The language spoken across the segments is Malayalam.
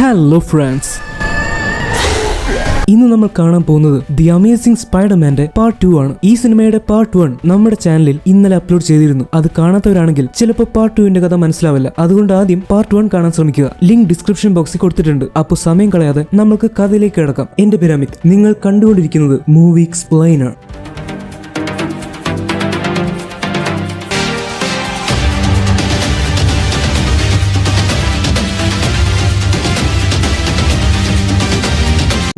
ഹലോ ഫ്രണ്ട്സ്, ഇന്ന് നമ്മൾ കാണാൻ പോകുന്നത് ദി അമേസിംഗ് സ്പൈഡർമാന്റെ പാർട്ട് 2 ആണ്. ഈ സിനിമയുടെ പാർട്ട് 1 നമ്മുടെ ചാനലിൽ ഇന്നലെ അപ്ലോഡ് ചെയ്തിരുന്നു. അത് കാണാത്തവരാണെങ്കിൽ ചിലപ്പോൾ പാർട്ട് 2ന്റെ കഥ മനസ്സിലാവില്ല. അതുകൊണ്ട് ആദ്യം പാർട്ട് 1 കാണാൻ ശ്രമിക്കുക. ലിങ്ക് ഡിസ്ക്രിപ്ഷൻ ബോക്സിൽ കൊടുത്തിട്ടുണ്ട്. അപ്പോൾ സമയം കളയാതെ നമുക്ക് കഥയിലേക്ക് കിടക്കാം. എന്റെ പേര് അമിത്. നിങ്ങൾ കണ്ടുകൊണ്ടിരിക്കുന്നത് മൂവി എക്സ്പ്ലെയിനർ.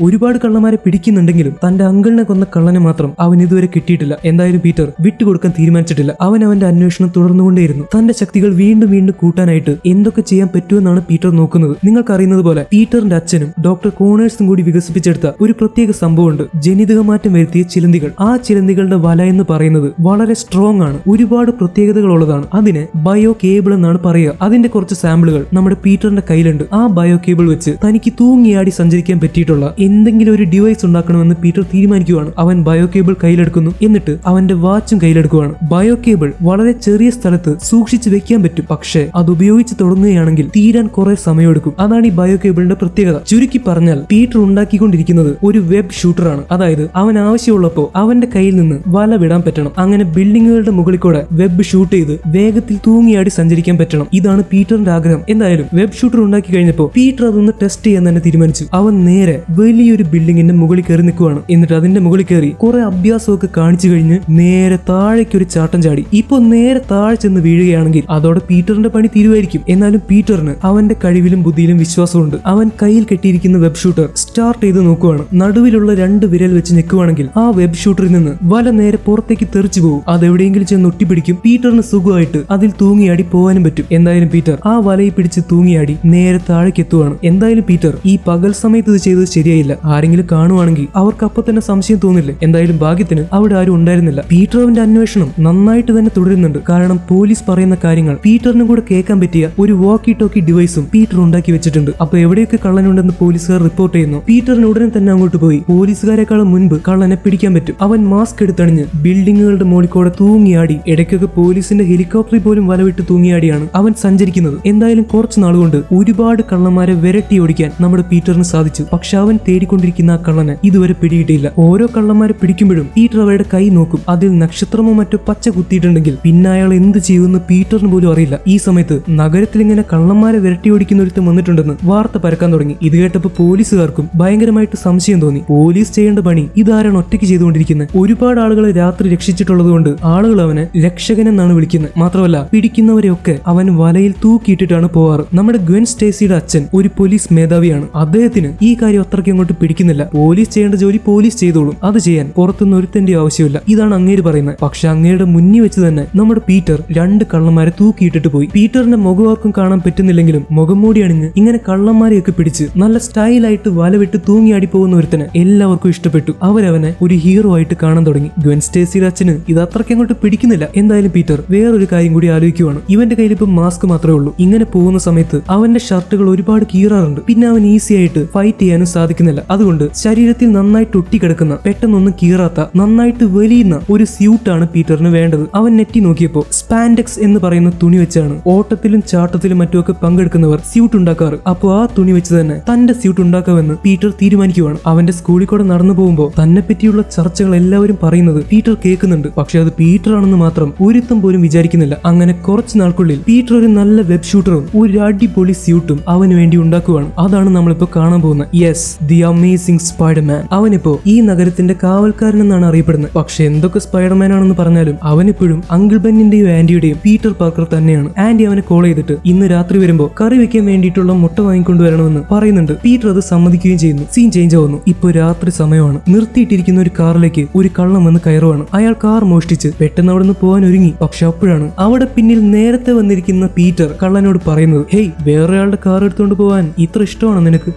ഒരുപാട് കള്ളന്മാരെ പിടിക്കുന്നുണ്ടെങ്കിലും തന്റെ അങ്കിളിനെ കൊന്ന കള്ളനെ മാത്രം അവൻ ഇതുവരെ കിട്ടിയിട്ടില്ല. എന്തായാലും പീറ്റർ വിട്ടുകൊടുക്കാൻ തീരുമാനിച്ചിട്ടില്ല. അവൻ അവന്റെ അന്വേഷണം തുടർന്നുകൊണ്ടേയിരുന്നു. തന്റെ ശക്തികൾ വീണ്ടും വീണ്ടും കൂട്ടാനായിട്ട് എന്തൊക്കെ ചെയ്യാൻ പറ്റുമെന്നാണ് പീറ്റർ നോക്കുന്നത്. നിങ്ങൾക്ക് അറിയുന്നത് പോലെ പീറ്ററിന്റെ അച്ഛനും ഡോക്ടർ കോണേഴ്സും കൂടി വികസിപ്പിച്ചെടുത്ത ഒരു പ്രത്യേക സംഭവമുണ്ട്. ജനിതക മാറ്റം വരുത്തിയ ചിലന്തികൾ. ആ ചിലന്തികളുടെ വല എന്ന് പറയുന്നത് വളരെ സ്ട്രോങ് ആണ്, ഒരുപാട് പ്രത്യേകതകൾ ഉള്ളതാണ്. അതിന് ബയോ കേബിൾ എന്നാണ് പറയുക. അതിന്റെ കുറച്ച് സാമ്പിളുകൾ നമ്മുടെ പീറ്ററിന്റെ കയ്യിലുണ്ട്. ആ ബയോ കേബിൾ വെച്ച് തനിക്ക് തൂങ്ങിയാടി സഞ്ചരിക്കാൻ പറ്റിയിട്ടുള്ള എന്തെങ്കിലും ഒരു ഡിവൈസ് ഉണ്ടാക്കണമെന്ന് പീറ്റർ തീരുമാനിക്കുകയാണ്. അവൻ ബയോ കേബിൾ കയ്യിലെടുക്കുന്നു. എന്നിട്ട് അവന്റെ വാച്ചും കയ്യിലെടുക്കുകയാണ്. ബയോ കേബിൾ വളരെ ചെറിയ സ്ഥലത്ത് സൂക്ഷിച്ച് വെക്കാൻ പറ്റും. പക്ഷേ അത് ഉപയോഗിച്ച് തുടങ്ങുകയാണെങ്കിൽ തീരാൻ കുറെ സമയമെടുക്കും. അതാണ് ഈ ബയോ കേബിളിന്റെ പ്രത്യേകത. ചുരുക്കി പറഞ്ഞാൽ പീറ്റർ ഉണ്ടാക്കിക്കൊണ്ടിരിക്കുന്നത് ഒരു വെബ് ഷൂട്ടറാണ്. അതായത് അവൻ ആവശ്യമുള്ളപ്പോൾ അവന്റെ കയ്യിൽ നിന്ന് വല വിടാൻ പറ്റണം. അങ്ങനെ ബിൽഡിങ്ങുകളുടെ മുകളിൽ കൂടെ വെബ് ഷൂട്ട് ചെയ്ത് വേഗത്തിൽ തൂങ്ങിയാടി സഞ്ചരിക്കാൻ പറ്റണം. ഇതാണ് പീറ്ററിന്റെ ആഗ്രഹം. എന്തായാലും വെബ് ഷൂട്ടർ ഉണ്ടാക്കി കഴിഞ്ഞപ്പോൾ പീറ്റർ അതൊന്ന് ടെസ്റ്റ് ചെയ്യാൻ തന്നെ തീരുമാനിച്ചു. അവൻ നേരെ വലിയൊരു ബിൽഡിങ്ങിന്റെ മുകളിൽ കയറി നിൽക്കുവാണ്. എന്നിട്ട് അതിന്റെ മുകളിൽ കയറി കുറെ അഭ്യാസമൊക്കെ കാണിച്ചു കഴിഞ്ഞ് നേരെ താഴേക്ക് ഒരു ചാട്ടം ചാടി. ഇപ്പൊ നേരെ താഴെ ചെന്ന് വീഴുകയാണെങ്കിൽ അതോടെ പീറ്ററിന്റെ പണി തീരുമായിരിക്കും. എന്നാലും പീറ്ററിന് അവന്റെ കഴിവിലും ബുദ്ധിയിലും വിശ്വാസമുണ്ട്. അവൻ കയ്യിൽ കെട്ടിയിരിക്കുന്ന വെബ് ഷൂട്ടർ സ്റ്റാർട്ട് ചെയ്ത് നോക്കുവാണ്. നടുവിലുള്ള 2 വിരൽ വെച്ച് നിൽക്കുവാണെങ്കിൽ ആ വെബ് ഷൂട്ടറിൽ നിന്ന് വല നേരെ പുറത്തേക്ക് തെറിച്ചു പോകും. അതെവിടെയെങ്കിലും ചെന്ന് ഒട്ടിപ്പിടിക്കും. പീറ്ററിന് സുഖമായിട്ട് അതിൽ തൂങ്ങിയാടി പോകാനും പറ്റും. എന്തായാലും പീറ്റർ ആ വലയിൽ പിടിച്ച് തൂങ്ങിയാടി നേരെ താഴേക്ക് എത്തുവാണ്. എന്തായാലും പീറ്റർ ഈ പകൽ സമയത്ത് ഇത് ചെയ്തത് ശരിയായില്ല. ആരെങ്കിലും കാണുവാണെങ്കിൽ അവർക്ക് അപ്പൊ തന്നെ സംശയം തോന്നില്ലേ. എന്തായാലും ഭാഗ്യത്തിന് അവിടെ ആരും ഉണ്ടായിരുന്നില്ല. പീറ്ററിന്റെ അന്വേഷണം നന്നായിട്ട് തന്നെ തുടരുന്നുണ്ട്. കാരണം പോലീസ് പറയുന്ന കാര്യങ്ങൾ പീറ്ററിനും കൂടെ കേൾക്കാൻ പറ്റിയ ഒരു വാക്കി ടോക്കി ഡിവൈസും പീറ്റർ ഉണ്ടാക്കി വെച്ചിട്ടുണ്ട്. അപ്പൊ എവിടെയൊക്കെ കള്ളനുണ്ടെന്ന് പോലീസുകാർ റിപ്പോർട്ട് ചെയ്യുന്നു. പീറ്ററിന് ഉടനെ തന്നെ അങ്ങോട്ട് പോയി പോലീസുകാരെക്കാളും മുൻപ് കള്ളനെ പിടിക്കാൻ പറ്റും. അവൻ മാസ്ക് എടുത്തണിഞ്ഞ് ബിൽഡിങ്ങുകളുടെ മോളിക്കൂടെ തൂങ്ങിയാടി, ഇടയ്ക്കൊക്കെ പോലീസിന്റെ ഹെലികോപ്റ്ററിൽ പോലും വലവിട്ട് തൂങ്ങിയാടിയാണ് അവൻ സഞ്ചരിക്കുന്നത്. എന്തായാലും കുറച്ച് നാളുകൊണ്ട് ഒരുപാട് കള്ളന്മാരെ വിരട്ടി ഓടിക്കാൻ നമ്മുടെ പീറ്ററിന് സാധിച്ചു. പക്ഷെ അവൻ തേടിക്കൊണ്ടിരിക്കുന്ന ആ കള്ളനെ ഇതുവരെ പിടിയിട്ടില്ല. ഓരോ കള്ളന്മാരെ പിടിക്കുമ്പോഴും പീറ്റർ അവരുടെ കൈ നോക്കും. അതിൽ നക്ഷത്രമോ മറ്റോ പച്ച കുത്തിയിട്ടുണ്ടെങ്കിൽ പിന്നെ അയാൾ എന്ത് ചെയ്യുമെന്ന് പീറ്ററിന് പോലും അറിയില്ല. ഈ സമയത്ത് നഗരത്തിൽ ഇങ്ങനെ കള്ളന്മാരെ വിരട്ടി ഓടിക്കുന്ന ഒരുത്തം വന്നിട്ടുണ്ടെന്ന് വാർത്ത പരക്കാൻ തുടങ്ങി. ഇത് കേട്ടപ്പോൾ പോലീസുകാർക്കും ഭയങ്കരമായിട്ട് സംശയം തോന്നി. പോലീസ് ചെയ്യേണ്ട പണി ഇതാരാണ് ഒറ്റയ്ക്ക് ചെയ്തുകൊണ്ടിരിക്കുന്നത്? ഒരുപാട് ആളുകളെ രാത്രി രക്ഷിച്ചിട്ടുള്ളത് കൊണ്ട് ആളുകൾ അവനെ രക്ഷകൻ എന്നാണ് വിളിക്കുന്നത്. മാത്രമല്ല പിടിക്കുന്നവരെയൊക്കെ അവൻ വലയിൽ തൂക്കിയിട്ടിട്ടാണ് പോവാറ്. നമ്മുടെ ഗ്വെൻ സ്റ്റേസിയുടെ അച്ഛൻ ഒരു പോലീസ് മേധാവിയാണ്. അദ്ദേഹത്തിന് ഈ കാര്യം അത്രയ്ക്ക് അങ്ങോട്ട് പിടിക്കുന്നില്ല. പോലീസ് ചെയ്യേണ്ട ജോലി പോലീസ് ചെയ്തോളും. അത് ചെയ്യാൻ പുറത്തുനിന്ന് ഒരുത്തന്റെ ആവശ്യമില്ല. ഇതാണ് അങ്ങേര് പറയുന്നത്. പക്ഷെ അങ്ങേരുടെ മുന്നിൽ വെച്ച് തന്നെ നമ്മുടെ പീറ്റർ 2 കള്ളന്മാരെ തൂക്കിയിട്ടിട്ട് പോയി. പീറ്ററിന്റെ മുഖം ആർക്കും കാണാൻ പറ്റുന്നില്ലെങ്കിലും മുഖം മൂടി അണിഞ്ഞ് ഇങ്ങനെ കള്ളന്മാരെയൊക്കെ പിടിച്ച് നല്ല സ്റ്റൈലായിട്ട് വലവിട്ട് തൂങ്ങിയാടി പോകുന്ന ഒരുത്തന് എല്ലാവർക്കും ഇഷ്ടപ്പെട്ടു. അവരവനെ ഒരു ഹീറോ ആയിട്ട് കാണാൻ തുടങ്ങി. ഗ്വെൻ സ്റ്റേസിയുടെ അച്ഛന് ഇത് അത്രയ്ക്ക് അങ്ങോട്ട് പിടിക്കുന്നില്ല. എന്തായാലും പീറ്റർ വേറൊരു കാര്യം കൂടി ആലോചിക്കുവാണ്. ഇവന്റെ കയ്യിൽ ഇപ്പം മാസ്ക് മാത്രമേ ഉള്ളൂ. ഇങ്ങനെ പോകുന്ന സമയത്ത് അവന്റെ ഷർട്ടുകൾ ഒരുപാട് കീറാറുണ്ട്. പിന്നെ അവൻ ഈസി ആയിട്ട് ഫൈറ്റ് ചെയ്യാനും സാധിക്കുന്നില്ല. അതുകൊണ്ട് ശരീരത്തിൽ നന്നായിട്ട് ഒട്ടിക്കിടക്കുന്ന, പെട്ടെന്നൊന്നും കീറാത്ത, നന്നായിട്ട് വലിയുന്ന ഒരു സ്യൂട്ടാണ് പീറ്ററിന് വേണ്ടത്. അവൻ നെറ്റി നോക്കിയപ്പോൾ സ്പാൻഡെക്സ് എന്ന് പറയുന്ന തുണി വെച്ചാണ് ഓട്ടത്തിലും ചാട്ടത്തിലും മറ്റുമൊക്കെ പങ്കെടുക്കുന്നവർ സ്യൂട്ട് ഉണ്ടാക്കാറ്. അപ്പോൾ ആ തുണി വെച്ച് തന്നെ തന്റെ സ്യൂട്ട് ഉണ്ടാക്കാമെന്ന് പീറ്റർ തീരുമാനിക്കുവാണ്. അവന്റെ സ്കൂളിൽ കൂടെ നടന്നു പോകുമ്പോൾ തന്നെ പറ്റിയുള്ള ചർച്ചകൾ എല്ലാവരും പറയുന്നത് പീറ്റർ കേൾക്കുന്നുണ്ട്. പക്ഷെ അത് പീറ്റർ ആണെന്ന് മാത്രം ഒരുത്തം പോലും വിചാരിക്കുന്നില്ല. അങ്ങനെ കുറച്ച് നാൾക്കുള്ളിൽ പീറ്റർ ഒരു നല്ല വെബ് ഷൂട്ടറും ഒരു അടിപൊളി സ്യൂട്ടും അവന് വേണ്ടി ഉണ്ടാക്കുവാണ്. അതാണ് നമ്മളിപ്പോ കാണാൻ പോകുന്നത്. Yes, the amazing Spiderman. അവനിപ്പോ ഈ നഗരത്തിന്റെ കാവൽക്കാരൻ എന്നാണ് അറിയപ്പെടുന്നത്. പക്ഷെ എന്തൊക്കെ സ്പൈഡർമാൻ ആണെന്ന് പറഞ്ഞാലും അവനിപ്പോഴും അങ്കിൾ ബെന്നിന്റെയും ആന്റിയുടെയും പീറ്റർ പാർക്കർ തന്നെയാണ്. ആന്റി അവനെ കോൾ ചെയ്തിട്ട് ഇന്ന് രാത്രി വരുമ്പോ കറി വെക്കാൻ വേണ്ടിയിട്ടുള്ള മുട്ട വാങ്ങിക്കൊണ്ടുവരണമെന്ന് പറയുന്നുണ്ട്. പീറ്റർ അത് സമ്മതിക്കുകയും ചെയ്യുന്നു. സീൻ ചേഞ്ച് ആവുന്നു. ഇപ്പൊ രാത്രി സമയമാണ്. നിർത്തിയിട്ടിരിക്കുന്ന ഒരു കാറിലേക്ക് ഒരു കള്ളം വന്ന് കയറുവാണ്. അയാൾ കാർ മോഷ്ടിച്ച് പെട്ടെന്ന് അവിടെ നിന്ന് പോകാൻ ഒരുങ്ങി. പക്ഷെ അപ്പോഴാണ് അവിടെ പിന്നിൽ നേരത്തെ വന്നിരിക്കുന്ന പീറ്റർ കള്ളനോട് പറയുന്നത്, ഹേയ്, വേറൊരാളുടെ കാർ എടുത്തുകൊണ്ട് പോവാൻ ഇത്ര ഇഷ്ടമാണോ നിനക്ക്?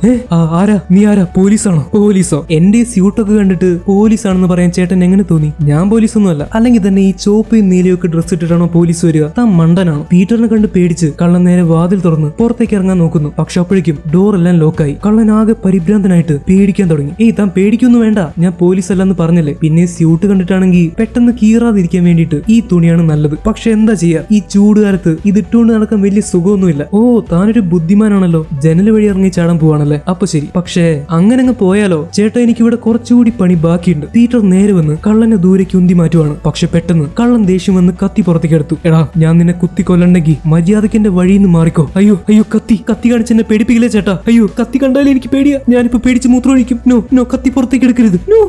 ആരാ നീ? ആരാ? പോലീസാണോ? പോലീസോ? എന്റെ സ്യൂട്ടൊക്കെ കണ്ടിട്ട് പോലീസാണെന്ന് പറയാൻ ചേട്ടൻ എങ്ങനെ തോന്നി? ഞാൻ പോലീസൊന്നുമല്ല. അല്ലെങ്കിൽ തന്നെ ഈ ചോപ്പയും നീലയൊക്കെ ഡ്രസ് ഇട്ടിട്ടാണോ പോലീസ് വരിക? താൻ മണ്ടനാണോ? പീറ്ററിനെ കണ്ട് പേടിച്ച് കള്ളൻ നേരെ വാതിൽ തുറന്ന് പുറത്തേക്ക് ഇറങ്ങാൻ നോക്കുന്നു. പക്ഷെ അപ്പോഴേക്കും ഡോർ എല്ലാം ലോക്കായി. കള്ളൻ ആകെ പരിഭ്രാന്തനായിട്ട് പേടിക്കാൻ തുടങ്ങി. ഏയ് താൻ പേടിക്കൊന്നും വേണ്ട, ഞാൻ പോലീസ് അല്ലെന്ന് പറഞ്ഞല്ലേ. പിന്നെ സ്യൂട്ട് കണ്ടിട്ടാണെങ്കിൽ പെട്ടെന്ന് കീറാതിരിക്കാൻ വേണ്ടിയിട്ട് ഈ തുണിയാണ് നല്ലത്. പക്ഷെ എന്താ ചെയ്യാ, ഈ ചൂടുകാലത്ത് ഇതിട്ടുകൊണ്ട് നടക്കാൻ വലിയ സുഖമൊന്നുമില്ല. ഓ താനൊരു ബുദ്ധിമാനാണല്ലോ, ജനൽ വഴി ഇറങ്ങി ചാടാൻ പോവാണല്ലേ? അപ്പൊ ശരി, പക്ഷേ അങ്ങനെ അങ്ങ് പോയാലോ? ചേട്ടാ എനിക്കിവിടെ കുറച്ചുകൂടി പണി ബാക്കിയുണ്ട്. പീറ്റർ നേരെ വന്ന് കള്ളനെ ദൂരേക്ക് ഉന്തി മാറ്റുവാണ്. പക്ഷെ പെട്ടെന്ന് കള്ളൻ ദേഷ്യം വന്ന് കത്തി പുറത്തേക്ക് എടുത്തു. എടാ, ഞാൻ നിന്നെ കുത്തി കൊല്ലണ്ടെങ്കിൽ മര്യാദയ്ക്ക് എന്റെ വഴിയിൽ നിന്ന് മാറിക്കോ. അയ്യോ അയ്യോ, കത്തി കാണിച്ച് എന്നെ പേടിപ്പിക്കില്ലേ ചേട്ടാ? അയ്യോ, കത്തി കണ്ടാലും എനിക്ക് പേടിയാ. ഞാനിപ്പോ പേടിച്ച് മൂത്രമൊഴിക്കും. നോ നോ, കത്തി പുറത്തേക്ക് എടുക്കരുത്. നോ.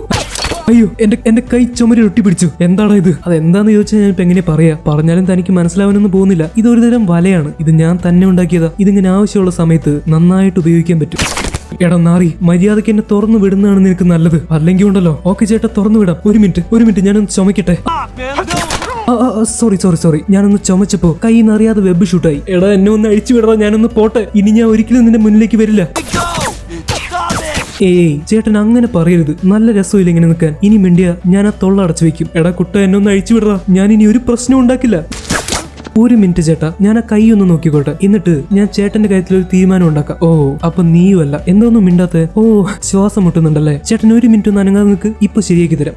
അയ്യോ, എന്റെ കൈ ചുമരിൽ ഒട്ടിപ്പിടിച്ചു. എന്താണോ ഇത്? അതെന്താന്ന് ചോദിച്ചാൽ ഞാനിപ്പോ എങ്ങനെ പറയാ? പറഞ്ഞാലും തനിക്ക് മനസ്സിലാവാനൊന്നും പോകുന്നില്ല. ഇതൊരു തരം വലയാണ്. ഇത് ഞാൻ തന്നെ ഉണ്ടാക്കിയതാ. ഇതിങ്ങനെ ആവശ്യമുള്ള സമയത്ത് നന്നായിട്ട് ഉപയോഗിക്കാൻ പറ്റും. എടാ നാറി, മര്യാദയ്ക്ക് എന്നെ തുറന്നു വിടുന്നതാണ് നിനക്ക് നല്ലത്. അല്ലെങ്കിൽ ഉണ്ടല്ലോ. ഓക്കെ ചേട്ടാ, തുറന്നു വിടാം. ഒരു മിനിറ്റ് ഞാനൊന്ന് ചുമക്കട്ടെ. സോറി ഞാനൊന്ന് ചുമച്ചപ്പോ കൈ നിറയാതെ വെബ് ഷൂട്ടായി. എടാ എന്നെ ഒന്ന് അഴിച്ചു വിടറാ, ഞാനൊന്ന് പോട്ടെ. ഇനി ഞാൻ ഒരിക്കലും നിന്റെ മുന്നിലേക്ക് വരില്ല. ഏയ് ചേട്ടൻ അങ്ങനെ പറയരുത്. നല്ല രസമില്ല ഇങ്ങനെ നിൽക്കാൻ. ഇനി മിണ്ടിയ ഞാൻ ആ തൊള്ള അടച്ചു വെക്കും. എടാ കുട്ട, എന്നെ ഒന്ന് അഴിച്ചു വിടറാ. ഞാൻ ഇനി ഒരു പ്രശ്നം ഉണ്ടാക്കില്ല. ഒരു മിനിറ്റ് ചേട്ടാ, ഞാൻ ആ കൈ ഒന്ന് നോക്കിക്കോട്ടെ. എന്നിട്ട് ഞാൻ ചേട്ടന്റെ കാര്യത്തിൽ ഒരു തീരുമാനം ഉണ്ടാക്കാം. ഓ അപ്പൊ നീയുമല്ല. എന്തോന്നും മിണ്ടാത്തെ? ഓ ശ്വാസം മുട്ടുന്നുണ്ടല്ലേ? ചേട്ടൻ ഒരു മിനിറ്റ് ഒന്ന് അനങ്ങാതെ നിൽക്ക്. ഇപ്പൊ ശരിയാക്കി തരാം.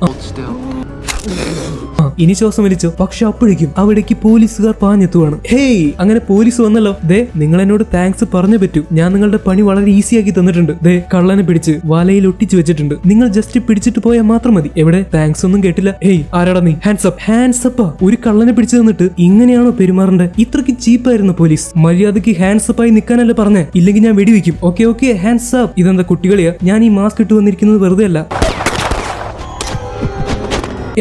ഇനി ശ്വാസം വലിച്ചോ. പക്ഷെ അപ്പോഴേക്കും അവിടേക്ക് പോലീസുകാർ പാഞ്ഞെത്തുവാണ്. ഹേയ്, അങ്ങനെ പോലീസ് വന്നല്ലോ. ദേ, നിങ്ങൾ എന്നോട് താങ്ക്സ് പറഞ്ഞു പറ്റൂ. ഞാൻ നിങ്ങളുടെ പണി വളരെ ഈസി ആക്കി തന്നിട്ടുണ്ട്. ദേ, കള്ളനെ പിടിച്ച് വലയിൽ ഒട്ടിച്ചു വെച്ചിട്ടുണ്ട്. നിങ്ങൾ ജസ്റ്റ് പിടിച്ചിട്ട് പോയാൽ മാത്രം മതി. എവിടെ? താങ്ക്സ് ഒന്നും കേട്ടില്ല. ഹേയ്, ആരാടാ നീ? ഹാൻഡ്സപ്പാ. ഒരു കള്ളനെ പിടിച്ചു തന്നിട്ട് ഇങ്ങനെയാണോ പെരുമാറേണ്ടത്? ഇത്രയ്ക്ക് ചീപ്പായിരുന്നു പോലീസ്. മര്യാദയ്ക്ക് ഹാൻഡ്സപ്പായി നിൽക്കാനല്ലേ പറഞ്ഞേ? ഇല്ലെങ്കിൽ ഞാൻ വെടിവെക്കും. Okay hands up. ഇതെന്താ കുട്ടികളിയാ? ഞാൻ ഈ മാസ്ക് ഇട്ട് വന്നിരിക്കുന്നത് വെറുതെ അല്ല.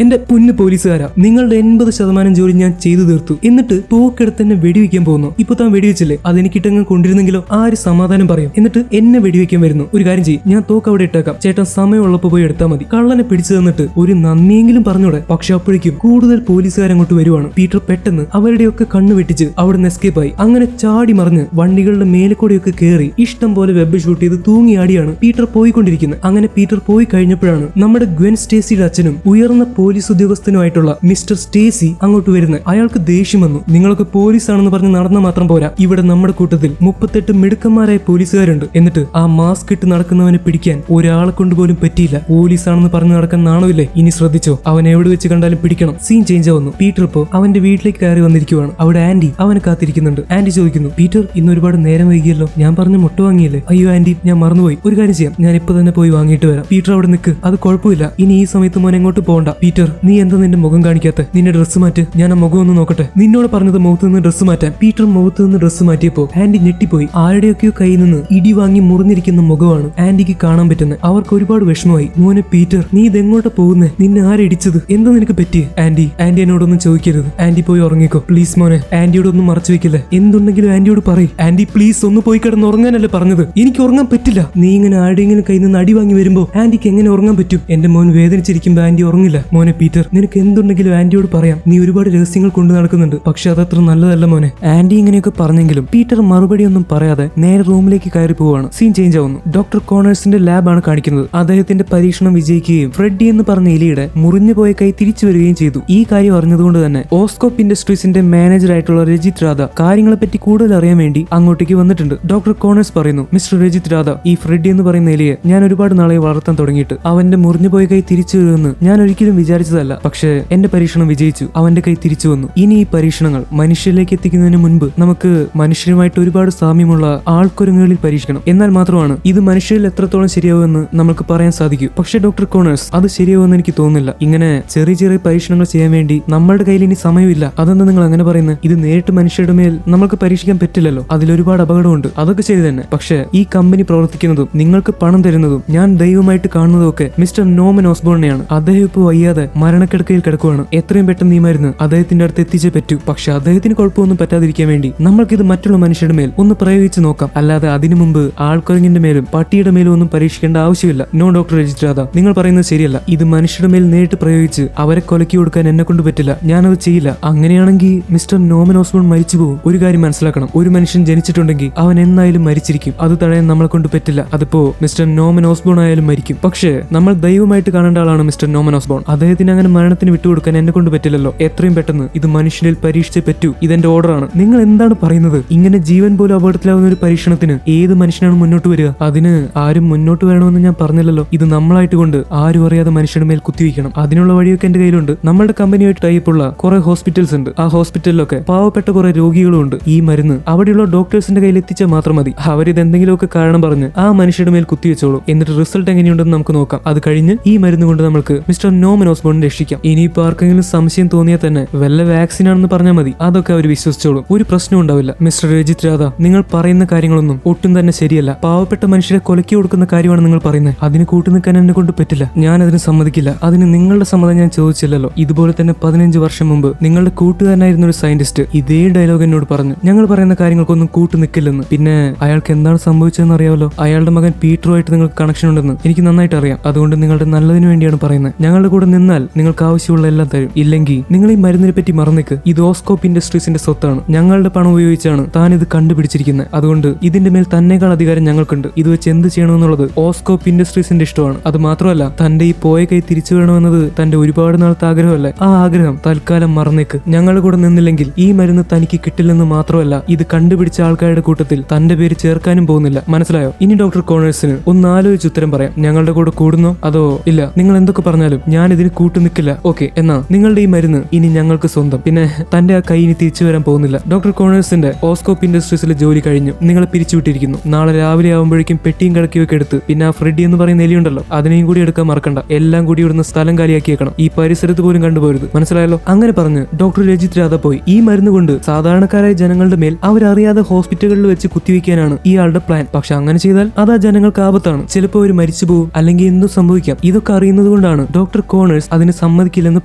എന്റെ പൊന്നു പോലീസുകാരാ, നിങ്ങളുടെ 80% ജോലി ഞാൻ ചെയ്തു തീർത്തു. എന്നിട്ട് തോക്കെടുത്ത് എന്നെ വെടിവെക്കാൻ പോകുന്നു. ഇപ്പൊ താൻ വെടിവെച്ചില്ലേ? അതെനിക്കിട്ടങ്ങ് കൊണ്ടിരുന്നെങ്കിലോ ആര് സമാധാനം പറയും? എന്നിട്ട് എന്നെ വെടിവെക്കാൻ വരുന്നു. ഒരു കാര്യം ചെയ്യും, ഞാൻ തോക്ക് അവിടെ ഇട്ടേക്കാം. ചേട്ടൻ സമയമുള്ളപ്പോ പോയി എടുത്താൽ മതി. കള്ളനെ പിടിച്ചു തന്നിട്ട് ഒരു നന്ദിയെങ്കിലും പറഞ്ഞൂടെ? പക്ഷെ അപ്പോഴേക്കും കൂടുതൽ പോലീസുകാരങ്ങോട്ട് വരുവാണ്. പീറ്റർ പെട്ടെന്ന് അവരുടെയൊക്കെ കണ്ണു വെട്ടിച്ച് അവിടുന്ന് എസ്കേപ്പ് ആയി. അങ്ങനെ ചാടി മറിഞ്ഞ് വണ്ടികളുടെ മേലെക്കൂടെയൊക്കെ കയറി ഇഷ്ടം പോലെ വെബ് ഷൂട്ട് ചെയ്ത് തൂങ്ങിയാടിയാണ് പീറ്റർ പോയിക്കൊണ്ടിരിക്കുന്നത്. അങ്ങനെ പീറ്റർ പോയി കഴിഞ്ഞപ്പോഴാണ് നമ്മുടെ ഗ്വെൻ സ്റ്റേസിയുടെ അച്ഛനും ഉയർന്ന പോലീസ് ഉദ്യോഗസ്ഥനുമായിട്ടുള്ള മിസ്റ്റർ സ്റ്റേസി അങ്ങോട്ട് വരുന്നത്. അയാൾക്ക് ദേഷ്യം വന്നു. നിങ്ങളൊക്കെ പോലീസാണെന്ന് പറഞ്ഞ് നടന്ന മാത്രം പോരാ, ഇവിടെ നമ്മുടെ കൂട്ടത്തിൽ 38 മിടുക്കന്മാരായ പോലീസുകാരുണ്ട്. എന്നിട്ട് ആ മാസ്ക് ഇട്ട് നടക്കുന്നവനെ പിടിക്കാൻ ഒരാളെ കൊണ്ട് പോലും പറ്റിയില്ല. പോലീസാണെന്ന് പറഞ്ഞ് നടക്കാൻ നാണമില്ലേ? ഇനി ശ്രദ്ധിച്ചോ, അവൻ എവിടെ വെച്ച് കണ്ടാലും പിടിക്കണം. സീൻ ചേഞ്ച് ആവുന്നു. പീറ്റർ ഇപ്പോ അവന്റെ വീട്ടിലേക്ക് കയറി വന്നിരിക്കുവാണ്. അവിടെ ആന്റി അവനെ കാത്തിരിക്കുന്നുണ്ട്. ആന്റി ചോദിക്കുന്നു, പീറ്റർ ഇന്ന് ഒരുപാട് നേരം വൈകിയല്ലോ. ഞാൻ പറഞ്ഞ മുട്ട വാങ്ങിയല്ലേ? അയ്യോ ആന്റി, ഞാൻ മറന്നുപോയി. ഒരു കാര്യം ചെയ്യാം, ഞാൻ ഇപ്പൊ തന്നെ പോയി വാങ്ങിയിട്ട് വരാം. പീറ്റർ അവിടെ നിൽക്ക്, അത് കുഴപ്പമില്ല. ഇനി ഈ സമയത്ത് മോൻ എങ്ങോട്ട് പോകണ്ട. പീറ്റർ, നീ എന്താ നിന്റെ മുഖം കാണിക്കാത്ത? നിന്റെ ഡ്രസ്സ് മാറ്റ്. ഞാൻ ആ മുഖം ഒന്ന് നോക്കട്ടെ. നിന്നോട് പറഞ്ഞത് മുഖത്ത് നിന്ന് ഡ്രസ്സ് മാറ്റാൻ. പീറ്റർ മുഖത്ത് നിന്ന് ഡ്രസ്സ് മാറ്റിയപ്പോ ആന്റി ഞെട്ടിപ്പോയി. ആരുടെയൊക്കെയോ കയ്യിൽ നിന്ന് ഇടി വാങ്ങി മുറിഞ്ഞിരിക്കുന്ന മുഖമാണ് ആന്റിക്ക് കാണാൻ പറ്റുന്നത്. അവർക്ക് ഒരുപാട് വിഷമമായി. മോനെ പീറ്റർ, നീ ഇതെങ്ങോട്ട് പോകുന്നേ? നിന്നെ ആരടിച്ചത്? എന്താ നിനക്ക് പറ്റിയേ? ആന്റി എന്നോടൊന്നും ചോദിക്കരുത്. ആന്റി പോയി ഉറങ്ങിക്കോ പ്ലീസ് മോനെ. ആന്റിയോടൊന്നും മറച്ചു വെക്കില്ലേ. എന്തുണ്ടെങ്കിലും ആന്റിയോട് പറയും. ആന്റി പ്ലീസ് ഒന്ന് പോയി കിടന്ന് ഉറങ്ങാനല്ലേ പറഞ്ഞത്? എനിക്ക് ഉറങ്ങാൻ പറ്റില്ല. നീ ഇങ്ങനെ ആരുടെയെങ്കിലും കയ്യിൽ നിന്ന് അടി വാങ്ങി വരുമ്പോ ആന്റിക്ക് എങ്ങനെ ഉറങ്ങാൻ പറ്റും? എന്റെ മോൻ വേദനിച്ചിരിക്കുമ്പോ ആന്റി ഉറങ്ങില്ല. മോനെ പീറ്റർ, നിനക്ക് എന്തുണ്ടെങ്കിലും ആന്റിയോട് പറയാം. നീ ഒരുപാട് രഹസ്യങ്ങൾ കൊണ്ടു നടക്കുന്നുണ്ട്, പക്ഷെ അതത്ര നല്ലതല്ല മോനെ. ആന്റി ഇങ്ങനെയൊക്കെ പറഞ്ഞെങ്കിലും പീറ്റർ മറുപടി ഒന്നും പറയാതെ നേരെ റൂമിലേക്ക് കയറി പോവാണ്. സീൻ ചേഞ്ച് ആവുന്നു. ഡോക്ടർ കോണേഴ്സിന്റെ ലാബാണ് കാണിക്കുന്നത്. അദ്ദേഹത്തിന്റെ പരീക്ഷണം വിജയിക്കുകയും ഫ്രെഡി എന്ന് പറഞ്ഞ എലിയുടെ മുറിഞ്ഞു പോയ കൈ തിരിച്ചു വരികയും ചെയ്തു. ഈ കാര്യം അറിഞ്ഞതുകൊണ്ട് തന്നെ ഓസ്കോപ്പ് ഇൻഡസ്ട്രീസിന്റെ മാനേജർ ആയിട്ടുള്ള രജിത് രാധ കാര്യങ്ങളെ പറ്റി കൂടുതൽ അറിയാൻ വേണ്ടി അങ്ങോട്ടേക്ക് വന്നിട്ടുണ്ട്. ഡോക്ടർ കോണേഴ്സ് പറയുന്നു, മിസ്റ്റർ രജിത് രാധ, ഈ ഫ്രെഡി എന്ന് പറയുന്ന എലിയെ ഞാൻ ഒരുപാട് നാളെ വളർത്താൻ തുടങ്ങിയിട്ട് അവന്റെ മുറിഞ്ഞു പോയ കൈ തിരിച്ചു വരുമെന്ന് ഞാൻ ഒരിക്കലും വിചാരിച്ചതല്ല. പക്ഷേ എന്റെ പരീക്ഷണം വിജയിച്ചു. അവന്റെ കൈ തിരിച്ചു വന്നു. ഇനി ഈ പരീക്ഷണങ്ങൾ മനുഷ്യരിലേക്ക് എത്തിക്കുന്നതിന് മുൻപ് നമുക്ക് മനുഷ്യരുമായിട്ട് ഒരുപാട് സാമ്യമുള്ള ആൾക്കുരങ്ങുകളിൽ പരീക്ഷിക്കണം. എന്നാൽ മാത്രമാണ് ഇത് മനുഷ്യരിൽ എത്രത്തോളം ശരിയാവുമെന്ന് നമുക്ക് പറയാൻ സാധിക്കൂ. പക്ഷേ ഡോക്ടർ കോണേഴ്സ്, അത് ശരിയാവുമെന്ന് എനിക്ക് തോന്നുന്നില്ല. ഇങ്ങനെ ചെറിയ ചെറിയ പരീക്ഷണങ്ങൾ ചെയ്യാൻ വേണ്ടി നമ്മളുടെ കയ്യിൽ ഇനി സമയമില്ല. അതെന്താ നിങ്ങൾ അങ്ങനെ പറയുന്നത്? ഇത് നേരിട്ട് മനുഷ്യരുടെ മേൽ നമുക്ക് പരീക്ഷിക്കാൻ പറ്റില്ലല്ലോ. അതിലൊരുപാട് അപകടമുണ്ട്. അതൊക്കെ ശരി തന്നെ. പക്ഷേ ഈ കമ്പനി പ്രവർത്തിക്കുന്നതും നിങ്ങൾക്ക് പണം തരുന്നതും ഞാൻ ദൈവമായിട്ട് കാണുന്നതും ഒക്കെ മിസ്റ്റർ നോമൻ ഓസ്ബോണിനെയാണ്. അദ്ദേഹം ഇപ്പോൾ വയ്യാതെ വയ്യാതെ മരണക്കിടക്കയിൽ കിടക്കുവാണ്. എത്രയും പെട്ടെന്ന് ഈ മരുന്ന് അദ്ദേഹത്തിന്റെ അടുത്ത് എത്തിച്ചേ പറ്റൂ. പക്ഷെ അദ്ദേഹത്തിന് കുഴപ്പമൊന്നും പറ്റാതിരിക്കാൻ വേണ്ടി നമ്മൾക്കിത് മറ്റുള്ള മനുഷ്യരുടെ മേൽ ഒന്ന് പ്രയോഗിച്ച് നോക്കാം. അല്ലാതെ അതിനു മുമ്പ് ആൾക്കുരങ്ങിന്റെ മേലും പട്ടിയുടെ മേലും ഒന്നും പരീക്ഷിക്കേണ്ട ആവശ്യമില്ല. നോ ഡോക്ടർ രജിത് രാധ, നിങ്ങൾ പറയുന്നത് ശരിയല്ല. ഇത് മനുഷ്യരുടെ മേൽ നേരിട്ട് പ്രയോഗിച്ച് അവരെ കൊലക്കി കൊടുക്കാൻ എന്നെ കൊണ്ട് പറ്റില്ല. ഞാനത് ചെയ്യില്ല. അങ്ങനെയാണെങ്കിൽ മിസ്റ്റർ നോമൻ ഓസ്ബോൺ മരിച്ചു പോകും. ഒരു കാര്യം മനസ്സിലാക്കണം, ഒരു മനുഷ്യൻ ജനിച്ചിട്ടുണ്ടെങ്കിൽ അവൻ എന്നായാലും മരിച്ചിരിക്കും. അത് തടയാൻ നമ്മളെ കൊണ്ട് പറ്റില്ല. അതിപ്പോ മിസ്റ്റർ നോമൻ ഓസ്ബോൺ ആയാലും മരിക്കും. പക്ഷേ നമ്മൾ ദൈവമായിട്ട് കാണേണ്ട ആളാണ് മിസ്റ്റർ നോമൻ ഓസ്ബോൺ. അദ്ദേഹത്തിന് അങ്ങനെ മരണത്തിന് വിട്ടുകൊടുക്കാൻ എന്നെ കൊണ്ട് പറ്റില്ലല്ലോ. എത്രയും പെട്ടെന്ന് ഇത് മനുഷ്യനിൽ പരീക്ഷിച്ചേ പറ്റൂ. ഇതെന്റെ ഓർഡറാണ്. നിങ്ങൾ എന്താണ് പറയുന്നത്? ഇങ്ങനെ ജീവൻ പോലും അപകടത്തിലാവുന്ന ഒരു പരീക്ഷണത്തിന് ഏത് മനുഷ്യനാണ് മുന്നോട്ട് വരിക? അതിന് ആരും മുന്നോട്ട് വരണമെന്ന് ഞാൻ പറഞ്ഞില്ലല്ലോ. ഇത് നമ്മളായിട്ട് കൊണ്ട് ആരും അറിയാതെ മനുഷ്യരുടെ മേൽ കുത്തിവയ്ക്കണം. അതിനുള്ള വഴിയൊക്കെ എന്റെ കയ്യിലുണ്ട്. നമ്മുടെ കമ്പനിയായിട്ട് ടൈപ്പുള്ള കുറെ ഹോസ്പിറ്റൽസ് ഉണ്ട്. ആ ഹോസ്പിറ്റലിലൊക്കെ പാവപ്പെട്ട കുറെ രോഗികളും ഉണ്ട്. ഈ മരുന്ന് അവിടെയുള്ള ഡോക്ടേഴ്സിന്റെ കയ്യിൽ എത്തിച്ചാൽ മാത്രം മതി. അവരിത് എന്തെങ്കിലുമൊക്കെ കാരണം പറഞ്ഞ് ആ മനുഷ്യരുടെ മേൽ കുത്തിവെച്ചോളൂ. എന്നിട്ട് റിസൾട്ട് എങ്ങനെയുണ്ടെന്ന് നമുക്ക് നോക്കാം. അത് കഴിഞ്ഞ് ഈ മരുന്ന് കൊണ്ട് നമുക്ക് മിസ്റ്റർ നോമൻ ഓസ്ബോണിനെ രക്ഷിക്കാം. ഇനിയിപ്പോ ആർക്കെങ്കിലും സംശയം തോന്നിയാൽ തന്നെ വല്ല വാക്സിൻ ആണെന്ന് പറഞ്ഞാൽ മതി. അതൊക്കെ അവർ വിശ്വസിച്ചോളും. ഒരു പ്രശ്നം ഉണ്ടാവില്ല. മിസ്റ്റർ രജിത് രാധ, നിങ്ങൾ പറയുന്ന കാര്യങ്ങളൊന്നും ഒട്ടും തന്നെ ശരിയല്ല. പാവപ്പെട്ട മനുഷ്യരെ കൊലക്കി കൊടുക്കുന്ന കാര്യമാണ് നിങ്ങൾ പറയുന്നത്. അതിന് കൂട്ടുനിൽക്കാൻ എന്നെ കൊണ്ട് പറ്റില്ല. ഞാൻ അതിന് സമ്മതിക്കില്ല. അതിന് നിങ്ങളുടെ സമ്മതം ഞാൻ ചോദിച്ചില്ലല്ലോ. ഇതുപോലെ തന്നെ 15 വർഷം മുമ്പ് നിങ്ങളുടെ കൂട്ടുകാരനായിരുന്ന ഒരു സയന്റിസ്റ്റ് ഇതേ ഡയലോഗ് എന്നോട് പറഞ്ഞു, ഞങ്ങൾ പറയുന്ന കാര്യങ്ങൾക്കൊന്നും കൂട്ടു നിൽക്കില്ലെന്ന്. പിന്നെ അയാൾക്ക് എന്താണ് സംഭവിച്ചതെന്ന് അറിയാമല്ലോ. അയാളുടെ മകൻ പീറ്ററുമായിട്ട് നിങ്ങൾക്ക് കണക്ഷൻ ഉണ്ടെന്ന് എനിക്ക് നന്നായിട്ട് അറിയാം. അതുകൊണ്ട് നിങ്ങളുടെ നല്ലതിന് വേണ്ടിയാണ് പറയുന്നത്. ഞങ്ങളുടെ കൂടെ നിന്നാൽ നിങ്ങൾക്ക് ആവശ്യമുള്ള എല്ലാം തരും. ഇല്ലെങ്കിൽ നിങ്ങൾ ഈ മരുന്നിനെ പറ്റി മറന്നേക്ക്. ഇത് ഓസ്കോപ്പ് ഇൻഡസ്ട്രീസിന്റെ സ്വത്താണ്. ഞങ്ങളുടെ പണം ഉപയോഗിച്ചാണ് താൻ ഇത് കണ്ടുപിടിച്ചിരിക്കുന്നത്. അതുകൊണ്ട് ഇതിന്റെ മേൽ തന്നേക്കാൾ അധികാരം ഞങ്ങൾക്കുണ്ട്. ഇത് വെച്ച് എന്ത് ചെയ്യണമെന്നുള്ളത് ഓസ്കോപ്പ് ഇൻഡസ്ട്രീസിന്റെ ഇഷ്ടമാണ്. അത് മാത്രമല്ല, തന്റെ ഈ പോയ കൈ തിരിച്ചു വേണമെന്നത് തന്റെ ഒരുപാട് നാളത്തെ ആഗ്രഹമല്ലേ. ആ ആഗ്രഹം തൽക്കാലം മറന്നേക്ക്. ഞങ്ങളുടെ കൂടെ നിന്നില്ലെങ്കിൽ ഈ മരുന്ന് തനിക്ക് കിട്ടില്ലെന്ന് മാത്രമല്ല, ഇത് കണ്ടുപിടിച്ച ആൾക്കാരുടെ കൂട്ടത്തിൽ തന്റെ പേര് ചേർക്കാനും പോകുന്നില്ല. മനസ്സിലായോ? ഇനി ഡോക്ടർ കോണേഴ്സിന് ഒന്ന് ആലോചിച്ച് ഉത്തരം പറയാം. ഞങ്ങളുടെ കൂടെ കൂടുന്നോ അതോ ഇല്ല? നിങ്ങൾ എന്തൊക്കെ പറഞ്ഞാലും ഞാൻ ഇതിന് കൂട്ടു നിൽക്കില്ല. ഓക്കെ, എന്നാ നിങ്ങളുടെ ഈ മരുന്ന് ഇനി ഞങ്ങൾക്ക് സ്വന്തം. പിന്നെ തന്റെ ആ കൈ ഇനി തിരിച്ചു വരാൻ പോകുന്നില്ല. ഡോക്ടർ കോണേഴ്സിന്റെ ഓസ്കോപ്പ് ഇൻഡസ്ട്രീസിലെ ജോലി കഴിഞ്ഞു. നിങ്ങളെ പിരിച്ചുവിട്ടിരിക്കുന്നു. നാളെ രാവിലെ ആവുമ്പോഴേക്കും പെട്ടിയും കിടക്കിയൊക്കെ എടുത്ത് പിന്നെ ആ ഫ്രെഡി എന്ന് പറയുന്ന എലിയുണ്ടല്ലോ, അതിനെയും കൂടി എടുക്കാൻ മറക്കണ്ട. എല്ലാം കൂടി ഇവിടുന്ന് സ്ഥലം കാലിയാക്കി വെക്കണം. ഈ പരിസരത്ത് പോലും കണ്ടുപോരുത്. മനസ്സിലായല്ലോ? അങ്ങനെ പറഞ്ഞ് ഡോക്ടർ രജിത് രാധ പോയി. ഈ മരുന്ന് കൊണ്ട് സാധാരണക്കാരായ ജനങ്ങളുടെ മേൽ അവരറിയാതെ ഹോസ്പിറ്റലുകളിൽ വെച്ച് കുത്തിവെക്കാനാണ് ഇയാളുടെ പ്ലാൻ. പക്ഷെ അങ്ങനെ ചെയ്താൽ അത് ആ ജനങ്ങൾക്ക് ആപത്താണ്. ചിലപ്പോൾ അവർ മരിച്ചു പോകും, അല്ലെങ്കിൽ എന്തും സംഭവിക്കാം. ഇതൊക്കെ അറിയുന്നത് കൊണ്ടാണ് ഡോക്ടർ കോണേഴ്സ് അതിന് സമ്മതിക്കില്ലെന്ന്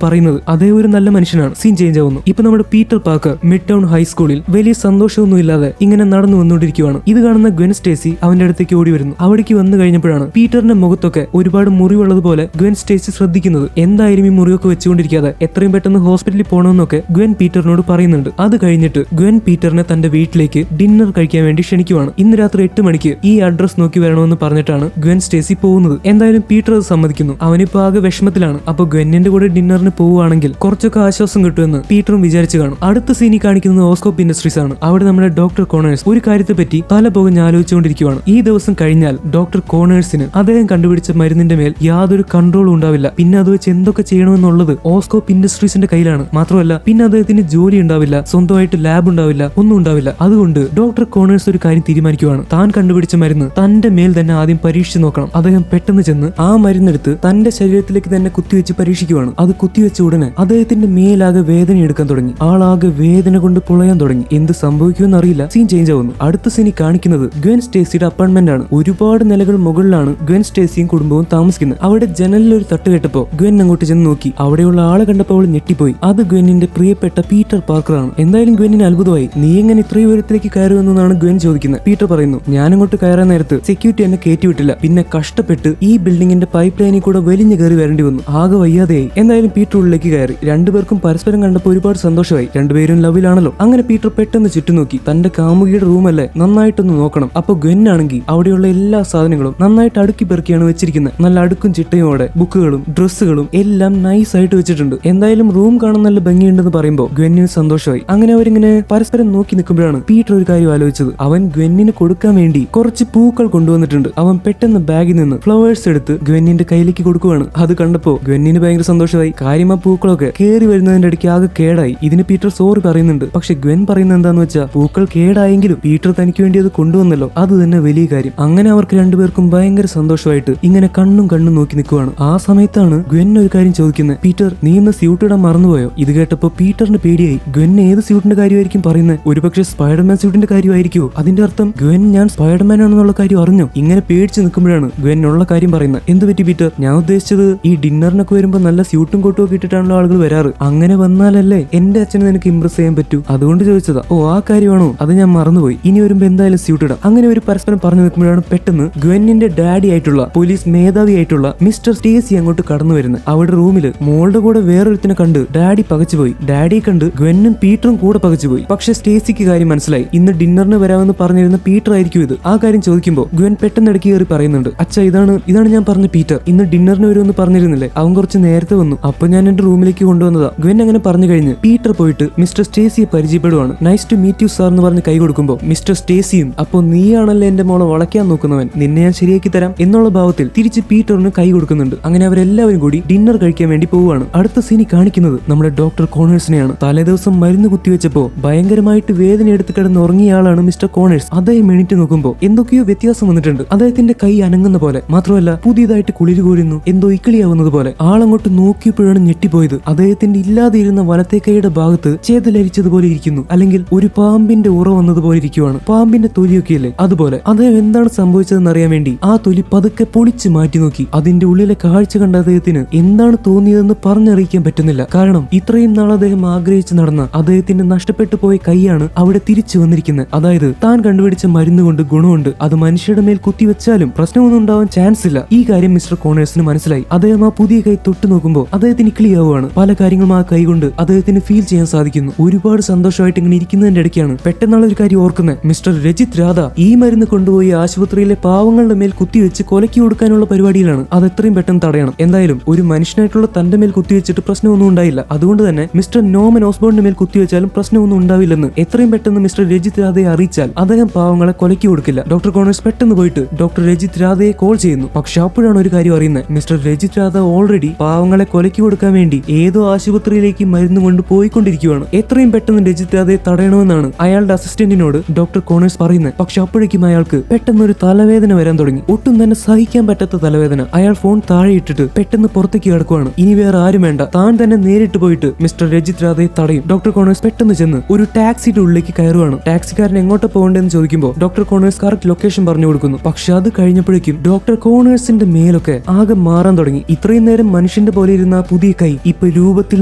പറയുന്നത്. അതേ ഒരു നല്ല മനുഷ്യനാണ്. സീൻ ചേഞ്ച് ആവുന്നു. ഇപ്പൊ നമ്മുടെ പീറ്റർ പാക്കർ മിഡ് ടൗൺ ഹൈസ്കൂളിൽ വലിയ സന്തോഷമൊന്നും ഇല്ലാതെ ഇങ്ങനെ നടന്നു വന്നുകൊണ്ടിരിക്കുകയാണ്. ഇത് കാണുന്ന ഗ്വെൻ സ്റ്റേസി അവന്റെ അടുത്തേക്ക് ഓടി വരുന്നു. അവിടേക്ക് വന്നു കഴിഞ്ഞപ്പോഴാണ് പീറ്ററിന്റെ മുഖത്തൊക്കെ ഒരുപാട് മുറിവുള്ളതുപോലെ ഗ്വെൻ സ്റ്റേസി ശ്രദ്ധിക്കുന്നത്. എന്തായാലും ഈ മുറിവൊക്കെ വെച്ചുകൊണ്ടിരിക്കാതെ എത്രയും പെട്ടെന്ന് ഹോസ്പിറ്റലിൽ പോകണമെന്നൊക്കെ ഗ്വെൻ പീറ്ററിനോട് പറയുന്നുണ്ട്. അത് കഴിഞ്ഞിട്ട് ഗ്വെൻ പീറ്ററിനെ തന്റെ വീട്ടിലേക്ക് ഡിന്നർ കഴിക്കാൻ വേണ്ടി ക്ഷണിക്കുവാണ്. ഇന്ന് രാത്രി 8 മണിക്ക് ഈ അഡ്രസ് നോക്കി വരണമെന്ന് പറഞ്ഞിട്ടാണ് ഗ്വെൻ സ്റ്റേസി പോകുന്നത്. എന്തായാലും പീറ്റർ അത് സമ്മതിക്കുന്നു. അവനിപ്പോ ആകെ വിഷമത്തിലാണ്. അപ്പൊ ഗ്വെന്നിന്റെ കൂടെ ഡിന്നറിന് പോവുകയാണെങ്കിൽ കുറച്ചൊക്കെ ആശ്വാസം കിട്ടുമെന്ന് പീറ്ററും വിചാരിച്ചു കാണും. അടുത്ത സീനിൽ കാണിക്കുന്നത് ഓസ്കോപ്പ് ഇൻഡസ്ട്രീസ് ആണ്. അവിടെ നമ്മുടെ ഡോക്ടർ കോണേഴ്സ് ഒരു കാര്യത്തെ പറ്റി തല പുകഞ്ഞ് ആലോചിച്ചുകൊണ്ടിരിക്കുകയാണ്. ഈ ദിവസം കഴിഞ്ഞാൽ ഡോക്ടർ കോണേഴ്സിന് അദ്ദേഹം കണ്ടുപിടിച്ച മരുന്നിന്റെ മേൽ യാതൊരു കൺട്രോളും ഉണ്ടാവില്ല. പിന്നെ അത് വെച്ച് എന്തൊക്കെ ചെയ്യണമെന്നുള്ളത് ഓസ്കോപ്പ് ഇൻഡസ്ട്രീസിന്റെ കയ്യിലാണ്. മാത്രമല്ല, പിന്നെ അദ്ദേഹത്തിന് ജോലി ഉണ്ടാവില്ല, സ്വന്തമായിട്ട് ലാബ് ഉണ്ടാവില്ല, ഒന്നും ഉണ്ടാവില്ല. അതുകൊണ്ട് ഡോക്ടർ കോണേഴ്സ് ഒരു കാര്യം തീരുമാനിക്കുകയാണ്. താൻ കണ്ടുപിടിച്ച മരുന്ന് തന്റെ മേൽ തന്നെ ആദ്യം പരീക്ഷിച്ച് നോക്കണം. അദ്ദേഹം പെട്ടെന്ന് ചെന്ന് ആ മരുന്നെടുത്ത് തന്റെ ശരീരത്തിലേക്ക് തന്നെ കുത്തിവെച്ച് പരീക്ഷിക്കുകയാണ്. അത് കുത്തിവെച്ച ഉടനെ അദ്ദേഹത്തിന്റെ മേലാകെ വേദന എടുക്കാൻ തുടങ്ങി. ആളാകെ വേദന കൊണ്ട് പൊളയാൻ തുടങ്ങി. എന്ത് സംഭവിക്കുമെന്ന് അറിയില്ല. സീൻ ചേഞ്ച് ആവുന്നു. അടുത്ത സീനിൽ കാണിക്കുന്നത് ഗ്വെൻ സ്റ്റേസിയുടെ അപ്പാർട്ട്മെന്റ് ആണ്. ഒരുപാട് നിലകൾ മുകളിലാണ് ഗ്വെൻ സ്റ്റേസിയും കുടുംബവും താമസിക്കുന്നത്. അവിടെ ജനലിൽ ഒരു തട്ട് കേട്ടപ്പോ ഗ്വെൻ അങ്ങോട്ട് ചെന്ന് നോക്കി. അവിടെയുള്ള ആളെ കണ്ടപ്പോൾ അവൾ ഞെട്ടിപ്പോയി. അത് ഗ്വെന്നിന്റെ പ്രിയപ്പെട്ട പീറ്റർ പാർക്കർ ആണ്. എന്തായാലും ഗ്വെന്നിന് അത്ഭുതമായി. നീ എങ്ങനെ ഇത്രയും ഉയരത്തിലേക്ക് കയറുമെന്നാണ് ഗ്വെൻ ചോദിക്കുന്നത്. പീറ്റർ പറയുന്നു, ഞാൻ അങ്ങോട്ട് കയറാൻ നേരത്ത് സെക്യൂരിറ്റി എന്നെ കയറ്റിവിട്ടില്ല. പിന്നെ കഷ്ടപ്പെട്ട് ഈ ബിൽഡിങ്ങിന്റെ പൈപ്പ് ലൈനിൽ കൂടെ വലിഞ്ഞു കയറി വരേണ്ടി വന്നു. ആകെ വയ്യാതെയായി. എന്തായാലും പീറ്റർ ഉള്ളിലേക്ക് കയറി. രണ്ടുപേർക്കും പരസ്പരം കണ്ടപ്പോൾ ഒരുപാട് സന്തോഷമായി. രണ്ടുപേരും ലവിലാണല്ലോ. അങ്ങനെ പീറ്റർ പെട്ടെന്ന് ചുറ്റും നോക്കി. തന്റെ കാമുകിയുടെ റൂമല്ലേ, നന്നായിട്ടൊന്ന് നോക്കണം. അപ്പൊ ഗ്വെൻ ആണെങ്കിൽ അവിടെയുള്ള എല്ലാ സാധനങ്ങളും നന്നായിട്ട് അടുക്കി പെറുക്കിയാണ് വെച്ചിരിക്കുന്നത്. നല്ല അടുക്കും ചിട്ടയോടെ ബുക്കുകളും ഡ്രസ്സുകളും എല്ലാം നൈസ് ആയിട്ട് വെച്ചിട്ടുണ്ട്. എന്തായാലും റൂം കാണാൻ നല്ല ഭംഗിയുണ്ടെന്ന് പറയുമ്പോൾ ഗ്വെന്നിന് സന്തോഷമായി. അങ്ങനെ അവരിങ്ങനെ പരസ്പരം നോക്കി നിൽക്കുമ്പോഴാണ് പീറ്റർ ഒരു കാര്യം ആലോചിച്ചത്. അവൻ ഗ്വെന്നിന് കൊടുക്കാൻ വേണ്ടി കുറച്ച് പൂക്കൾ കൊണ്ടുവന്നിട്ടുണ്ട്. അവൻ പെട്ടെന്ന് ബാഗിൽ നിന്ന് ഫ്ലവേഴ്സ് എടുത്ത് ഗ്വെന്നിന്റെ കയ്യിലേക്ക് കൊടുക്കുവാണ്. അത് കണ്ടപ്പോ ഗ്വെന്നിന് ഭയങ്കര സന്തോഷമായി. കാര്യം ആ പൂക്കളൊക്കെ കേറി വരുന്നതിന്റെ ഇടയ്ക്ക് ആകെ കേടായി. ഇതിന് പീറ്റർ സോറി പറയുന്നുണ്ട്. പക്ഷെ ഗ്വെൻ പറയുന്നത് എന്താന്ന് വെച്ചാൽ പൂക്കൾ കേടായെങ്കിലും പീറ്റർ തനിക്ക് വേണ്ടി അത് കൊണ്ടുവന്നല്ലോ, അത് തന്നെ വലിയ കാര്യം. അങ്ങനെ അവർക്ക് രണ്ടുപേർക്കും ഭയങ്കര സന്തോഷമായിട്ട് ഇങ്ങനെ കണ്ണും നോക്കി നിൽക്കുവാണ്. ആ സമയത്താണ് ഗ്വെൻ ഒരു കാര്യം ചോദിക്കുന്നത്. പീറ്റർ, നീ ഇന്ന് സ്യൂട്ട് ഇടാൻ മറന്നുപോയോ? ഇത് കേട്ടപ്പോ പീറ്ററിന് പേടിയായി. ഗ്വെൻ ഏത് സ്യൂട്ടിന്റെ കാര്യമായിരിക്കും പറയുന്നത്? ഒരുപക്ഷെ സ്പൈഡർമാൻ സ്യൂട്ടിന്റെ കാര്യമായിരിക്കുമോ? അതിന്റെ അർത്ഥം ഗ്വെൻ ഞാൻ സ്പൈഡർമാൻ ആണെന്നുള്ള കാര്യം അറിഞ്ഞോ? ഇങ്ങനെ പേടിച്ച് നിൽക്കുമ്പോഴാണ് ഗ്വെൻ ഉള്ള കാര്യം പറയുന്നത്. എന്ത് പറ്റി പീറ്റർ? ഞാൻ ഉദ്ദേശിച്ചത് ഈ ഡിന്നറിനൊക്കെ വരുമ്പോ നല്ല സ്യൂട്ടും കോട്ടും ഒക്കെ ഇട്ടിട്ടാണല്ലോ ആളുകൾ വരാറ്. അങ്ങനെ വന്നാലല്ലേ എന്റെ അച്ഛനെ നിനക്ക് ഇംപ്രസ് ചെയ്യാൻ പറ്റൂ, അതുകൊണ്ട് ചോദിച്ചതാ. ഓ ആ കാര്യമാണോ, അത് ഞാൻ മറന്നുപോയി, ഇനി വരുമ്പോ എന്തായാലും സ്യൂട്ട് ഇടാം. അങ്ങനെ ഒരു പരസ്പരം പറഞ്ഞു നിൽക്കുമ്പോഴാണ് പെട്ടെന്ന് ഗ്വെന്നിന്റെ ഡാഡി ആയിട്ടുള്ള പോലീസ് മേധാവി ആയിട്ടുള്ള മിസ്റ്റർ സ്റ്റേസി അങ്ങോട്ട് കടന്നു വരുന്നത്. അവിടെ റൂമിൽ മോളുടെ കൂടെ വേറൊരുത്തിനെ കണ്ട് ഡാഡി പകച്ചുപോയി. ഡാഡിയെ കണ്ട് ഗ്വെന്നും പീറ്ററും കൂടെ പകച്ചുപോയി. പക്ഷെ സ്റ്റേസിക്ക് കാര്യം മനസ്സിലായി. ഇന്ന് ഡിന്നറിന് വരാമെന്ന് പറഞ്ഞിരുന്ന പീറ്റർ ആയിരിക്കും ഇത്. ആ കാര്യം ചോദിക്കുമ്പോൾ ഗ്വെൻ പെട്ടെന്ന് ഇടയ്ക്ക് കയറി പറയുന്നുണ്ട്, അച്ഛാ ഇതാണ് ഞാൻ പറഞ്ഞ പീറ്റർ, ഇന്ന് ഡിന്നറിന് വരുമെന്ന് പറഞ്ഞിരുന്നില്ലേ, അവൻ കുറച്ച് നേരത്തെ വന്നു, അപ്പൊ ഞാൻ എന്റെ റൂമിലേക്ക് കൊണ്ടുവന്നതാ. ഗ്വെൻ അങ്ങനെ പറഞ്ഞു കഴിഞ്ഞ് പീറ്റർ പോയിട്ട് മിസ്റ്റർ സ്റ്റേസിയെ പരിചയപ്പെടുവാണ്. Nice to meet you sir എന്ന് പറഞ്ഞ് കൈ കൊടുക്കുമ്പോൾ മിസ്റ്റർ സ്റ്റേസിയും, അപ്പൊ നീയാണല്ലേ എന്റെ മോളെ വളയ്ക്കാൻ നോക്കുന്നവൻ, നിന്നെ ഞാൻ ശരിയാക്കി തരാം എന്നുള്ള ഭാവത്തിൽ തിരിച്ച് പീറ്ററിന് കൈ കൊടുക്കുന്നുണ്ട്. അങ്ങനെ അവരെല്ലാവരും കൂടി ഡിന്നർ കഴിക്കാൻ വേണ്ടി പോവുകയാണ്. അടുത്ത സീനി കാണിക്കുന്നത് നമ്മുടെ ഡോക്ടർ കോണേഴ്സിനെയാണ്. തലേദിവസം മരുന്ന് കുത്തിവെച്ചപ്പോ ഭയങ്കരമായിട്ട് വേദന എടുത്ത് കിടന്ന് ഉറങ്ങിയ ആളാണ് മിസ്റ്റർ കോണേഴ്സ്. അദ്ദേഹം എണീറ്റ് നോക്കുമ്പോൾ എന്തൊക്കെയോ വ്യത്യാസം വന്നിട്ടുണ്ട്. അദ്ദേഹത്തിന്റെ കൈ അനങ്ങുന്ന പോലെ, മാത്രമല്ല പുതിയതായിട്ട് കുളിര് കോരുന്നു, എന്തോ ഇക്കിളിയാവുന്നത് പോലെ. ആളങ്ങോട്ട് നോക്കിയപ്പോഴാണ് ഞെട്ടിപ്പോയത്. അദ്ദേഹത്തിന്റെ ഇല്ലാതെ ഇരുന്ന വലത്തെ കൈയുടെ ഭാഗത്ത് ചേതലരിച്ചതുപോലെ ഇരിക്കുന്നു, അല്ലെങ്കിൽ ഒരു പാമ്പിന്റെ ഉറ വന്നതുപോലെ ഇരിക്കുവാണ്. പാമ്പിന്റെ തൊലിയൊക്കെയല്ലേ അതുപോലെ. അദ്ദേഹം എന്താണ് സംഭവിച്ചതെന്ന് അറിയാൻ വേണ്ടി ആ തൊലി പതുക്കെ പൊളിച്ച് മാറ്റി നോക്കി. അതിന്റെ ഉള്ളിലെ കാഴ്ച കണ്ട അദ്ദേഹത്തിന് എന്താണ് തോന്നിയതെന്ന് പറഞ്ഞറിയിക്കാൻ പറ്റുന്നില്ല. കാരണം ഇത്രയും നാൾ അദ്ദേഹം ആഗ്രഹിച്ച് നടന്ന അദ്ദേഹത്തിന്റെ നഷ്ടപ്പെട്ടു പോയ കൈയാണ് അവിടെ തിരിച്ചു വന്നിരിക്കുന്നത്. അതായത് താൻ കണ്ടുപിടിച്ച മരുന്ന് കൊണ്ട് ഗുണമുണ്ട്, അത് മനുഷ്യരുടെ മേൽ കുത്തിവെച്ചാലും പ്രശ്നമൊന്നും ഉണ്ടാവാൻ ചാൻസ് ഇല്ല. ഈ കാര്യം മിസ്റ്റർ കോണേഴ്സിന് മനസ്സിലായി. അദ്ദേഹം ആ പുതിയ കൈ തൊട്ട് നോക്കുമ്പോൾ അദ്ദേഹത്തിന് ക്ലിയാവുകയാണ്. പല കാര്യങ്ങളും ആ കൈ കൊണ്ട് അദ്ദേഹത്തിന് ഫീൽ ചെയ്യാൻ സാധിക്കുന്നു. ഒരുപാട് സന്തോഷമായിട്ട് ഇങ്ങനെ ഇരിക്കുന്നതിന്റെ ഇടയ്ക്കാണ് പെട്ടെന്നുള്ള ഒരു കാര്യം ഓർക്കുന്നത്. മിസ്റ്റർ രജിത് രാധ ഈ മരുന്ന് കൊണ്ടുപോയി ആശുപത്രിയിലെ പാവങ്ങളുടെ മേൽ കുത്തിവെച്ച് കൊലക്കി കൊടുക്കാനുള്ള പരിപാടിയിലാണ്. അത് എത്രയും പെട്ടെന്ന് തടയണം. എന്തായാലും ഒരു മനുഷ്യനായിട്ടുള്ള തന്റെ മേൽ കുത്തിവെച്ചിട്ട് പ്രശ്നമൊന്നും ഉണ്ടായില്ല. അതുകൊണ്ട് തന്നെ മിസ്റ്റർ നോമൻ ഓസ്ബോണിന്റെ മേൽ കുത്തിവെച്ചാലും പ്രശ്നമൊന്നും ഉണ്ടാവില്ലെന്ന് എത്രയും പെട്ടെന്ന് മിസ്റ്റർ രജിത് രാധയെ അറിയിച്ചാൽ അദ്ദേഹം പാവങ്ങളെ കൊലക്കി കൊടുക്കില്ല. ഡോക്ടർ കോണേഴ്സ് പെട്ടെന്ന് പോയിട്ട് ഡോക്ടർ രജിത് രാധയെ കോൾ ചെയ്യുന്നു. പക്ഷെ അപ്പോഴാണ് ഒരു കാര്യം അറിയുന്നത്. മിസ്റ്റർ രജിത് രാധ ഓൾറെഡി പാവങ്ങളെ കൊലക്കി കൊടുക്കാൻ വേണ്ടി ഏതോ ആശുപത്രിയിലേക്ക് മരുന്ന് കൊണ്ട് പോയിക്കൊണ്ടിരിക്കുകയാണ്. എത്രയും പെട്ടെന്ന് രജിത് രാധയെ തടയണമെന്നാണ് അയാളുടെ അസിസ്റ്റന്റിനോട് ഡോക്ടർ കോണേഴ്സ് പറയുന്നത്. പക്ഷെ അപ്പോഴേക്കും അയാൾക്ക് പെട്ടെന്ന് ഒരു തലവേദന വരാൻ തുടങ്ങി. ഒട്ടും തന്നെ സഹിക്കാൻ പറ്റാത്ത തലവേദന. അയാൾ ഫോൺ താഴെ ഇട്ടിട്ട് പെട്ടെന്ന് പുറത്തേക്ക് കിടക്കുവാണ്. ഇനി വേറെ ആരും വേണ്ട, താൻ തന്നെ നേരിട്ട് പോയിട്ട് മിസ്റ്റർ രജിത് രാധയെ തടയും. ഡോക്ടർ കോണേഴ്സ് പെട്ടെന്ന് ചെന്ന് ഒരു ടാക്സിയുടെ ഉള്ളിലേക്ക് കയറുവാണ്. ടാക്സിക്കാരൻ എങ്ങോട്ട് പോകേണ്ടതെന്ന് ചോദിക്കുമ്പോൾ ഡോക്ടർ കോണേഴ്സ് കറക്റ്റ് ലൊക്കേഷൻ പറഞ്ഞു കൊടുക്കുന്നു. പക്ഷെ അത് കഴിഞ്ഞപ്പോഴേക്കും ഡോക്ടർ കോണേഴ്സിന്റെ മേലൊക്കെ ആകെ മാറാൻ തുടങ്ങി. ഇത്രയും നേരം മനുഷ്യന്റെ പോലെ ഇരുന്ന ആ പുതിയ കൈ ഇപ്പൊ രൂപത്തിൽ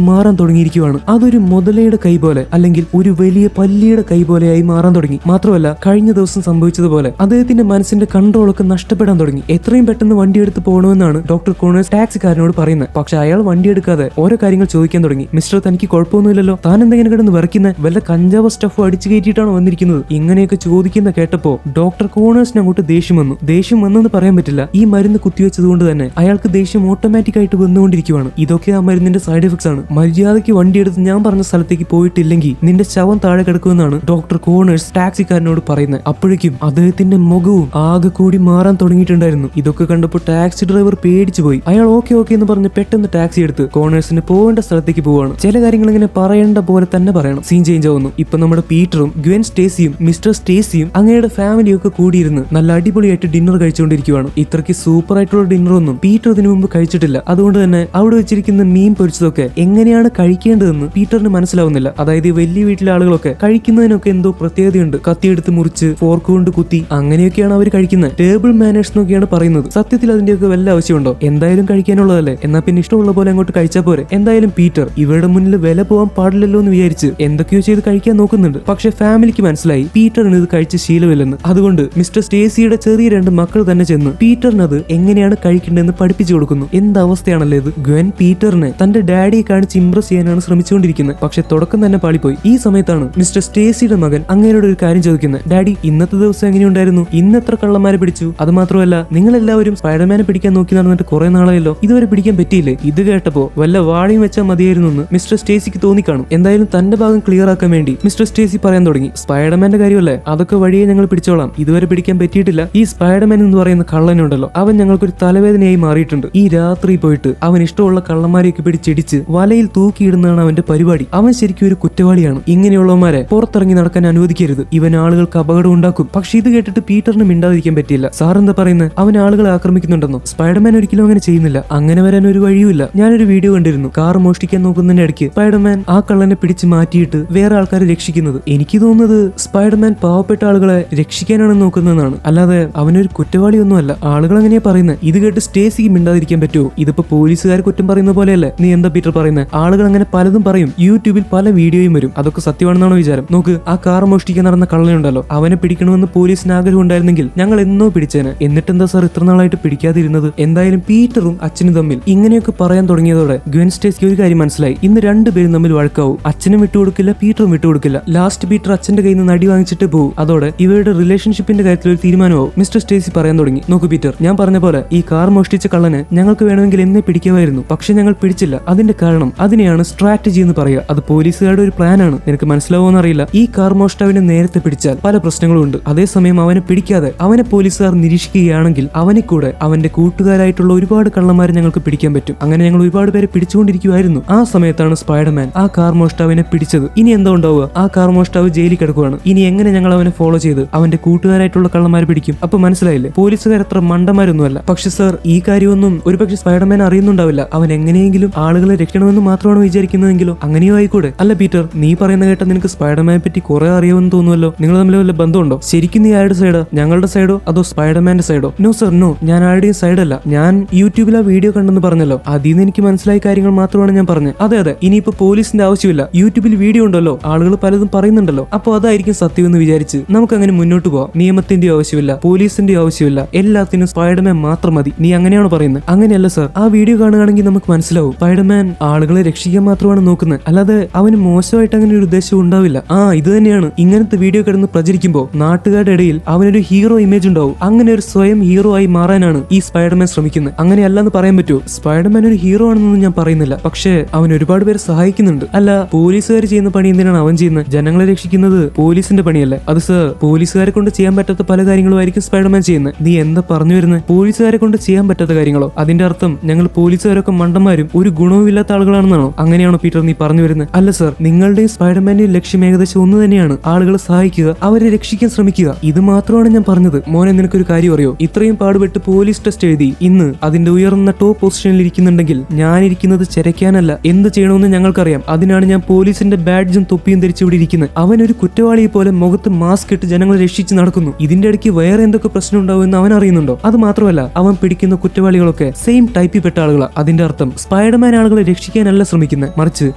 മാറാൻ തുടങ്ങിയിരിക്കുവാണ്. അതൊരു മുതലയുടെ കൈ പോലെ, അല്ലെങ്കിൽ ഒരു വലിയ പല്ലിയുടെ കൈ പോലെയായി മാറാൻ തുടങ്ങി. മാത്രമല്ല കഴിഞ്ഞ ദിവസം സംഭവിച്ചതുപോലെ അദ്ദേഹത്തിന്റെ മനസ്സിന്റെ കൺട്രോളൊക്കെ നഷ്ടപ്പെടാൻ തുടങ്ങി. എത്രയും പെട്ടെന്ന് വണ്ടി എടുത്ത് പോകണമെന്നാണ് ഡോക്ടർ കോണേഴ്സ് ടാക്സിക്കാരനോട് പറയുന്നത്. പക്ഷെ അയാൾ വണ്ടി എടുക്കാതെ ഓരോ കാര്യങ്ങൾ ചോദിക്കാൻ തുടങ്ങി. മിസ്റ്റർ തനിക്ക് കുഴപ്പമൊന്നുമില്ലല്ലോ, താൻ എന്തെങ്കിലും കിടന്ന് വിറയ്ക്കുന്ന വല്ല കഞ്ചാവ് സ്റ്റഫ് അടിച്ചു കയറ്റിയിട്ടാണോ വന്നിരിക്കുന്നത്, ഇങ്ങനെയൊക്കെ ചോദിക്കുന്ന കേട്ടപ്പോ ഡോക്ടർ കോണേഴ്സിന് അങ്ങോട്ട് ദേഷ്യം വന്നു. ദേഷ്യം വന്നെന്ന് പറയാൻ പറ്റില്ല, ഈ മരുന്ന് കുത്തിവെച്ചത് കൊണ്ട് തന്നെ അയാൾക്ക് ദേഷ്യം ഓട്ടോമാറ്റിക് ആയിട്ട് വന്നുകൊണ്ടിരിക്കുവാണ്. ഇതൊക്കെ ആ മരുന്നിന്റെ സൈഡ് എഫക്ട്സ് ആണ്. മര്യാദയ്ക്ക് വണ്ടി എടുത്ത് ഞാൻ പറഞ്ഞ സ്ഥലത്തേക്ക് പോയിട്ടില്ലെങ്കിൽ നിന്റെ ശവം താഴെ കിടക്കുമെന്നാണ് ഡോക്ടർ കോണേഴ്സ് ടാക്സിക്കാരനോട് പറയുന്നത്. അപ്പോഴേക്കും അദ്ദേഹത്തിന്റെ മുഖവും ആകെ കൂടി മാറാൻ തുടങ്ങിയിട്ടുണ്ടായിരുന്നു. ഇതൊക്കെ കണ്ടപ്പോൾ ടാക്സി ഡ്രൈവർ പേടിച്ചു പോയി. അയാൾ ഓക്കെ എന്ന് പറഞ്ഞ് പെട്ടെന്ന് ടാക്സി എടുത്ത് കോണേഴ്സിന് പോകേണ്ട സ്ഥലത്തേക്ക് പോവാണ്. ചില കാര്യങ്ങൾ ഇങ്ങനെ പറയേണ്ട പോലെ തന്നെ പറയണം. സീൻ ചേഞ്ച് ആവുന്നു. ഇപ്പൊ നമ്മുടെ പീറ്ററും ഗ്വെൻ സ്റ്റേസിയും മിസ്റ്റർ സ്റ്റേസിയും അങ്ങയുടെ ഫാമിലിയും ഒക്കെ കൂടിയിരുന്ന് നല്ല അടിപൊളിയായിട്ട് ഡിന്നർ കഴിച്ചുകൊണ്ടിരിക്കുകയാണ്. ഇത്രയ്ക്ക് സൂപ്പർ ആയിട്ടുള്ള ഡിന്നർ ഒന്നും പീറ്റർ ഇതിനു മുമ്പ് കഴിച്ചിട്ടില്ല. അതുകൊണ്ട് തന്നെ അവിടെ വെച്ചിരിക്കുന്ന മീൻ പൊരിച്ചതൊക്കെ എങ്ങനെയാണ് കഴിക്കേണ്ടതെന്ന് പീറ്ററിന് മനസ്സിലാവുന്നില്ല. അതായത് വലിയ വീട്ടിലെ ആളുകളൊക്കെ കഴിക്കുന്നതിനൊക്കെ എന്തോ പ്രത്യേകതയുണ്ട്. കത്തിയെടുത്ത് മുറിച്ച് ഫോർക്ക് കൊണ്ട് കുത്തി അങ്ങനെയൊക്കെയാണ് അവർ കഴിക്കുന്നത്. ടേബിൾ മാനേഴ്സ് എന്നൊക്കെയാണ് പറയുന്നത്. സത്യത്തിൽ അതിന്റെയൊക്കെ വല്ല ആവശ്യമുണ്ടോ? എന്തായാലും കഴിക്കാനുള്ളതല്ലേ, എന്നാ പിന്നെ ഇഷ്ടമുള്ള പോലെ അങ്ങോട്ട് കഴിച്ചാൽ പോരെ. എന്തായാലും പീറ്റർ ഇവരുടെ മുന്നിൽ വില പോകാൻ പാടില്ലല്ലോ എന്ന് വിചാരിച്ച് എന്തൊക്കെയോ ചെയ്ത് കഴിക്കാൻ നോക്കുന്നുണ്ട്. പക്ഷെ ഫാമിലിക്ക് മനസ്സിലായി പീറ്ററിന് ഇത് കഴിച്ച് ശീലമില്ലെന്ന്. അതുകൊണ്ട് മിസ്റ്റർ സ്റ്റേസിയുടെ ചെറിയ രണ്ട് മക്കൾ തന്നെ ചെന്ന് പീറ്ററിന് അത് എങ്ങനെയാണ് കഴിക്കേണ്ടതെന്ന് പഠിപ്പിച്ചു കൊടുക്കുന്നു. എന്തവസ്ഥയാണല്ലേ ഇത്. ഗ്വെൻ പീറ്ററിനെ തന്റെ ഡാഡിയെ കാണിച്ച് ഇംപ്രസ് ചെയ്യാനാണ് ശ്രമിച്ചുകൊണ്ടിരിക്കുന്നത്. പക്ഷെ തുടക്കം തന്നെ പാളിപ്പോയി. ഈ സമയത്താണ് മിസ്റ്റർ സ്റ്റേസിയുടെ മകൻ അങ്ങേരോട് ഒരു കാര്യം ചോദിക്കുന്നത്. ഡാഡി, ഇന്നത്തെ ദിവസം എങ്ങനെയുണ്ടായിരുന്നു? ഇന്ന് എത്ര കള്ളന്മാരെ പിടിച്ചു? അത് മാത്രമല്ല നിങ്ങൾ എല്ലാവരും സ്പൈഡർമാനെ പിടിക്കാൻ നോക്കി നടന്നിട്ട് കുറെ നാളായല്ലോ, ഇതുവരെ പിടിക്കാൻ പറ്റിയില്ലേ? ഇത് കേട്ടപ്പോ വല്ല വാഴയും വെച്ചാൽ മതിയായിരുന്നു എന്ന് മിസ്റ്റർ സ്റ്റേസിക്ക് തോന്നിക്കാണും. എന്തായാലും തന്റെ ഭാഗം ക്ലിയർ ആക്കാൻ വേണ്ടി മിസ്റ്റർ സ്റ്റേസി പറയാൻ തുടങ്ങി. സ്പൈഡർമാന്റെ കാര്യമല്ലേ, അതൊക്കെ വഴിയെ ഞങ്ങൾ പിടിച്ചോളാം, ഇതുവരെ പിടിക്കാൻ പറ്റിയിട്ടില്ല. ഈ സ്പൈഡർമാൻ എന്ന് പറയുന്ന കള്ളനുണ്ടല്ലോ, അവൻ ഞങ്ങൾക്കൊരു തലവേദനയായി മാറിയിട്ടുണ്ട്. ഈ രാത്രി പോയിട്ട് അവൻ ഇഷ്ടമുള്ള കള്ളന്മാരെയൊക്കെ പിടിച്ചിടിച്ച് വലയിൽ തൂക്കിയിടുന്നതാണ് അവന്റെ പരിപാടി. അവൻ ശരിക്കും ഒരു കുറ്റവാളിയാണ്. ഇങ്ങനെയുള്ളവന്മാരെ പുറത്തിറങ്ങി നടക്കാൻ അനുവദിക്കരുത്. ഇവൻ ആളുകൾക്ക് അപകടം ഉണ്ടാക്കും. പക്ഷെ ഇത് കേട്ടിട്ട് പീറ്ററിന് മിണ്ടാതിരിക്കാൻ പറ്റിയില്ല. സാർ എന്താ പറയുന്നത്? അവൻ ആളുകളെ ആക്രമിക്കുന്നുണ്ടെന്നോ? സ്പൈഡർമാൻ ഒരിക്കലും അങ്ങനെ ചെയ്യുന്നില്ല. അങ്ങനെ വരാൻ ഒരു വഴിയുമില്ല. ഞാനൊരു വീഡിയോ കണ്ടിരുന്നു. കാർ മോഷ്ടിക്കാൻ നോക്കുന്നതിന്റെ ഇടയ്ക്ക് സ്പൈഡർമാൻ ആ കള്ളനെ പിടിച്ച് മാറ്റിയിട്ട് വേറെ ആൾക്കാരെ രക്ഷിക്കുന്നത്. എനിക്ക് തോന്നുന്നത് സ്പൈഡർമാൻ പാവപ്പെട്ട ആളുകളെ രക്ഷിക്കാനാണ് നോക്കുന്നതെന്നാണ്, അല്ലാതെ അവനൊരു കുറ്റവാളിയൊന്നുമല്ല. ആളുകൾ അങ്ങനെയാ പറയുന്നത്. ഇത് കേട്ട് സ്റ്റേസിക്ക് മിണ്ടാതിരിക്കാൻ പറ്റുമോ? ഇതിപ്പോ പോലീസുകാർ കുറ്റം പറയുന്ന പോലെയല്ലേ നീ എന്താ പീറ്റർ പറയുന്നത്? ആളുകൾ അങ്ങനെ പലതും പറയും, യൂട്യൂബിൽ പല വീഡിയോയും വരും, അതൊക്കെ സത്യമാണെന്നാണോ വിചാരം? നോക്ക്, ആ കാർ മോഷ്ടിക്കാൻ നടന്ന കള്ളനുണ്ടല്ലോ, അവനെ പിടിക്കണമെന്ന് പോലീസിന് ആഗ്രഹം ഉണ്ടായിരുന്നെങ്കിൽ ഞങ്ങൾ എന്നോ പിടിച്ചേനെ. എന്നിട്ടെന്താ സാർ ഇത്ര നാളായിട്ട് പിടിക്കാതിരുന്നത്? എന്തായാലും പീറ്ററും അച്ഛനും തമ്മിൽ ഇങ്ങനെയൊക്കെ പറയാൻ തുടങ്ങിയതോടെ ഗ്വെൻ സ്റ്റേസിക്ക് ഒരു കാര്യം മനസ്സിലായി, ഇന്ന് രണ്ടുപേരും തമ്മിൽ വഴക്കാവും. അച്ഛനും വിട്ടുകൊടുക്കില്ല, പീറ്ററും വിട്ടുകൊടുക്കില്ല. ലാസ്റ്റ് പീറ്റർ അച്ഛന്റെ കയ്യിൽ നിന്ന് അടി വാങ്ങിച്ചിട്ട് പോകും. അതോടെ ഇവരുടെ റിലേഷൻഷിപ്പിന്റെ കാര്യത്തിൽ ഒരു തീരുമാനമാവും. മിസ്റ്റർ സ്റ്റേസി പറയാൻ തുടങ്ങി, നോക്കൂ പീറ്റർ, ഞാൻ പറഞ്ഞ പോലെ ഈ കാർ മോഷ്ടിച്ച കള്ളനെ ഞങ്ങൾക്ക് വേണമെങ്കിൽ എന്നെ പിടിക്കാമായിരുന്നു, പക്ഷെ ഞങ്ങൾ പിടിച്ചില്ല. അതിന്റെ കാരണം അതിനെയാണ് സ്ട്രാറ്റജി എന്ന് പറയുക. അത് പോലീസുകാരുടെ ഒരു പ്ലാൻ ആണ്. നിനക്ക് മനസ്സിലാവുമെന്ന് അറിയില്ല. ഈ കാർ മോഷ്ടാവിനെ നേരത്തെ പിടിച്ചാൽ പല പ്രശ്നങ്ങളും ഉണ്ട്. അതേസമയം അവനെ പിടിക്കാതെ അവനെ പോലീസുകാർ നിരീക്ഷിക്കുകയാണെങ്കിൽ അവനെ കൂടെ അവന്റെ കൂട്ടുകാരായിട്ടുള്ള ഒരുപാട് കള്ളന്മാരെ ഞങ്ങൾക്ക് പിടിക്കാൻ പറ്റും. അങ്ങനെ ഞങ്ങൾ ഒരുപാട് പേരെ പിടിച്ചുകൊണ്ടിരിക്കുവായിരുന്നു. ആ സമയത്താണ് സ്പൈഡർമാൻ ആ കാർ മോഷ്ടാവിനെ പിടിച്ചത്. ഇനി എന്താ ഉണ്ടാവുക? ആ കാർ മോഷ്ടാവ് ജയിലിൽ കിടക്കുകയാണ്. ഇനി എങ്ങനെ ഞങ്ങൾ അവനെ ഫോളോ ചെയ്ത് അവന്റെ കൂട്ടുകാരായിട്ടുള്ള കള്ളന്മാരെ പിടിക്കും? അപ്പൊ മനസ്സിലായില്ലേ, പോലീസുകാർ അത്ര മണ്ടന്മാരൊന്നുമല്ല. പക്ഷെ സർ, ഈ കാര്യമൊന്നും ഒരുപക്ഷെ സ്പൈഡർമാൻ അറിയുന്നുണ്ടാവില്ല. അവൻ എങ്ങനെയെങ്കിലും ആളുകളെ രക്ഷണമെന്ന് മാത്രമാണ് വിചാരിക്കുന്നതെങ്കിലോ? അങ്ങനെയോ ആയിക്കൂടെ? അല്ല പീറ്റർ, നീ പറയുന്ന കേട്ട നിനക്ക് സ്പൈഡർമാനെ പറ്റി കുറെ അറിയാമെന്ന് തോന്നുമല്ലോ. നിങ്ങൾ തമ്മിൽ വല്ല ബന്ധമുണ്ടോ? ശരിക്കും നീ ആരുടെ സൈഡാ? ഞങ്ങളുടെ സൈഡോ അതോ സ്പൈഡർമാന്റെ സൈഡോ? നോ സർ, നോ, ഞാൻ ആരുടെയും സൈഡല്ല. ഞാൻ യൂട്യൂബിൽ ആ വീഡിയോ കണ്ടെന്ന് പറഞ്ഞല്ലോ, അതിൽ നിന്ന് എനിക്ക് മനസ്സിലായ കാര്യങ്ങൾ മാത്രമാണ് ഞാൻ പറഞ്ഞത്. അതെ, ഇനിയിപ്പോ പോലീസിന്റെ ആവശ്യമില്ല. യൂട്യൂബിൽ വീഡിയോ ഉണ്ടല്ലോ, ആളുകൾ പലതും പറയുന്നുണ്ടല്ലോ, അപ്പൊ അതായിരിക്കും സത്യം എന്ന് വിചാരിച്ച് നമുക്ക് അങ്ങനെ മുന്നോട്ട് പോവാം. നിയമത്തിന്റെ ആവശ്യമില്ല, പോലീസിന്റെ ആവശ്യമില്ല, എല്ലാത്തിനും സ്പൈഡർമാൻ മാത്രം മതി. നീ അങ്ങനെയാണോ പറയുന്നത്? അങ്ങനെയല്ല സർ, ആ വീഡിയോ കാണുകയാണെങ്കിൽ നമുക്ക് മനസ്സിലാവും സ്പൈഡർമാൻ ആളുകളെ രക്ഷിക്കാൻ മാത്രമാണ് നോക്കുന്നത്, അല്ലാതെ അവന് മോശമായിട്ട് അങ്ങനെ ഒരു ഉദ്ദേശം ഉണ്ടാവില്ല. ഇത് തന്നെയാണ് ഇങ്ങനത്തെ വീഡിയോ കിടന്ന് പ്രചരിക്കുമ്പോൾ നാട്ടുകാരുടെ ഇടയിൽ അവനൊരു ഹീറോ ഇമേജ് ഉണ്ടാവും. അങ്ങനെ ഒരു സ്വയം ഹീറോ ആയി മാറാനാണ് ഈ സ്പൈഡർമാൻ ശ്രമിക്കുന്നത്. അങ്ങനെയല്ലെന്ന് പറയാൻ പറ്റുമോ? സ്പൈഡർമാൻ ഒരു ഹീറോ ആണെന്നൊന്നും ഞാൻ പറയുന്നില്ല, പക്ഷേ അവൻ ഒരുപാട് പേര് സഹായിക്കുന്നുണ്ട്. അല്ല, പോലീസുകാർ ചെയ്യുന്ന പണി എന്തിനാണ് അവൻ ചെയ്യുന്നത്? ജനങ്ങളെ രക്ഷിക്കുന്നത് പോലീസിന്റെ പണിയല്ലേ? അത് സർ, പോലീസുകാരെ കൊണ്ട് ചെയ്യാൻ പറ്റാത്ത പല കാര്യങ്ങളും ആയിരിക്കും സ്പൈഡർമാൻ ചെയ്യുന്നത്. നീ എന്താ പറഞ്ഞു വരുന്നത്? പോലീസുകാരെ കൊണ്ട് ചെയ്യാൻ പറ്റാത്ത കാര്യങ്ങളോ? അതിന്റെ അർത്ഥം ഞങ്ങൾ പോലീസുകാരൊക്കെ മണ്ടന്മാരും ഒരു ഗുണവുമില്ലാത്ത ആളുകളാണെന്നാണോ? അങ്ങനെയാണോ പീറ്റർ നീ പറഞ്ഞു വരുന്നത്? അല്ല സർ, നിങ്ങളുടെയും സ്പൈഡർമാന്റെയും ലക്ഷ്യം ഏകദേശം ഒന്ന് തന്നെയാണ്, ആളുകളെ സഹായിക്കുക, അവരെ രക്ഷിക്കാൻ ശ്രമിക്കുക. ഇത് മാത്രമാണ് ഞാൻ പറഞ്ഞത്. മോനെ, നിനക്കൊരു കാര്യം അറിയോ? ഇത്രയും പാടുപെട്ട് പോലീസ് ടെസ്റ്റ് എഴുതി ഇന്ന് അതിന്റെ ഉയർന്ന ടോപ്പ് പൊസിഷനിൽ ഇരിക്കുന്നുണ്ടെങ്കിൽ ഞാനിരിക്കുന്നത് ചെരയ്ക്കാനല്ല. എന്ത് ചെയ്യണമെന്ന് ഞങ്ങൾക്കറിയാം. അതിനാണ് ഞാൻ പോലീസിന്റെ ബാഡ്ജും തൊപ്പിയും ധരിച്ച് ഇവിടെ ഇരിക്കുന്നത്. അവൻ ഒരു കുറ്റവാളിയെ പോലെ മുഖത്ത് മാസ്ക് ഇട്ട് ജനങ്ങളെ രക്ഷിച്ച് നടക്കുന്നു. ഇതിന്റെ ഇടയ്ക്ക് വേറെ എന്തൊക്കെ പ്രശ്നം ഉണ്ടാവുമെന്ന് അവൻ അറിയുന്നുണ്ടോ? അത് മാത്രമല്ല, അവൻ പിടിക്കുന്ന കുറ്റവാളികളൊക്കെ സെയിം ടൈപ്പിൽ പെട്ട ആളുകളാണ്. അതിന്റെ അർത്ഥം സ്പൈഡർമാൻ ആളുകളെ രക്ഷിക്കാനല്ല ശ്രമിക്കുന്നത്, മറിച്ച്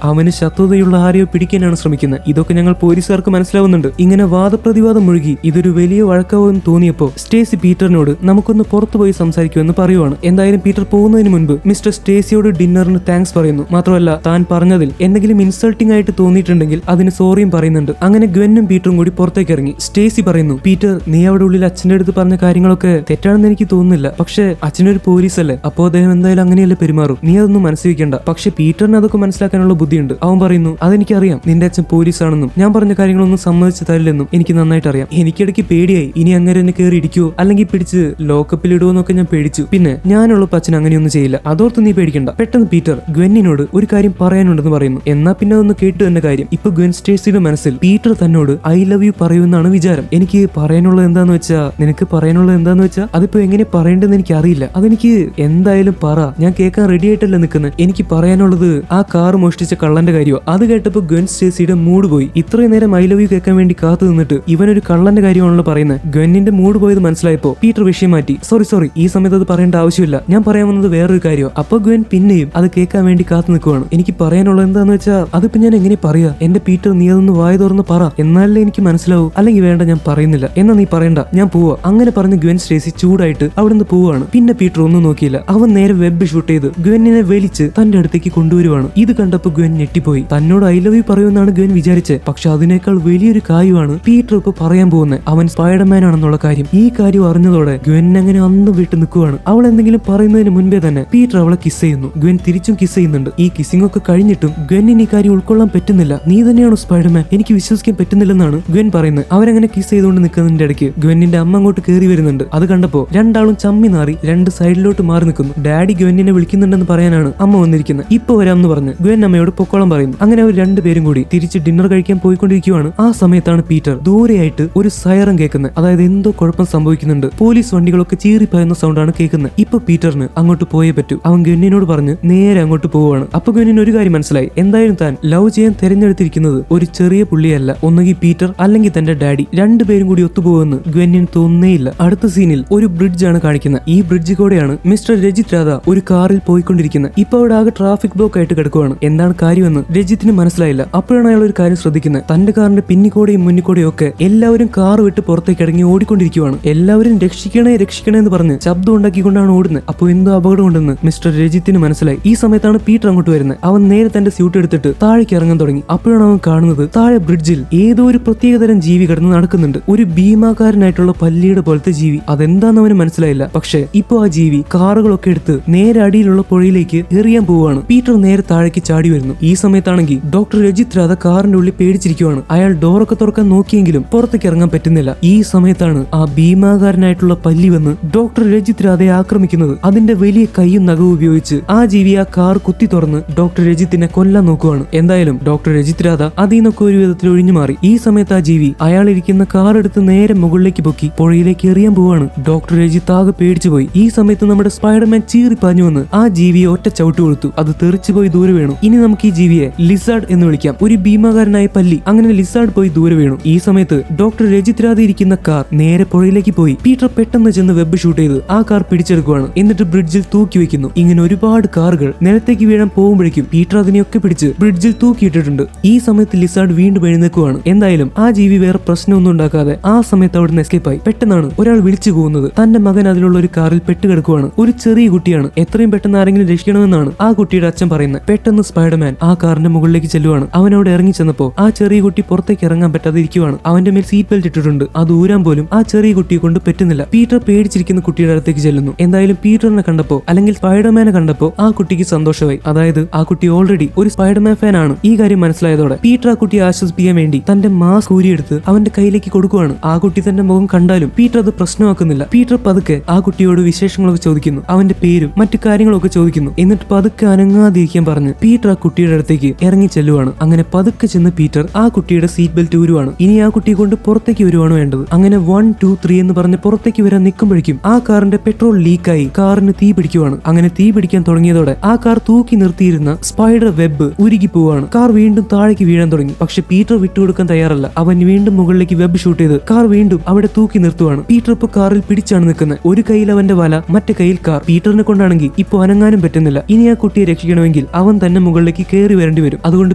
അവന് ശത്രുതയുള്ള ആരെയോ പിടിക്കാനാണ് ശ്രമിക്കുന്നത്. ഇതൊക്കെ ഞങ്ങൾ പോലീസുകാർക്ക് മനസ്സിലാവുന്നുണ്ട്. ഇങ്ങനെ വാദപ്രതിവാദം മുഴുകി ഇതൊരു വലിയ വഴക്കാവെന്ന് തോന്നിയപ്പോ സ്റ്റേസി പീറ്ററിനോട് നമുക്കൊന്ന് പുറത്തു പോയി സംസാരിക്കുമെന്ന് പറയുവാണ്. എന്തായാലും പീറ്റർ പോകുന്നതിന് മുൻപ് മിസ്റ്റർ സ്റ്റേസിയോട് ഡിന്നറിന് താങ്ക്സ് പറയുന്നു. മാത്രമല്ല, താൻ പറഞ്ഞതിൽ എന്തെങ്കിലും ഇൻസൾട്ടിംഗ് ആയിട്ട് തോന്നിയിട്ടുണ്ടെങ്കിൽ അതിന് സോറിയും പറയുന്നുണ്ട്. അങ്ങനെ ഗ്വെന്നും പീറ്ററും കൂടി പുറത്തേക്ക് ഇറങ്ങി. സ്റ്റേസി പറയുന്നു, പീറ്റർ, നീ അവിടെ ഉള്ളിൽ അച്ഛന്റെ അടുത്ത് പറഞ്ഞ കാര്യങ്ങളൊക്കെ തെറ്റാണെന്ന് എനിക്ക് തോന്നുന്നില്ല. പക്ഷെ അച്ഛനൊരു പോലീസല്ലേ, അപ്പോ അദ്ദേഹം എന്തായാലും അങ്ങനെയല്ലേ പെരുമാറും. നീ അതൊന്നും മനസ്സിൽ വെക്കണ്ട. പക്ഷെ പീറ്ററിന് അതൊക്കെ മനസ്സിലാക്കാനുള്ള ബുദ്ധിയുണ്ട്. അവൻ പറയുന്നു, അതെനിക്കറിയാം, നിന്റെ അച്ഛൻ പോലീസാണെന്നും ഞാൻ പറഞ്ഞ കാര്യങ്ങളൊന്നും സമ്മതിച്ചു തരില്ലെന്നും എനിക്ക് നന്നായിട്ട് അറിയാം. എനിക്കിടയ്ക്ക് പേടിയായി, ഇനി അങ്ങനെ എന്നെ കയറി ഇടിക്കുവോ അല്ലെങ്കിൽ പിടിച്ച് ലോക്കപ്പിൽ ഇടുവോന്നൊക്കെ ഞാൻ പേടിച്ചു. പിന്നെ ഞാനുള്ളപ്പോ അച്ഛൻ അങ്ങനെയൊന്നും ചെയ്യില്ല, അതോർത്ത് നീ പേടിക്കണ്ട. പെട്ടെന്ന് പീറ്റർ ഗ്വെന്നിനോട് ഒരു കാര്യം പറയാനുണ്ടെന്ന് പറയുന്നു. എന്നാ പിന്നെ അതൊന്ന് കേട്ടു തന്നെ കാര്യം. ഇപ്പൊ ഗ്വെൻ സ്റ്റേസിയുടെ മനസ്സിൽ പീറ്റർ തന്നോട് ഐ ലവ് യു പറയുമെന്നാണ് വിചാരം. എനിക്ക് പറയാനുള്ളത് എന്താന്ന് വെച്ചാ, നിനക്ക് പറയാനുള്ളത് എന്താന്ന് വെച്ചാ, അതിപ്പോ എങ്ങനെ പറയേണ്ടതെന്ന് എനിക്ക് അറിയില്ല. അതെനിക്ക് എന്തായാലും പറ, ഞാൻ കേൾക്കാൻ റെഡി ആയിട്ടല്ല നിൽക്കുന്നത്. എനിക്ക് പറയാനുള്ളത് ആ കാർ മോഷ്ടിച്ച കള്ളന്റെ കാര്യമോ. അത് കേട്ടപ്പോ ഗ്വെൻ സ്റ്റേസിയുടെ മൂഡ് പോയി. ഇത്രയും നേരം ഐ ലവ് യു കേൾക്കാൻ വേണ്ടി കാത്തു നിന്നിട്ട് ഇവനൊരു കള്ളന്റെ കാര്യമാണല്ലോ പറയുന്നത്. ഗ്വെന്നിന്റെ മൂഡ് പോയത് മനസ്സിലായപ്പോ പീറ്റർ വിഷയം മാറ്റി. സോറി, ഈ സമയത്ത് അത് പറയേണ്ട ആവശ്യമില്ല, ഞാൻ പറയാൻ വന്നത് വേറൊരു കാര്യമോ. അപ്പൊ ഗ്വെൻ പിന്നെയും അത് കേൾക്കാൻ വേണ്ടി കാത്തു നിൽക്കുവാണ്. എനിക്ക് പറയാനുള്ളത് എന്താന്ന് വെച്ചാൽ, അതിപ്പോ ഞാൻ എങ്ങനെ പറയാ? എന്റെ പീറ്റർ, നീ അതൊന്ന് വായ തുറന്ന് പറ, എന്നാലേ എനിക്ക് മനസ്സിലാവൂ. അല്ലെങ്കിൽ വേണ്ട, ഞാൻ പറയുന്നില്ല. എന്നാ നീ പറയണ്ട, ഞാൻ പോവാ. അങ്ങനെ പറഞ്ഞ് ഗ്വെൻ സ്റ്റേസി ചൂടായിട്ട് അവിടുന്ന് പോവാണ്. പിന്നെ പീറ്റർ ഒന്നും നോക്കിയില്ല. അവൻ നേരെ വെബ് ഷൂട്ട് ചെയ്ത് ഗ്വെന്നിനെ വലിച്ച് തന്റെ അടുത്തേക്ക് കൊണ്ടുവരുവാണ്. ഇത് കണ്ടപ്പോ ഗ്വെൻ ഞെട്ടിപ്പോയി. തന്നോട് ഐ ലവ് യു പറയുമെന്നാണ് ഗ്വെൻ വിചാരിച്ചത്. പക്ഷെ അതിനേക്കാൾ വലിയൊരു കാര്യമാണ് പീറ്റർ ഇപ്പൊ പറയാൻ പോകുന്നത്. അവൻ സ്പൈഡർമാൻ ആണെന്നുള്ള കാര്യം. ഈ കാര്യം അറിഞ്ഞതോടെ ഗ്വെൻ അങ്ങനെ അന്ന് വിട്ട് നിൽക്കുവാണ്. അവൾ എന്തെങ്കിലും പറയുന്നതിന് മുൻപേ തന്നെ പീറ്റർ അവളെ കിസ് ചെയ്യുന്നു. ഗ്വെൻ തിരിച്ചും കിസ് ചെയ്യുന്നുണ്ട്. ഈ കിസ്സിംഗ് ഒക്കെ കഴിഞ്ഞിട്ടും ഗ്വെന്നിന് ഈ കാര്യം ഉൾക്കൊള്ളാൻ പറ്റുന്നില്ല. നീ തന്നെയാണോ സ്പൈഡർമാൻ? എനിക്ക് വിശ്വസിക്കാൻ പറ്റുന്നില്ലെന്നാണ് ഗ്വെൻ പറയുന്നത്. അവരങ്ങനെ കിസ് ചെയ്തുകൊണ്ട് നിൽക്കുന്നതിന്റെ ഇടയ്ക്ക് ഗ്വെന്നിന്റെ അമ്മ അങ്ങോട്ട് കയറി വരുന്നുണ്ട്. അത് കണ്ടപ്പോ രണ്ടാളും ചമ്മി നാറി രണ്ട് സൈഡിലോട്ട് മാറി നിൽക്കുന്നു. ഡാഡി ഗ്വെന്നിനെ വിളിക്കുന്നുണ്ടെന്ന് പറയാനാണ് അമ്മ വന്നിരിക്കുന്നത്. ഇപ്പൊ വരാമെന്ന് പറഞ്ഞ് ഗ്വെൻ അമ്മയോട് പൊക്കോളം പറയുന്നു. അങ്ങനെ അവർ രണ്ടുപേരും കൂടി തിരിച്ച് ഡിന്നർ കഴിക്കാൻ പോയിക്കൊണ്ടിരിക്കുകയാണ്. ആ സമയത്താണ് പീറ്റർ ദൂരെയായിട്ട് ഒരു സൈറൻ കേൾക്കുന്നത്. അതായത് എന്തോ കുഴപ്പം സംഭവിക്കുന്നുണ്ട്. പോലീസ് വണ്ടികളൊക്കെ ചീറിപ്പായുന്ന സൗണ്ടാണ് കേൾക്കുന്നത്. ഇപ്പൊ പീറ്ററിന് അങ്ങോട്ട് പോയേ പറ്റൂ. അവൻ ഗ്വെന്നിനോട് പറഞ്ഞ് നേരെ അങ്ങോട്ട് പോവുകയാണ്. അപ്പൊ ഗ്വെന്നിന് ഒരു കാര്യം മനസ്സിലായി. എന്തായാലും താൻ ലവ് ചെയ്യാൻ തെരഞ്ഞെടുത്തിരിക്കുന്നത് ഒരു ചെറിയ പുള്ളിയല്ല, ഒന്നുകിൽ പീറ്റർ അല്ലെങ്കിൽ തന്റെ ഡാഡി. രണ്ടുപേരും കൂടി ഒത്തുപോകുമെന്ന് ഗ്വെന്നിന് തോന്നുന്നേയില്ല. അടുത്ത സീനിൽ ഒരു ബ്രിഡ്ജ് ആണ് കാണിക്കുന്നത്. ഈ ബ്രിഡ്ജ് കൂടെയാണ് മിസ്റ്റർ രജിത് രാധ ഒരു കാർ കാറിൽ പോയിക്കൊണ്ടിരിക്കുന്നത്. ഇപ്പൊ അവിടെ ആകെ ട്രാഫിക് ബ്ലോക്ക് ആയിട്ട് കിടക്കുവാണ്. എന്താണ് കാര്യമെന്ന് രജിത്തിന് മനസ്സിലായില്ല. അപ്പോഴാണ് അയാൾ ഒരു കാര്യം ശ്രദ്ധിക്കുന്നത്. തന്റെ കാറിന്റെ പിന്നിക്കൂടെയും മുന്നിക്കൂടെയും ഒക്കെ എല്ലാവരും കാർ വിട്ട് പുറത്തേക്ക് ഇറങ്ങി ഓടിക്കൊണ്ടിരിക്കുവാണ്. എല്ലാവരും രക്ഷിക്കണേ രക്ഷിക്കണേ എന്ന് പറഞ്ഞ് ശബ്ദം ഉണ്ടാക്കിക്കൊണ്ടാണ് ഓടുന്നത്. അപ്പോൾ എന്തോ അപകടം ഉണ്ടെന്ന് മിസ്റ്റർ രജിത്തിന് മനസ്സിലായി. ഈ സമയത്താണ് പീറ്റർ അങ്ങോട്ട് വരുന്നത്. അവൻ നേരെ തന്റെ സ്യൂട്ട് എടുത്തിട്ട് താഴേക്ക് ഇറങ്ങാൻ തുടങ്ങി. അപ്പോഴാണ് അവൻ കാണുന്നത് താഴെ ബ്രിഡ്ജിൽ ഏതോ ഒരു പ്രത്യേകതരം ജീവി കിടന്ന് നടക്കുന്നുണ്ട്. ഒരു ഭീമാകാരനായിട്ടുള്ള പല്ലിയുടെ പോലത്തെ ജീവി. അതെന്താന്ന് അവന് മനസ്സിലായില്ല. പക്ഷെ ഇപ്പൊ ആ ജീവി കാറുകളൊക്കെ എടുത്ത് നേരെ അടിയിലുള്ള പുഴയിലേക്ക് എറിയാൻ പോവുകയാണ്. പീറ്റർ നേരെ താഴേക്ക് ചാടി വരുന്നു. ഈ സമയത്താണെങ്കിൽ ഡോക്ടർ രജിത് രാധ കാറിന്റെ ഉള്ളിൽ പേടിച്ചിരിക്കുവാണ്. അയാൾ ഡോറൊക്കെ തുറക്കാൻ നോക്കിയെങ്കിലും പുറത്തേക്ക് ഇറങ്ങാൻ പറ്റുന്നില്ല. ഈ സമയത്താണ് ആ ഭീമാകാരനായിട്ടുള്ള പല്ലി വന്ന് ഡോക്ടർ രജിത് രാധയെ ആക്രമിക്കുന്നത്. അതിന്റെ വലിയ കൈയും നഖവും ഉപയോഗിച്ച് ആ ജീവി ആ കാർ കുത്തി തുറന്ന് ഡോക്ടർ രജിത്തിനെ കൊല്ലാൻ നോക്കുവാണ്. എന്തായാലും ഡോക്ടർ രജിത് രാധ അതിൽ നിന്നൊക്കെ ഒരു വിധത്തിൽ ഒഴിഞ്ഞു മാറി. ഈ സമയത്ത് ആ ജീവി അയാൾ ഇരിക്കുന്ന കാർ എടുത്ത് നേരെ മുകളിലേക്ക് പൊക്കി പുഴയിലേക്ക് എറിയാൻ പോവാണ്. ഡോക്ടർ രജിത്ത് ആകെ പേടിച്ചു പോയി. ഈ സമയത്ത് നമ്മുടെ സ്പൈഡർമാൻ ചീറി പാഞ്ഞു വന്ന് ആ ജീവിയെ ഒറ്റ ചവിട്ട് കൊടുത്തു. അത് തെറിച്ചു പോയി ദൂരെ വീണു. ഇനി നമുക്ക് ഈ ജീവിയെ ലിസാർഡ് എന്ന് വിളിക്കാം. ഒരു ഭീമാകാരനായ പല്ലി. അങ്ങനെ ലിസാർഡ് പോയി ദൂരെ വീണു. ഈ സമയത്ത് ഡോക്ടർ രജിത് രാധ ഇരിക്കുന്ന കാർ നേരെ പുഴയിലേക്ക് പോയി. പീറ്റർ പെട്ടെന്ന് ചെന്ന് വെബ് ഷൂട്ട് ചെയ്ത് ആ കാർ പിടിച്ചെടുക്കുവാണ്. എന്നിട്ട് ബ്രിഡ്ജിൽ തൂക്കി വെക്കുന്നു. ഇങ്ങനെ ഒരുപാട് കാറുകൾ നിലത്തേക്ക് വീഴാൻ പോകുമ്പോഴേക്കും പീറ്റർ അതിനെയൊക്കെ പിടിച്ച് ബ്രിഡ്ജിൽ തൂക്കിയിട്ടിട്ടുണ്ട്. ഈ സമയത്ത് ലിസാർഡ് വീണ്ടും എഴുന്നേക്കുവാണ്. എന്തായാലും ആ ജീവി വേറെ പ്രശ്നമൊന്നും ഉണ്ടാക്കാതെ ആ സമയത്ത് അവിടുന്ന് എസ്കേപ്പ് ആയി. പെട്ടെന്നാണ് ഒരാൾ വിളിച്ചു പോകുന്നത്. തന്റെ മകൻ അതിലുള്ള ഒരു കാറിൽ പെട്ടുകിടക്കുവാണ്. ഒരു ചെറിയ കുട്ടിയാണ്. എത്രയും പെട്ടെന്ന് ആരെങ്കിലും രക്ഷിക്കണമെന്നാണ് ആ കുട്ടിയുടെ അച്ഛൻ പറയുന്നത്. പെട്ടെന്ന് സ്പൈഡർമാൻ ആ കാറിന്റെ മുകളിലേക്ക് ചെല്ലുവാണ്. അവൻ അവിടെ ഇറങ്ങി ചെന്നപ്പോ ആ ചെറിയ കുട്ടി പുറത്തേക്ക് ഇറങ്ങാൻ പറ്റാതെ ഇരിക്കുവാണ്. അവന്റെ മേൽ സീറ്റ് ബെൽറ്റ് ഇട്ടിട്ടുണ്ട്. അത് ഊരാൻ പോലും ആ ചെറിയ കുട്ടിയെ കൊണ്ട് പറ്റുന്നില്ല. പീറ്റർ പേടിച്ചിരിക്കുന്ന കുട്ടിയുടെ അടുത്തേക്ക് ചെല്ലുന്നു. എന്തായാലും പീറ്ററിനെ കണ്ടപ്പോ അല്ലെങ്കിൽ സ്പൈഡർമാനെ കണ്ടപ്പോ ആ കുട്ടിക്ക് സന്തോഷമായി. അതായത് ആ കുട്ടി ഓൾറെഡി ഒരു സ്പൈഡർമാൻ ഫാൻ ആണ്. ഈ കാര്യം മനസ്സിലായതോടെ പീറ്റർ ആ കുട്ടിയെ ആശ്വസിപ്പിക്കാൻ വേണ്ടി തന്റെ മാസ്ക് ഊരിയെടുത്ത് അവന്റെ കയ്യിലേക്ക് കൊടുക്കുവാണ്. ആ കുട്ടി തന്റെ മുഖം കണ്ടാലും പീറ്റർ അത് പ്രശ്നമാക്കുന്നില്ല. പീറ്റർ പതുക്കെ ആ കുട്ടിയോട് വിശേഷങ്ങളൊക്കെ ചോദിക്കുന്നു. അവന്റെ പേരും മറ്റു കാര്യങ്ങളൊക്കെ ചോദിക്കുന്നു. എന്നിട്ട് പതുക്കെ അനങ്ങാതിരിക്കാൻ പറഞ്ഞ് പീറ്റർ ആ കുട്ടിയുടെ അടുത്തേക്ക് ഇറങ്ങി ചെല്ലുവാണ്. അങ്ങനെ പതുക്കെ ചെന്ന് പീറ്റർ ആ കുട്ടിയുടെ സീറ്റ് ബെൽറ്റ് ഊരുവാണ്. ഇനി ആ കുട്ടിയെ കൊണ്ട് പുറത്തേക്ക് വരുവാണ് വേണ്ടത്. അങ്ങനെ 1 2 3 എന്ന് പറഞ്ഞ് പുറത്തേക്ക് വരാൻ നിൽക്കുമ്പോഴേക്കും ആ കാറിന്റെ പെട്രോൾ ലീക്കായി കാറിന് തീ പിടിക്കുവാണ്. അങ്ങനെ തീ പിടിക്കാൻ തുടങ്ങിയതോടെ ആ കാർ തൂക്കി നിർത്തിയിരുന്ന സ്പൈഡർ വെബ് ഉരുകി പോവാണ്. കാർ വീണ്ടും താഴേക്ക് വീഴാൻ തുടങ്ങി. പക്ഷെ പീറ്റർ വിട്ടുകൊടുക്കാൻ തയ്യാറല്ല. അവൻ വീണ്ടും മുകളിലേക്ക് വെബ് ഷൂട്ട് ചെയ്ത് കാർ വീണ്ടും അവിടെ തൂക്കി നിർത്തുവാണ്. പീറ്റർ ഇപ്പൊ കാറിൽ പിടിച്ചാണ് നിൽക്കുന്നത്. ഒരു കയ്യിൽ അവന്റെ വല, മറ്റേ കയ്യിൽ കാർ. പീറ്ററിനെ കൊണ്ടാണെങ്കിൽ ഇപ്പൊ അനങ്ങാനും പറ്റുന്നില്ല. ഇനി ആ കുട്ടിയെ രക്ഷിക്കണമെങ്കിൽ അവൻ തന്നെ മുകളിലേക്ക് കയറി വരേണ്ടി വരും. അതുകൊണ്ട്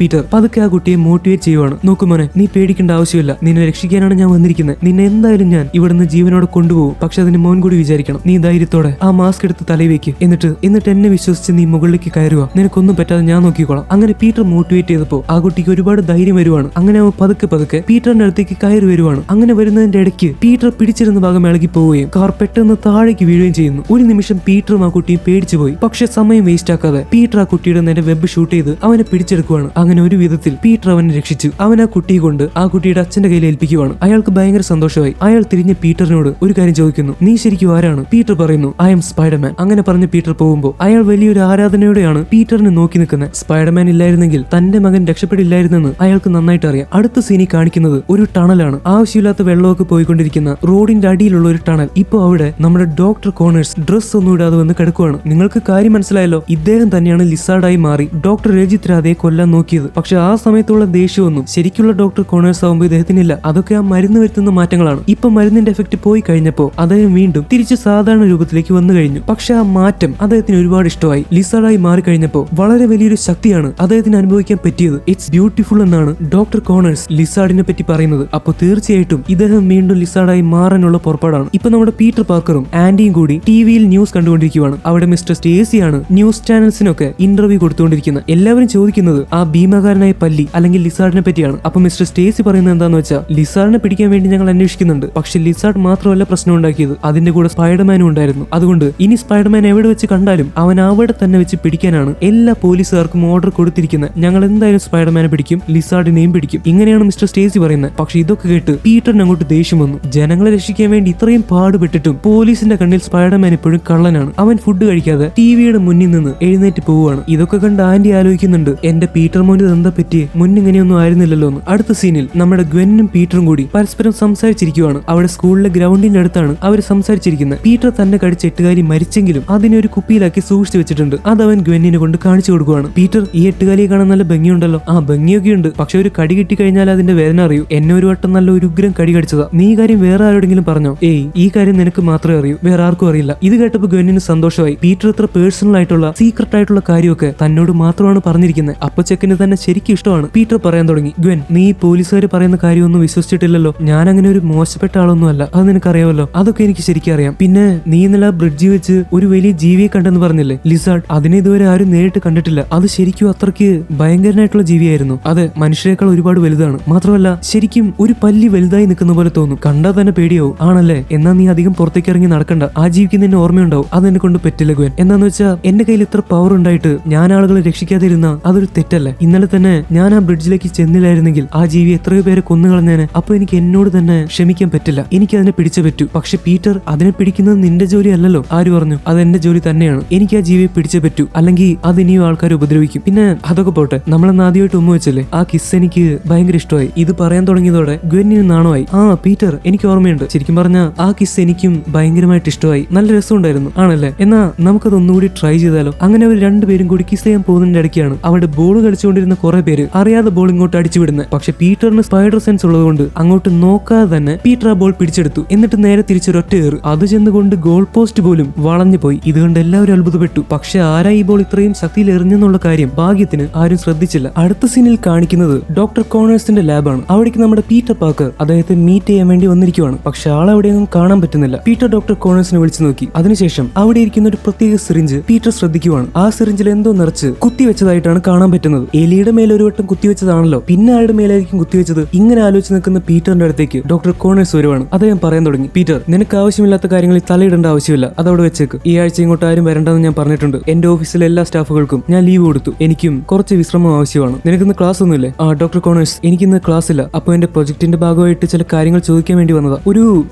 പീറ്റർ പതുക്കെ ആ കുട്ടിയെ മോട്ടിവേറ്റ് ചെയ്യുവാണ്. നോക്കുമോനെ, നീ പേടിക്കേണ്ട ആവശ്യമില്ല. നിന്നെ രക്ഷിക്കാനാണ് ഞാൻ വന്നിരിക്കുന്നത്. നിന്നെ എന്തായാലും ഞാൻ ഇവിടുന്ന് ജീവനോടെ കൊണ്ടുപോകും. പക്ഷെ അതിന് മോൻ കൂടി വിചാരിക്കണം. നീ ധൈര്യത്തോടെ ആ മാസ്ക് എടുത്ത് തലയിലേക്ക് എന്നിട്ട് എന്നെ വിശ്വസിച്ച് നീ മുകളിലേക്ക് കയറുക. നിനക്കൊന്നും പറ്റാതെ ഞാൻ നോക്കിക്കോളാം. അങ്ങനെ പീറ്റർ മോട്ടിവേറ്റ് ചെയ്തപ്പോ ആ കുട്ടിക്ക് ഒരുപാട് ധൈര്യം വരുവാണ്. അങ്ങനെ അവൻ പതുക്കെ പതുക്കെ പീറ്ററിന്റെ അടുത്തേക്ക് കയറി വരുവാണ്. അങ്ങനെ വരുന്നതിന്റെ ഇടയ്ക്ക് പീറ്റർ പിടിച്ചിരുന്ന ഭാഗം ഇളകി പോവുകയും കാർ പെട്ടെന്ന് താഴേക്ക് വീഴുകയും ചെയ്യുന്നു. ഒരു നിമിഷം പീറ്ററും ആ കുട്ടിയും പേടിച്ചു പോയി. പക്ഷെ സമയം വേസ്റ്റ് ആക്കാതെ പീറ്റർ ആ കുട്ടിയുടെ നേരെ വെബ് ഷൂട്ട് ചെയ്ത് അവനെ പിടിച്ചെടുക്കുവാണ്. അങ്ങനെ ഒരു വിധത്തിൽ പീറ്റർ അവനെ രക്ഷിച്ചു. അവൻ ആ കുട്ടിയെ കൊണ്ട് ആ കുട്ടിയുടെ അച്ഛന്റെ കയ്യിൽ ഏൽപ്പിക്കുവാണ്. അയാൾക്ക് ഭയങ്കര സന്തോഷമായി. അയാൾ തിരിഞ്ഞ് പീറ്ററിനോട് ഒരു കാര്യം ചോദിക്കുന്നു. നീ ശരിക്കും ആരാണ്? പീറ്റർ പറയുന്നു, ഐ എം സ്പൈഡർമാൻ. അങ്ങനെ പറഞ്ഞ് പീറ്റർ പോകുമ്പോൾ അയാൾ വലിയൊരു ആരാധനയോടെയാണ് പീറ്ററിനെ നോക്കി നിൽക്കുന്നത്. സ്പൈഡർമാൻ ഇല്ലായിരുന്നെങ്കിൽ തന്റെ മകൻ രക്ഷപ്പെടില്ലായിരുന്നെന്ന് അയാൾക്ക് നന്നായിട്ട് അറിയാം. അടുത്ത സീനിൽ കാണിക്കുന്നത് ഒരു ടണലാണ്. ആവശ്യമില്ലാത്ത വെള്ളമൊക്കെ പോയിക്കൊണ്ടിരിക്കുന്ന റോഡിന്റെ അടിയിലുള്ള ഒരു ടണൽ. ഇപ്പൊ അവിടെ നമ്മുടെ ഡോക്ടർ കോണേഴ്സ് ഡ്രസ് ഒന്നും ഇടാതെ വന്ന് കിടക്കുവാണ്. നിങ്ങൾക്ക് കാര്യം മനസ്സിലായല്ലോ. ഇദ്ദേഹം തന്നെയാണ് ലിസാർഡായി മാറി ഡോക്ടർ രജിത് രാധയെ കൊല്ലാൻ നോക്കിയത്. പക്ഷെ ആ സമയത്തുള്ള ദേഷ്യമൊന്നും ശരിക്കുള്ള ഡോക്ടർ കോണേഴ്സ് ആവുമ്പോൾ ഇദ്ദേഹത്തിനില്ല. അതൊക്കെ ആ മരുന്ന് വരുത്തുന്ന മാറ്റങ്ങളാണ്. ഇപ്പൊ മരുന്നിന്റെ എഫക്ട് പോയി കഴിഞ്ഞപ്പോ അദ്ദേഹം വീണ്ടും തിരിച്ച് സാധാരണ രൂപത്തിലേക്ക് വന്നു കഴിഞ്ഞു. പക്ഷെ ആ മാറ്റം അദ്ദേഹത്തിന് ഒരുപാട് ഇഷ്ടമായി. ലിസാർഡായി മാറിക്കഴിഞ്ഞപ്പോ വളരെ വലിയൊരു ശക്തിയാണ് അദ്ദേഹത്തിന് അനുഭവിക്കാൻ പറ്റിയത്. ഇറ്റ്സ് ബ്യൂട്ടിഫുൾ എന്നാണ് ഡോക്ടർ കോണേഴ്സ് ലിസാർഡിനെ പറ്റി പറയുന്നത്. അപ്പൊ തീർച്ചയായിട്ടും ഇദ്ദേഹം വീണ്ടും ലിസാർഡായി മാറാനുള്ള പുറപ്പാടാണ്. ഇപ്പൊ നമ്മുടെ പീറ്റർ പാർക്കറും ആന്റിയും കൂടി ടിവിയിൽ ന്യൂസ് കണ്ടുകൊണ്ടിരിക്കുകയാണ്. അവിടെ മിസ്റ്റർ സ്റ്റേസിയാണ് ന്യൂസ് ചാനൽസിനൊക്കെ ഇന്റർവ്യൂ കൊടുത്തുകൊണ്ടിരിക്കുന്നത്. എല്ലാവരും ചോദിക്കുന്നത് ആ ഭീമാകാരനായ പല്ലി അല്ലെങ്കിൽ ലിസാർഡിനെ പറ്റിയാണ്. അപ്പൊ മിസ്റ്റർ സ്റ്റേസി പറയുന്നത് എന്താന്ന് വെച്ചാൽ, ലിസാർഡിനെ പിടിക്കാൻ വേണ്ടി ഞങ്ങൾ അന്വേഷിക്കുന്നുണ്ട്. പക്ഷെ ലിസാർഡ് മാത്രമല്ല പ്രശ്നം ഉണ്ടാക്കിയത്, അതിന്റെ കൂടെ സ്പൈഡർമാനും ഉണ്ടായിരുന്നു. അതുകൊണ്ട് ഇനി സ്പൈഡർമാൻ എവിടെ വെച്ച് കണ്ടാലും അവൻ അവിടെ തന്നെ വെച്ച് പിടിക്കാനാണ് എല്ലാ പോലീസുകാർക്കും ഓർഡർ കൊടുത്തിരിക്കുന്നത്. ഞങ്ങൾ എന്തായാലും സ്പൈഡർമാനെ പിടിക്കും, ലിസാർഡിനെയും പിടിക്കും. ഇങ്ങനെയാണ് മിസ്റ്റർ സ്റ്റേസി പറയുന്നത്. പക്ഷെ ഇതൊക്കെ കേട്ട് പീറ്ററിന് അങ്ങോട്ട് ദേഷ്യം വന്നു. ജനങ്ങളെ രക്ഷിക്കാൻ വേണ്ടി ഇത്രയും പാടുപെട്ടിട്ടും പോലീസിന്റെ കണ്ണിൽ സ്പൈഡർമാൻ എപ്പോഴും കള്ളനാണ്. അവൻ ഫുഡ് കഴിക്കാതെ ടിവിയുടെ മുന്നിൽ നിന്ന് എഴുന്നേറ്റ് പോവുകയാണ്. ഇതൊക്കെ കണ്ട് ആന്റി ആലോചിക്കുന്നുണ്ട്, എന്റെ പീറ്റർ മോന് എന്താ പറ്റിയേ, മുന്നിങ്ങനെയൊന്നും ആയിരുന്നില്ലല്ലോ എന്ന്. അടുത്ത സീനിൽ നമ്മുടെ ഗ്വെന്നും പീറ്ററും കൂടി പരസ്പരം സംസാരിച്ചിരിക്കുവാണ്. അവിടെ സ്കൂളിലെ ഗ്രൗണ്ടിന്റെ അടുത്താണ് അവർ സംസാരിച്ചിരിക്കുന്നത്. പീറ്റർ തന്നെ കടിച്ച എട്ടുകാലി മരിച്ചെങ്കിലും അതിനെ ഒരു കുപ്പിയിലാക്കി സൂക്ഷിച്ചു വെച്ചിട്ടുണ്ട്. അതവൻ ഗ്വെന്നിനെ കൊണ്ട് കാണിച്ചു കൊടുക്കുവാണ്. പീറ്റർ, ഈ എട്ടുകാലിയെ കാണാൻ നല്ല ഭംഗിയുണ്ടല്ലോ. ആ ഭംഗിയൊക്കെ ഉണ്ട്, പക്ഷെ ഒരു കടി കിട്ടി കഴിഞ്ഞാൽ അതിന്റെ വേദന അറിയൂ. എന്നെ ഒരു വട്ടം നല്ല ഒരു ഉഗ്രം കടി കടിച്ചതാ. നീ ഈ കാര്യം വേറെ ആരോടെങ്കിലും പറഞ്ഞോ? ഏയ്, ഈ കാര്യം നിനക്ക് മാത്രമേ അറിയൂ, വേറെ ആർക്കും അറിയില്ല. ഇത് കേട്ടപ്പോ ഗ്വെന്നിന് സന്തോഷമായി. പീറ്റർ ഇത്ര പേഴ്സണൽ ആയിട്ടുള്ള സീക്രട്ട് ആയിട്ടുള്ള കാര്യമൊക്കെ തന്നോട് മാത്രമാണ് പറഞ്ഞിരിക്കുന്നത്. അപ്പൊ ചെക്കന് തന്നെ ശരിക്കും ഇഷ്ടമാണ്. പീറ്റർ പറയാൻ തുടങ്ങി, ഗ്വെൻ, നീ പോലീസുകാർ പറയുന്ന കാര്യമൊന്നും വിശ്വസിച്ചിട്ടില്ലല്ലോ. ഞാൻ അങ്ങനെ ഒരു മോശപ്പെട്ട ആളൊന്നും അല്ല, അത് നിനക്കറിയാമല്ലോ. അതൊക്കെ എനിക്ക് ശരിക്കും അറിയാം. പിന്നെ നീ ഇന്നലെ ബ്രിഡ്ജ് വെച്ച് ഒരു വലിയ ജീവിയെ കണ്ടെന്ന് പറഞ്ഞില്ലേ, ലിസാർഡ്. അതിനെ ഇതുവരെ ആരും നേരിട്ട് കണ്ടിട്ടില്ല. അത് ശരിക്കും അത്രയ്ക്ക് ഭയങ്കരനായിട്ടുള്ള ജീവിയായിരുന്നു. അത് മനുഷ്യരെക്കാൾ ഒരുപാട് വലുതാണ്. മാത്രമല്ല ശരിക്കും ഒരു പല്ലി വലുതായി നിൽക്കുന്ന പോലെ തോന്നും. കണ്ടാൽ തന്നെ പേടിയാവും. ആണല്ലേ? എന്നാ നീ അധികം പുറത്തേക്ക് ഇറങ്ങി നടക്കണ്ട. ആ ജീവിക്ക് നിന്നെ ഓർമ്മയുണ്ടാവും. അതെന്നെ കൊണ്ട് പറ്റില്ല ഗ്വെൻ. എന്താന്ന് വെച്ചാൽ എന്റെ കയ്യിൽ ഇത്ര പവർ ഉണ്ടായിട്ട് ഞാൻ ആളുകളെ രക്ഷിക്കാതിരുന്ന അതൊരു തെറ്റല്ലേ. ഇന്നലെ തന്നെ ഞാൻ ആ ബ്രിഡ്ജിലേക്ക് ചെന്നില്ലായിരുന്നെങ്കിൽ ആ ജീവി എത്രയോ പേരെ കൊന്നുകളഞ്ഞേനെ. അപ്പൊ എനിക്ക് എന്നോട് തന്നെ ക്ഷമിക്കാൻ പറ്റില്ല. എനിക്ക് അതിനെ പിടിച്ചേ പറ്റൂ. പക്ഷെ പീറ്റർ, അതിനെ പിടിക്കുന്നത് നിന്റെ ജോലി അല്ലല്ലോ. ആര് പറഞ്ഞു? അത് എന്റെ ജോലി തന്നെയാണ്. എനിക്ക് ആ ജീവിയെ പിടിച്ചേ പറ്റൂ, അല്ലെങ്കിൽ അത് ഇനിയും ആൾക്കാർ ഉപദ്രവിക്കും. പിന്നെ അതൊക്കെ പോട്ടെ, നമ്മളെന്ന് ആദ്യമായിട്ട് ഉമ്മ വെച്ചല്ലേ, ആ കിസ് എനിക്ക് ഭയങ്കര ഇഷ്ടമായി. ഇത് പറയാൻ തുടങ്ങിയതോടെ ഗ്വെന്നിന് നാണമായി. ആ പീറ്റർ, എനിക്ക് ഓർമ്മയുണ്ട്. ശരിക്കും പറഞ്ഞ ആ കിസ് എനിക്കും ഭയങ്കരമായിട്ട് ഇഷ്ടമായി. നല്ല രസമുണ്ടായിരുന്നു. ആണല്ലേ? എന്നാ നമുക്കത് ഒന്നുകൂടി ട്രൈ ചെയ്താലോ? അങ്ങനെ അവർ രണ്ടുപേരും കൂടി കിസ് ചെയ്യാൻ പോകുന്നതിന്റെ ഇടയ്ക്കാണ് അവിടെ ബോൾ കളിച്ചുകൊണ്ടിരുന്ന കുറെ പേര് അറിയാതെ ബോൾ ഇങ്ങോട്ട് അടിച്ചു വിടുന്നത്. പക്ഷെ പീറ്ററിന് സ്പൈഡർ സെൻസ് ഉള്ളതുകൊണ്ട് അങ്ങോട്ട് നോക്കാതെ തന്നെ പീറ്റർ ആ ബോൾ പിടിച്ചെടുത്തു. എന്നിട്ട് നേരെ തിരിച്ചൊരൊറ്റ ഏറ്. അത് ചെന്നുകൊണ്ട് ഗോൾ പോസ്റ്റ് പോലും വളഞ്ഞു പോയി. ഇതുകൊണ്ട് എല്ലാവരും അത്ഭുതപ്പെട്ടു. പക്ഷെ ആരാ ഈ ബോൾ ഇത്രയും ശക്തിയിൽ എറിഞ്ഞെന്നുള്ള കാര്യം ഭാഗ്യത്തിന് ആരും ശ്രദ്ധിച്ചില്ല. അടുത്ത സീനിൽ കാണിക്കുന്നത് ഡോക്ടർ കോണേഴ്സിന്റെ ലാബാണ്. അവിടേക്ക് നമ്മുടെ പീറ്റർ പാക്കർ അദ്ദേഹത്തെ മീറ്റ് ചെയ്യാൻ വേണ്ടി വന്നിരിക്കുവാണ്. പക്ഷെ ആളെവിടെയൊന്നും കാണാൻ പറ്റുന്നില്ല. പീറ്റർ ഡോക്ടർ കോണേഴ്സിനെ വിളിച്ചു നോക്കി. അതിനുശേഷം അവിടെ ഇരിക്കുന്ന ഒരു പ്രത്യേക സിറിഞ്ച് പീറ്റർ ശ്രദ്ധിക്കുവാണ്. ആ സിറിഞ്ചിൽ എന്തോ നിറച്ച് കുത്തിവെച്ചതായിട്ടാണ് കാണാൻ പറ്റുന്നത്. എലിയുടെ മേലെ ഒരു വട്ടം കുത്തിവെച്ചതാണല്ലോ, പിന്നെ ആരുടെ മേലായിരിക്കും കുത്തിവെച്ചത്? ഇങ്ങനെ ആലോചിച്ച് നിൽക്കുന്ന പീറ്ററിന്റെ അടുത്തേക്ക് ഡോക്ടർ കോണേഴ്സ് വരുവാണ്. അദ്ദേഹം പറയാൻ തുടങ്ങി, പീറ്റർ, നിനക്ക് ആവശ്യമില്ലാത്ത കാര്യങ്ങളിൽ തലയിടേണ്ട ആവശ്യമില്ല. അതവിടെ വെച്ചേക്ക്. ഈ ആഴ്ച ഇങ്ങോട്ട് ആരും വരണ്ടെന്ന് ഞാൻ പറഞ്ഞിട്ടുണ്ട്. എന്റെ ഓഫീസിലെ എല്ലാ സ്റ്റാഫുകൾക്കും ഞാൻ ലീവ് കൊടുത്തു. എനിക്കും കുറച്ച് വിശ്രമം ആവശ്യമാണ്. നിനക്കിന്ന് ക്ലാസ് ഒന്നുമില്ലേ? ആ ഡോക്ടർ കോണേഴ്സ്, എനിക്കിന്ന് ക്ലാസ് ഇല്ല. അപ്പൊ എന്റെ പ്രൊജക്ടിന്റെ ഭാഗമായിട്ട് ചില കാര്യങ്ങൾ ചോദിക്കാൻ വേണ്ടി വന്നതാ.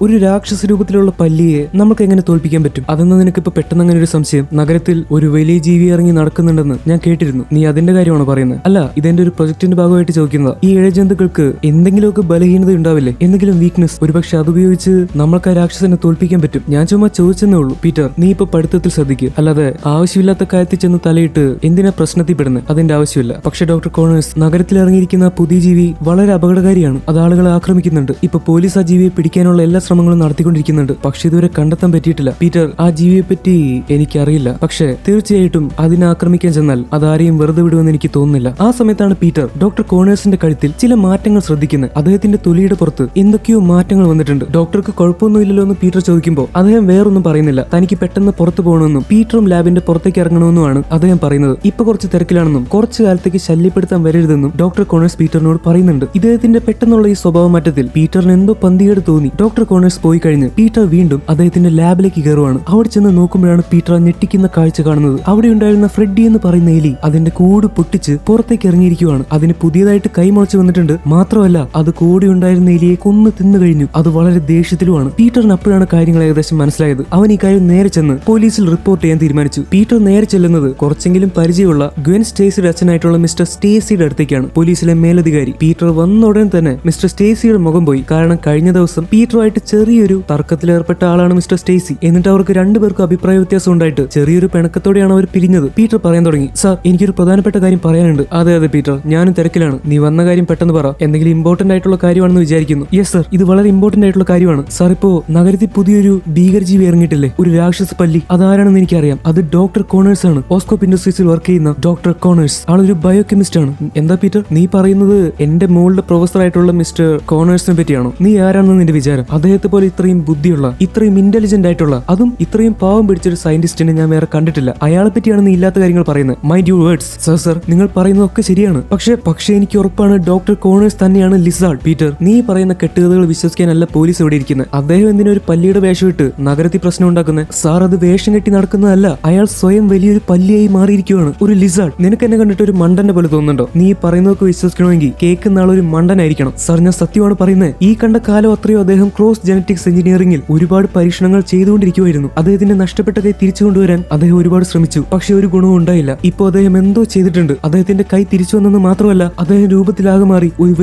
ഒരു രാക്ഷസ രൂപത്തിലുള്ള പല്ലിയെ നമുക്ക് എങ്ങനെ തോൽപ്പിക്കാൻ പറ്റും? അതെന്ന് നിനക്കിപ്പോ പെട്ടെന്ന് അങ്ങനെ ഒരു സംശയം? നഗരത്തിൽ ഒരു വലിയ ജീവി ഇറങ്ങി നടക്കുന്നുണ്ടെന്ന് ഞാൻ കേട്ടിരുന്നു. നീ അതിന്റെ കാര്യമാണോ പറയുന്നത്? അല്ല, ഇതെന്റെ ഒരു പ്രൊജക്ടിന്റെ ഭാഗമായിട്ട് ചോദിക്കുന്നതാ. ഈ ഇഴജന്തുക്കൾക്ക് എന്തെങ്കിലുമൊക്കെ ബലഹീനത ഉണ്ടാവില്ലേ? എന്തെങ്കിലും വീക്ക്നെസ്? ഒരുപക്ഷെ അതുപയോഗിച്ച് നമ്മൾക്ക് ആ രാക്ഷസനെ തോൽപ്പിക്കാൻ പറ്റും. ഞാൻ ചുമ്മാ ചോദിച്ചെന്നേ ഉള്ളൂ. പീറ്റർ, നീ ഇപ്പൊ പഠിത്തത്തിൽ ശ്രദ്ധിക്കുക. അല്ലാതെ ആവശ്യമില്ലാത്ത കാര്യത്തിൽ ചെന്ന് തലയിട്ട് എന്തിനാ പ്രശ്നത്തിൽ പെടുന്നത്? അതിന്റെ ആവശ്യമില്ല. പക്ഷെ ഡോക്ടർ കോണേഴ്സ്, നഗരത്തിൽ ഇറങ്ങിയിരിക്കുന്ന ആ പുതിയ ജീവി വളരെ അപകടകാരിയാണ്. അത് ആളുകളെ ആക്രമിക്കുന്നുണ്ട്. ഇപ്പൊ പോലീസ് ആ ജീവിയെ പിടിക്കാനുള്ള എല്ലാ ശ്രമങ്ങളും നടത്തിക്കൊണ്ടിരിക്കുന്നുണ്ട്. പക്ഷെ ഇതുവരെ കണ്ടെത്താൻ പറ്റിയിട്ടില്ല. പീറ്റർ, ആ ജീവിയെ പറ്റി എനിക്കറിയില്ല. പക്ഷെ തീർച്ചയായിട്ടും അതിനെ ആക്രമിക്കാൻ ചെന്നാൽ അതാരെയും വെറുതെ വിടുമെന്ന് എനിക്ക് തോന്നുന്നില്ല. ആ സമയത്താണ് പീറ്റർ ഡോക്ടർ കോണേഴ്സിന്റെ കഴുത്തിൽ ചില മാറ്റങ്ങൾ ശ്രദ്ധിക്കുന്നത്. അദ്ദേഹത്തിന്റെ തൊലിയുടെ പുറത്ത് എന്തൊക്കെയോ മാറ്റങ്ങൾ വന്നിട്ടുണ്ട്. ഡോക്ടർക്ക് കുഴപ്പമൊന്നുമില്ലല്ലോ എന്ന് പീറ്റർ ചോദിക്കുമ്പോൾ അദ്ദേഹം വേറൊന്നും പറയുന്നില്ല. തനിക്ക് പെട്ടെന്ന് പുറത്തു പോകണമെന്നും പീറ്ററും ലാബിന്റെ പുറത്തേക്ക് ഇറങ്ങണമെന്നുമാണ് അദ്ദേഹം പറയുന്നത്. ഇപ്പൊ കുറച്ച് തിരക്കിലാണെന്നും കുറച്ചു കാലത്തേക്ക് ശല്യപ്പെടുത്താൻ വരരുതെന്നും ഡോക്ടർ കോണേഴ്സ് പീറ്ററിനോട് പറയുന്നുണ്ട്. ഇദ്ദേഹത്തിന്റെ പെട്ടെന്നുള്ള ഈ സ്വഭാവ മാറ്റത്തിൽ പീറ്ററിന് എന്തോ പന്തികേട് തോന്നി. ഡോക്ടർ കോണേഴ്സ് പോയി കഴിഞ്ഞ് പീറ്റർ വീണ്ടും അദ്ദേഹത്തിന്റെ ലാബിലേക്ക് കയറുവാണ്. അവിടെ ചെന്ന് നോക്കുമ്പോഴാണ് പീറ്റർ ഞെട്ടിക്കുന്ന കാഴ്ച കാണുന്നത്. അവിടെ ഉണ്ടായിരുന്ന ഫ്രെഡി എന്ന് പറയുന്ന എലി അതിന്റെ കൂട് പൊട്ടിച്ച് പുറത്തേക്ക് ഇറങ്ങിയിരിക്കുവാണ്. അതിന് പുതിയതായിട്ട് കൈമുളച്ച് വന്നിട്ടുണ്ട്. മാത്രമല്ല അത് കൂടെ ഉണ്ടായിരുന്ന എലിയെ കൊന്നു തിന്നു കഴിഞ്ഞു. അത് വളരെ ദേഷ്യത്തിലുമാണ്. പീറ്ററിന് അപ്പോഴാണ് കാര്യങ്ങൾ ഏകദേശം മനസ്സിലായത്. അവൻ ഈ കാര്യം നേരെ ചെന്ന് പോലീസിൽ റിപ്പോർട്ട് ചെയ്യാൻ തീരുമാനിച്ചു. പീറ്റർ നേരെ ചെല്ലുന്നത് കുറച്ചെങ്കിലും പരിചയമുള്ള ഗ്വെൻ സ്റ്റേസിയുടെ അച്ഛനായിട്ടുള്ള മിസ്റ്റർ സ്റ്റേസിയുടെ അടുത്തേക്കാണ്, പോലീസിലെ മേലധികാരി. പീറ്റർ വന്ന ഉടൻ തന്നെ മിസ്റ്റർ സ്റ്റേസിയുടെ മുഖം പോയി. കാരണം കഴിഞ്ഞ ദിവസം പീറ്ററുമായിട്ട് ചെറിയൊരു തർക്കത്തിലേർപ്പെട്ട ആളാണ് മിസ്റ്റർ സ്റ്റേസി. എന്നിട്ട് അവർക്ക് രണ്ടുപേർക്കും അഭിപ്രായ വ്യത്യാസം ഉണ്ടായിട്ട് ചെറിയൊരു പിണക്കത്തോടെയാണ് അവർ പിരിഞ്ഞത്. പീറ്റർ പറയാൻ തുടങ്ങി, സാർ, എനിക്കൊരു പ്രധാനപ്പെട്ട കാര്യം പറയാനുണ്ട്. അതെ പീറ്റർ, ഞാനും തിരക്കിലാണ്. നീ വന്ന കാര്യം പെട്ടെന്ന് പറ. എന്തെങ്കിലും ഇമ്പോർട്ടന്റ് ആയിട്ടുള്ള കാര്യമാണെന്ന് വിചാരിക്കുന്നു. യെസ് സർ, ഇത് വളരെ ഇമ്പോർട്ടന്റ് ആയിട്ടുള്ള കാര്യമാണ്. സാർ, ഇപ്പോ നഗരത്തിൽ പുതിയൊരു ഭീകരജീവി ഇറങ്ങിയിട്ടില്ലേ, ഒരു രാക്ഷസ പല്ലി. അതാരാണെന്ന് എനിക്കറിയാം. അത് ഡോക്ടർ കോണേഴ്സ് ആണ്. ഓസ്കോപ്പ് ഇൻഡസ്ട്രീസിൽ വർക്ക് ചെയ്യുന്ന ഡോക്ടർ കോണേഴ്സ്. ആളൊരു ബയോകെമിസ്റ്റ് ആണ്. എന്താ പീറ്റർ, നീ പറയുന്നത് എന്റെ മോളുടെ പ്രൊഫസർ ആയിട്ടുള്ള മിസ്റ്റർ കോണേഴ്സിനെ പറ്റിയാണോ? നീ ആരാണെന്ന് നിന്റെ വിചാരം? അദ്ദേഹത്തെ പോലെ ഇത്രയും ബുദ്ധിയുള്ള, ഇത്രയും ഇന്റലിജന്റ് ആയിട്ടുള്ള, അതും ഇത്രയും പാവം പിടിച്ചൊരു സയന്റിസ്റ്റിനെ ഞാൻ വേറെ കണ്ടിട്ടില്ല. അയാളെ പറ്റിയാണ് നീ ഇല്ലാത്ത കാര്യങ്ങൾ പറയുന്നത്. Mind your words. സർ, നിങ്ങൾ പറയുന്നതൊക്കെ ശരിയാണ്. പക്ഷേ എനിക്ക് ഉറപ്പാണ് ഡോക്ടർ കോണേഴ്സ് തന്നെയാണ് ലിസാർഡ്. പീറ്റർ, നീ പറയുന്ന കെട്ടുകഥകൾ വിശ്വസിക്കാനല്ല പോലീസ് ഇവിടെ ഇരിക്കുന്നത്. അദ്ദേഹം എന്തിനാ ഒരു പല്ലിയുടെ വേഷം ഇട്ട് നഗരത്തിൽ പ്രശ്നം ഉണ്ടാക്കുന്നത്? സാർ, അത് വേഷം കെട്ടി നടക്കുന്നതല്ല. അയാൾ സ്വയം വലിയൊരു പല്ലിയായി മാറിയിരിക്കുകയാണ്, ഒരു ലിസാർഡ്. നിനക്ക് എന്നെ കണ്ടിട്ട് ഒരു മണ്ടന്റെ പോലെ തോന്നുന്നുണ്ടോ? നീ പറയുന്നതൊക്കെ വിശ്വസിക്കണമെങ്കിൽ കേൾക്കുന്ന ആളൊരു മണ്ടനായിരിക്കണം. സാർ, ഞാൻ സത്യമാണ് പറയുന്നത്. ഈ കണ്ട കാലം അത്രയോ അദ്ദേഹം ക്രോസ് ജനറ്റിക്സ് എഞ്ചിനീയറിംഗിൽ ഒരുപാട് പരീക്ഷണങ്ങൾ ചെയ്തുകൊണ്ടിരിക്കുമായിരുന്നു. അദ്ദേഹത്തിന്റെ നഷ്ടപ്പെട്ട കൈ തിരിച്ചു കൊണ്ടുവരാൻ അദ്ദേഹം ഒരുപാട് ശ്രമിച്ചു. പക്ഷെ ഒരു ഗുണവും ഉണ്ടായില്ല. ഇപ്പോൾ അദ്ദേഹം എന്തോ ചെയ്തിട്ടുണ്ട്. അദ്ദേഹത്തിന്റെ കൈ തിരിച്ചു വന്നെന്ന് മാത്രമല്ല, അദ്ദേഹം രൂപത്തിലാകെ മാറി ഒരു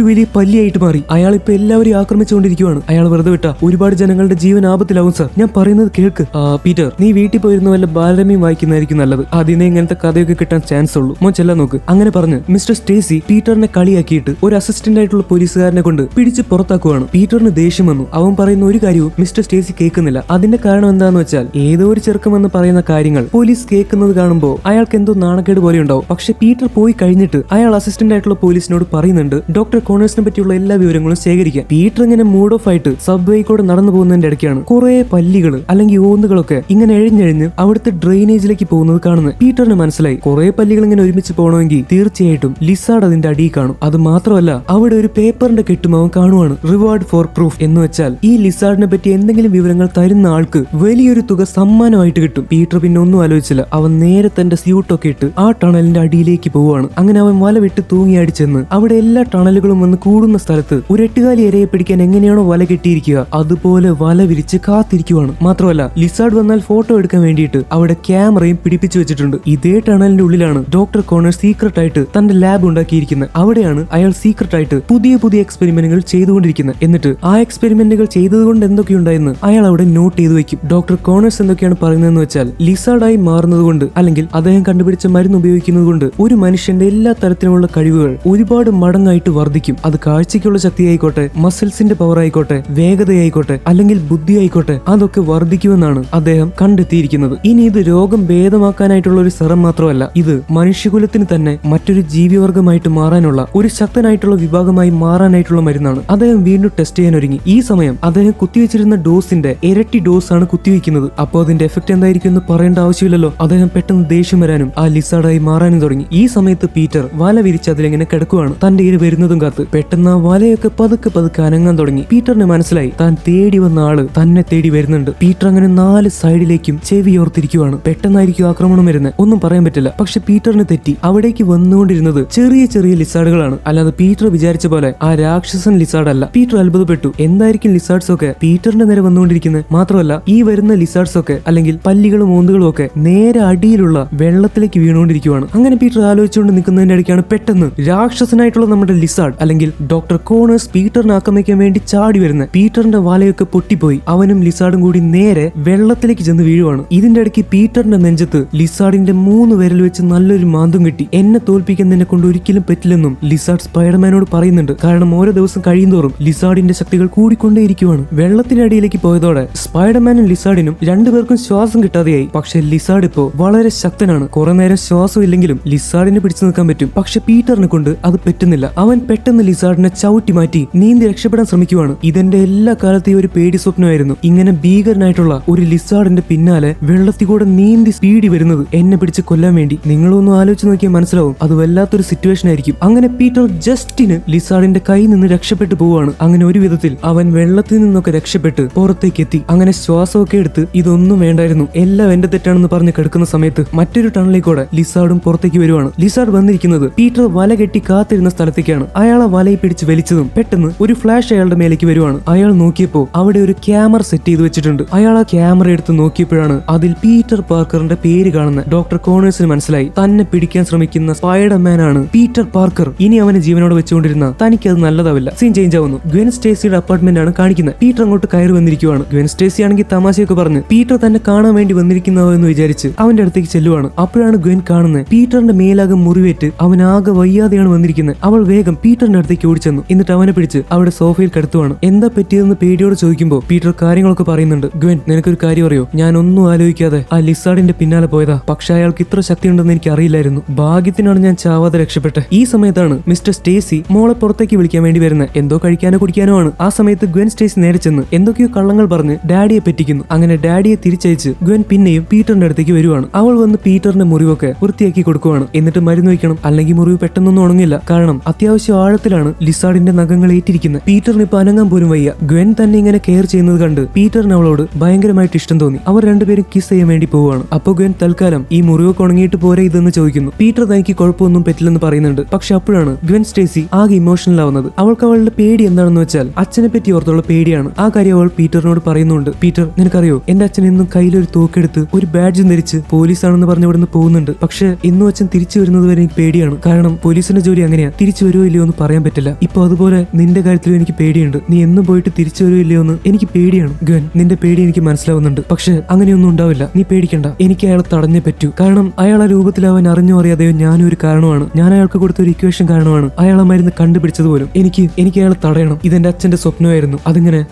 വലിയ പല്ലിയായിട്ട് മാറി. അയാൾ ഇപ്പൊ എല്ലാവരെയും ആക്രമിച്ചുകൊണ്ടിരിക്കുകയാണ്. അയാൾ വെറുതെ വിട്ട ഒരുപാട് ജനങ്ങളുടെ ജീവൻ ആപത്തിലാവും. സാർ, ഞാൻ പറയുന്നത് കേൾക്ക്. പീറ്റർ, നീ വീട്ടിൽ പോയിരുന്ന വല്ല ബാലരമയും വായിക്കുന്നതായിരിക്കും നല്ലത്. അതിനെ ഇങ്ങനത്തെ കഥയൊക്കെ കിട്ടാൻ ചാൻസ് ഉള്ളൂ. മോൻ ചെല്ലാൻ നോക്ക്. അങ്ങനെ പറഞ്ഞ് മിസ്റ്റർ സ്റ്റേസി പീറ്ററിനെ കളിയാക്കിയിട്ട് ഒരു അസിസ്റ്റന്റ് ആയിട്ടുള്ള പോലീസുകാരനെ കൊണ്ട് പിടിച്ച് പുറത്താക്കുവാണ്. പീറ്ററിന് ദേഷ്യം വന്നു. അവൻ പറയുന്ന ഒരു കാര്യവും മിസ്റ്റർ സ്റ്റേസി കേൾക്കുന്നില്ല. അതിന്റെ കാരണം എന്താന്ന് വെച്ചാൽ ഏതോ ഒരു ചെറുക്കൻ നടക്കുമെന്ന് പറയുന്ന കാര്യങ്ങൾ പോലീസ് കേൾക്കുന്നത് കാണുമ്പോൾ അയാൾക്ക് എന്തോ നാണക്കേട് പോലെ ഉണ്ടാവും. പക്ഷെ പീറ്റർ പോയി കഴിഞ്ഞിട്ട് അയാൾ അസിസ്റ്റന്റ് ആയിട്ടുള്ള പോലീസിനോട് പറയുന്നുണ്ട് ഡോക്ടർ കോണേഴ്സിനെ പറ്റിയുള്ള എല്ലാ വിവരങ്ങളും ശേഖരിക്കാൻ. പീറ്റർ ഇങ്ങനെ മൂഡ് ഓഫ് ആയിട്ട് സബ്വേ കൂടെ നടന്നു പോകുന്നതിന്റെ ഇടയ്ക്കാണ് കുറെ പല്ലികൾ അല്ലെങ്കിൽ ഓന്നുകളൊക്കെ ഇങ്ങനെ എഴിഞ്ഞെഴിഞ്ഞ് അവിടുത്തെ ഡ്രെയിനേജിലേക്ക് പോകുന്നത് കാണുന്നത്. പീറ്ററിന് മനസ്സിലായി കുറെ പല്ലികൾ ഇങ്ങനെ ഒരുമിച്ച് പോകണമെങ്കിൽ തീർച്ചയായിട്ടും ലിസാർഡ് അതിന്റെ അടിയിൽ കാണും. അത് മാത്രമല്ല അവിടെ ഒരു പേപ്പറിന്റെ കെട്ടും അവൻ കാണുവാണ്. റിവാർഡ് ഫോർ പ്രൂഫ് എന്ന് വെച്ചാൽ ഈ ലിസാർഡിനെ പറ്റി എന്തെങ്കിലും വിവരങ്ങൾ തരുന്ന ആൾക്ക് വലിയൊരു തുക സമ്മാനമായിട്ട് കിട്ടും. പീറ്റർ പിന്നെ ഒന്നും ആലോചിച്ചില്ല. അവൻ നേരെ തന്റെ സ്യൂട്ടൊക്കെ ഇട്ട് ആ ടണലിന്റെ അടിയിലേക്ക് പോവുകയാണ്. അങ്ങനെ അവൻ വല വിട്ട് തൂങ്ങിയടിച്ചെന്ന് അവിടെ എല്ലാ ടണലുകളും വന്ന് കൂടുന്ന സ്ഥലത്ത് ഒരു എട്ടുകാലി ഇരയെ പിടിക്കാൻ എങ്ങനെയാണോ വല കെട്ടിയിരിക്കുക അതുപോലെ വല വിരിച്ച് കാത്തിരിക്കുവാണ്. മാത്രമല്ല ലിസാർഡ് വന്നാൽ ഫോട്ടോ എടുക്കാൻ വേണ്ടിയിട്ട് അവിടെ ക്യാമറയും പിടിപ്പിച്ചു വെച്ചിട്ടുണ്ട്. ഇതേ ടണലിന്റെ ഉള്ളിലാണ് ഡോക്ടർ കോണർ സീക്രട്ട് ആയിട്ട് തന്റെ ലാബ് ഉണ്ടാക്കിയിരിക്കുന്നത്. അവിടെയാണ് അയാൾ സീക്രട്ട് ആയിട്ട് പുതിയ പുതിയ എക്സ്പെരിമെന്റുകൾ ചെയ്തുകൊണ്ടിരിക്കുന്നത്. എന്നിട്ട് ആ എക്സ്പെരിമെന്റുകൾ ചെയ്തതുകൊണ്ട് എന്തൊക്കെയുണ്ടായെന്ന് അയാൾ അവിടെ നോട്ട് ചെയ്തു വെക്കും. ഡോക്ടർ കോണേഴ്സ് എന്തൊക്കെയാണ് പറയുന്നതെന്ന് വെച്ചാൽ ലിസാർഡായി മാറുന്നത് കൊണ്ട് അല്ലെങ്കിൽ അദ്ദേഹം കണ്ടുപിടിച്ച മരുന്ന് ഉപയോഗിക്കുന്നത് കൊണ്ട് ഒരു മനുഷ്യന്റെ എല്ലാ തരത്തിലുമുള്ള കഴിവുകൾ ഒരുപാട് മടങ്ങായിട്ട് വർദ്ധിക്കും. അത് കാഴ്ചയ്ക്കുള്ള ശക്തി ആയിക്കോട്ടെ, മസിൽസിന്റെ പവർ ആയിക്കോട്ടെ, വേഗതയായിക്കോട്ടെ അല്ലെങ്കിൽ ബുദ്ധി ആയിക്കോട്ടെ, അതൊക്കെ വർദ്ധിക്കുമെന്നാണ് അദ്ദേഹം കണ്ടെത്തിയിരിക്കുന്നത്. ഇനി ഇത് രോഗം ഭേദമാക്കാനായിട്ടുള്ള ഒരു സെറം മാത്രമല്ല, ഇത് മനുഷ്യകുലത്തിന് തന്നെ മറ്റൊരു ജീവിവർഗമായിട്ട് മാറാനുള്ള ഒരു ശക്തനായിട്ടുള്ള വിഭാഗമായി മാറാനായിട്ടുള്ള മരുന്നാണ്. അദ്ദേഹം വീണ്ടും ടെസ്റ്റ് ചെയ്യാൻ ഒരുങ്ങി. ഈ സമയം അദ്ദേഹം കുത്തിവെച്ചിരുന്ന ഡോസിന്റെ ഇരട്ടി ഡോസ് ആണ് കുത്തിവെക്കുന്നത്. അപ്പോൾ അതിന്റെ എഫക്ട് എന്തായിരിക്കും എന്ന് പറയേണ്ട ആവശ്യമില്ലല്ലോ. അദ്ദേഹം പെട്ടെന്ന് ദേഷ്യം വരാനും ആ ലിസാർഡായി മാറാനും തുടങ്ങി. ഈ സമയത്ത് പീറ്റർ വല വിരിച്ച് അതിലെങ്ങനെ കിടക്കുവാണ്, തന്റെ ഇര വരുന്നതും കാത്ത്. പെട്ടെന്ന് ആ വലയൊക്കെ പതുക്കെ പതുക്കെ അനങ്ങാൻ തുടങ്ങി. പീറ്ററിന് മനസ്സിലായി താൻ തേടി വന്ന ആള് തന്നെ തേടി വരുന്നുണ്ട്. പീറ്റർ അങ്ങനെ 4 സൈഡിലേക്കും ചെവിയോർത്തിരിക്കുവാണ്. പെട്ടെന്നായിരിക്കും ആക്രമണം വരുന്നത്, ഒന്നും പറയാൻ പറ്റില്ല. പക്ഷെ പീറ്ററിന് തെറ്റി. അവിടേക്ക് വന്നുകൊണ്ടിരുന്നത് ചെറിയ ചെറിയ ലിസാർഡുകളാണ്, അല്ലാതെ പീറ്റർ വിചാരിച്ച പോലെ ആ രാക്ഷസൻ ലിസാർഡ് അല്ല. പീറ്റർ അത്ഭുതപ്പെട്ടു. എന്തായിരിക്കും ലിസാർഡ്സ് ഒക്കെ പീറ്ററിന്റെ നേരെ വന്നുകൊണ്ടിരിക്കുന്നത്? മാത്രമല്ല ഈ വരുന്ന ലിസാർഡ്സ് ഒക്കെ അല്ലെങ്കിൽ പല്ലികളും ഓന്തുകളും ഒക്കെ നേരെ അടിയിലുള്ള വെള്ളത്തിലേക്ക് വീണുകൊണ്ടിരിക്കുവാണ്. അങ്ങനെ പീറ്റർ ആലോചിച്ചുകൊണ്ട് നിൽക്കുന്നതിന്റെ ഇടയ്ക്കാണ് പെട്ടെന്ന് രാക്ഷസനായിട്ടുള്ള നമ്മുടെ ലിസാർഡ് അല്ലെങ്കിൽ ഡോക്ടർ കോണേഴ്സ് പീറ്ററിനെ ആക്രമിക്കാൻ വേണ്ടി ചാടി വരുന്നത്. പീറ്ററിന്റെ വലയൊക്കെ പൊട്ടിപ്പോയി. അവനും ലിസാർഡും കൂടി നേരെ വെള്ളത്തിലേക്ക് ചെന്ന് വീഴുവാണ്. ഇതിന്റെ ഇടയ്ക്ക് പീറ്ററിന്റെ നെഞ്ചത്ത് ലിസാർഡിന്റെ 3 വിരൽ വെച്ച് നല്ലൊരു മാന്തും കിട്ടി. എന്നെ തോൽപ്പിക്കാൻ നിന്നെ കൊണ്ട് ഒരിക്കലും പറ്റില്ലെന്നും ലിസാർഡ് സ്പൈഡർമാനോട് പറയുന്നുണ്ട്. കാരണം ഓരോ ദിവസം കഴിയുന്തോറും ലിസാർഡിന്റെ ശക്തികൾ കൂടിക്കൊണ്ടേയിരിക്കുവാണ്. വെള്ളത്തിനടിയിലേക്ക് പോയതോടെ സ്പൈഡർമാനും ലിസാർഡിനും രണ്ടുപേർക്കും ശ്വാസം കിട്ടാതെയായി. പക്ഷെ ലിസാർഡ് ഇപ്പോ വളരെ ശക്തനാണ്. കുറെ നേരം ശ്വാസം ഇല്ലെങ്കിലും ലിസാർഡിനെ പിടിച്ചു നിൽക്കാൻ പറ്റും. പക്ഷെ പീറ്ററിനെ കൊണ്ട് അത് പറ്റുന്നില്ല. അവൻ പെട്ടെന്ന് ലിസാർഡിനെ ചവിട്ടി മാറ്റി നീന്തി രക്ഷപ്പെടാൻ ശ്രമിക്കുവാണ്. ഇതെന്റെ എല്ലാ കാലത്തെയും ഒരു പേടി സ്വപ്നമായിരുന്നു. ഇങ്ങനെ ഭീകരനായിട്ടുള്ള ഒരു ലിസാർഡിന്റെ പിന്നാലെ വെള്ളത്തിൽ കൂടെ നീന്തി സ്പീഡി വരുന്നത് എന്നെ പിടിച്ച് കൊല്ലാൻ വേണ്ടി. നിങ്ങളൊന്നും ആലോചിച്ച് നോക്കിയാൽ മനസ്സിലാവും അത് വല്ലാത്തൊരു സിറ്റുവേഷൻ ആയിരിക്കും. അങ്ങനെ പീറ്റർ ജസ്റ്റിന് ലിസാർഡിന്റെ കയ്യിൽ നിന്ന് രക്ഷപ്പെട്ടു പോവാണ്. അങ്ങനെ ഒരു വിധത്തിൽ അവൻ വെള്ളത്തിൽ നിന്നൊക്കെ രക്ഷപ്പെട്ട് പുറത്തേക്ക് എത്തി. അങ്ങനെ ശ്വാസമൊക്കെ എടുത്ത് ഇതൊന്നും വേണ്ടായിരുന്നു, എല്ലാം എന്റെ തെറ്റാണെന്ന് പറഞ്ഞ് കിടക്കുന്ന സമയത്ത് മറ്റൊരു ടണലിലേക്കൂടെ ലിസാർഡും പുറത്തേക്ക് വരുവാണ്. ലിസാർഡ് വന്നിരിക്കുന്നത് പീറ്റർ വല കെട്ടി കാത്തിരുന്ന സ്ഥലത്തേക്കാണ്. അയാൾ ആ വലയെ പിടിച്ച് വലിച്ചതും പെട്ടെന്ന് ഒരു ഫ്ലാഷ് അയാളുടെ മേലേക്ക് വരുവാണ്. അയാൾ നോക്കിയപ്പോ അവിടെ ഒരു ക്യാമറ സെറ്റ് ചെയ്ത് വെച്ചിട്ടുണ്ട്. അയാൾ ആ ക്യാമറ എടുത്ത് നോക്കിയപ്പോഴാണ് അതിൽ പീറ്റർ പാർക്കറിന്റെ പേര് കാണുന്നത്. ഡോക്ടർ കോണേഴ്സിന് മനസ്സിലായി തന്നെ പിടിക്കാൻ ശ്രമിക്കുന്ന സ്പൈഡർമാൻ ആണ് പീറ്റർ പാർക്കർ. ഇനി അവനെ ജീവനോട് വെച്ചുകൊണ്ടിരുന്ന തനിക്ക് അത് നല്ലതാവില്ല. സീൻ ചേഞ്ച് ആവുന്നു. ഗ്വെൻ സ്റ്റേസിയുടെ അപ്പാർട്ട്മെന്റ് ആണ് കാണിക്കുന്നത്. പീറ്റർ അങ്ങോട്ട് കയറി വന്നിരിക്കുവാണ്. ഗ്വെൻ സ്റ്റേസി ആണെങ്കിൽ തമാശയൊക്കെ പറഞ്ഞ് പീറ്റർ തന്നെ കാണാൻ വേണ്ടി വന്നിരിക്കുന്നവോ എന്ന് വിചാരിച്ച് അവന്റെ അടുത്തേക്ക് ചെല്ലുവാണ്. അപ്പോഴാണ് ഗ്വെൻ കാണുന്നത് പീറ്ററിന്റെ മേലാകെ മുറിവേറ്റ് അവൻ ആകെ വയ്യാതെയാണ് വന്നിരിക്കുന്നത്. അവൾ വേഗം പീറ്ററിന്റെ അടുത്തേക്ക് ഓടിച്ചെന്നു. എന്നിട്ട് അവനെ പിടിച്ച് അവിടെ സോഫയിൽ കിടത്തുവാണ്. എന്താ പറ്റിയതെന്ന് പേടിയോട് ചോദിക്കുമ്പോൾ പീറ്റർ കാര്യങ്ങളൊക്കെ പറയുന്നുണ്ട്. ഗ്വെൻ, നിനക്കൊരു കാര്യം അറിയോ? ഞാൻ ഒന്നും ആലോചിക്കാതെ ആ ലിസാർഡിന്റെ പിന്നാലെ പോയതാ. പക്ഷെ അയാൾക്ക് ഇത്ര ശക്തി ഉണ്ടെന്ന് എനിക്ക് അറിയില്ലായിരുന്നു. ഭാഗ്യത്തിനാണ് ഞാൻ ചാവാതെ രക്ഷപ്പെട്ടെ. ഈ സമയത്താണ് മിസ്റ്റർ സ്റ്റേസി മോളെ പുറത്തേക്ക് വിളിക്കാൻ വേണ്ടി വരുന്നത്. എന്തോ കഴിക്കാനോ കുടിക്കാനോ ആണ്. ആ സമയത്ത് ഗ്വെൻ സ്റ്റേസി നേരെ ചെന്ന് എന്തൊക്കെയോ കള്ളങ്ങൾ പറഞ്ഞ് ഡാഡിയെ പറ്റിക്കുന്നു. അങ്ങനെ ഡാഡിയെ തിരിച്ചയച്ച് ഗ്വെൻ പിന്നെയും പീറ്ററിന്റെ അടുത്തേക്ക് വരുവാണ്. അവൾ വന്ന് പീറ്ററിന്റെ മുറിവൊക്കെ വൃത്തിയാക്കി കൊടുക്കുവാണ്. എന്നിട്ട് മരുന്ന് വയ്ക്കണം, അല്ലെങ്കിൽ മുറിവ് പെട്ടെന്നൊന്നും ഉണങ്ങില്ല. കാരണം അത്യാവശ്യം ആഴത്തിലാണ് ലിസാർഡിന്റെ നഖങ്ങൾ ഏറ്റിരിക്കുന്നത്. പീറ്ററിന് ഇപ്പൊ അനങ്ങാൻ പോലും വയ്യ. ഗ്വെൻ തന്നെ ഇങ്ങനെ കെയർ ചെയ്യുന്നത് കണ്ട് പീറ്ററിന് അവളോട് ഭയങ്കരമായിട്ട് ഇഷ്ടം തോന്നി. അവർ രണ്ടുപേരും കിസ് ചെയ്യാൻ വേണ്ടി പോവുകയാണ്. അപ്പൊ ഗ്വെൻ തൽക്കാലം ഈ മുറിവൊക്കെ ഉണങ്ങിയിട്ട് പോരെ ഇതെന്ന് ചോദിക്കുന്നു. പീറ്റർ തനിക്ക് കുഴപ്പമൊന്നും പറ്റില്ലെന്ന് പറയുന്നുണ്ട്. പക്ഷെ അപ്പോഴാണ് ഗ്വെൻ സ്റ്റേസി ആകെ ഇമോഷണൽ ആവുന്നത്. അവൾക്ക് അവളുടെ പേടി എന്താണെന്ന് വെച്ചാൽ അച്ഛനെ പറ്റി ഓർത്തുള്ള പേടിയാണ്. ആ കാര്യം അവൾ പീറ്ററിനോട് പറയുന്നുണ്ട്. പീറ്റർ, നിനക്കറിയോ എന്റെ അച്ഛൻ ഇന്നും കയ്യിലൊരു തോക്കെടുത്ത് ഒരു ബാഡ്ജ് ധരിച്ച് പോലീസാണെന്ന് പറഞ്ഞ് ഇവിടുന്ന് പോകുന്നുണ്ട്. പക്ഷെ ഇന്നും അച്ഛൻ തിരിച്ചു വരുന്നത് വരെ എനിക്ക് പേടിയാണ്. കാരണം പോലീസിന്റെ ജോലി അങ്ങനെയാ, തിരിച്ചു വരുമോ ഇല്ലയോ എന്ന് പറയാൻ പറ്റില്ല. ഇപ്പൊ അതുപോലെ നിന്റെ കാര്യത്തിലും എനിക്ക് പേടിയുണ്ട്. നീ എന്നും പോയിട്ട് തിരിച്ചു വരുമോ ഇല്ലയോ എന്ന് എനിക്ക് പേടിയാണ്. ഗ്വെൻ, നിന്റെ പേടി എനിക്ക് മനസ്സിലാവുന്നുണ്ട്. പക്ഷെ അങ്ങനെയൊന്നും ഉണ്ടാവില്ല, നീ പേടിക്കണ്ട. എനിക്ക് അയാളെ തടഞ്ഞേ പറ്റൂ. കാരണം അയാൾ ആ രൂപത്തിലാവാൻ അറിഞ്ഞോ അറിയാതെയോ ഞാനും ഒരു കാരണമാണ്. ഞാൻ അയാൾക്ക് കൊടുത്ത ഒരു ഇക്വേഷൻ കാരണമാണ് അയാളെ മരുന്ന് കണ്ടുപിടിച്ചത് പോലും. എനിക്ക് അയാളെ തടയണം. ഇതെന്റെ അച്ഛന്റെ സ്വപ്നമായിരുന്നു.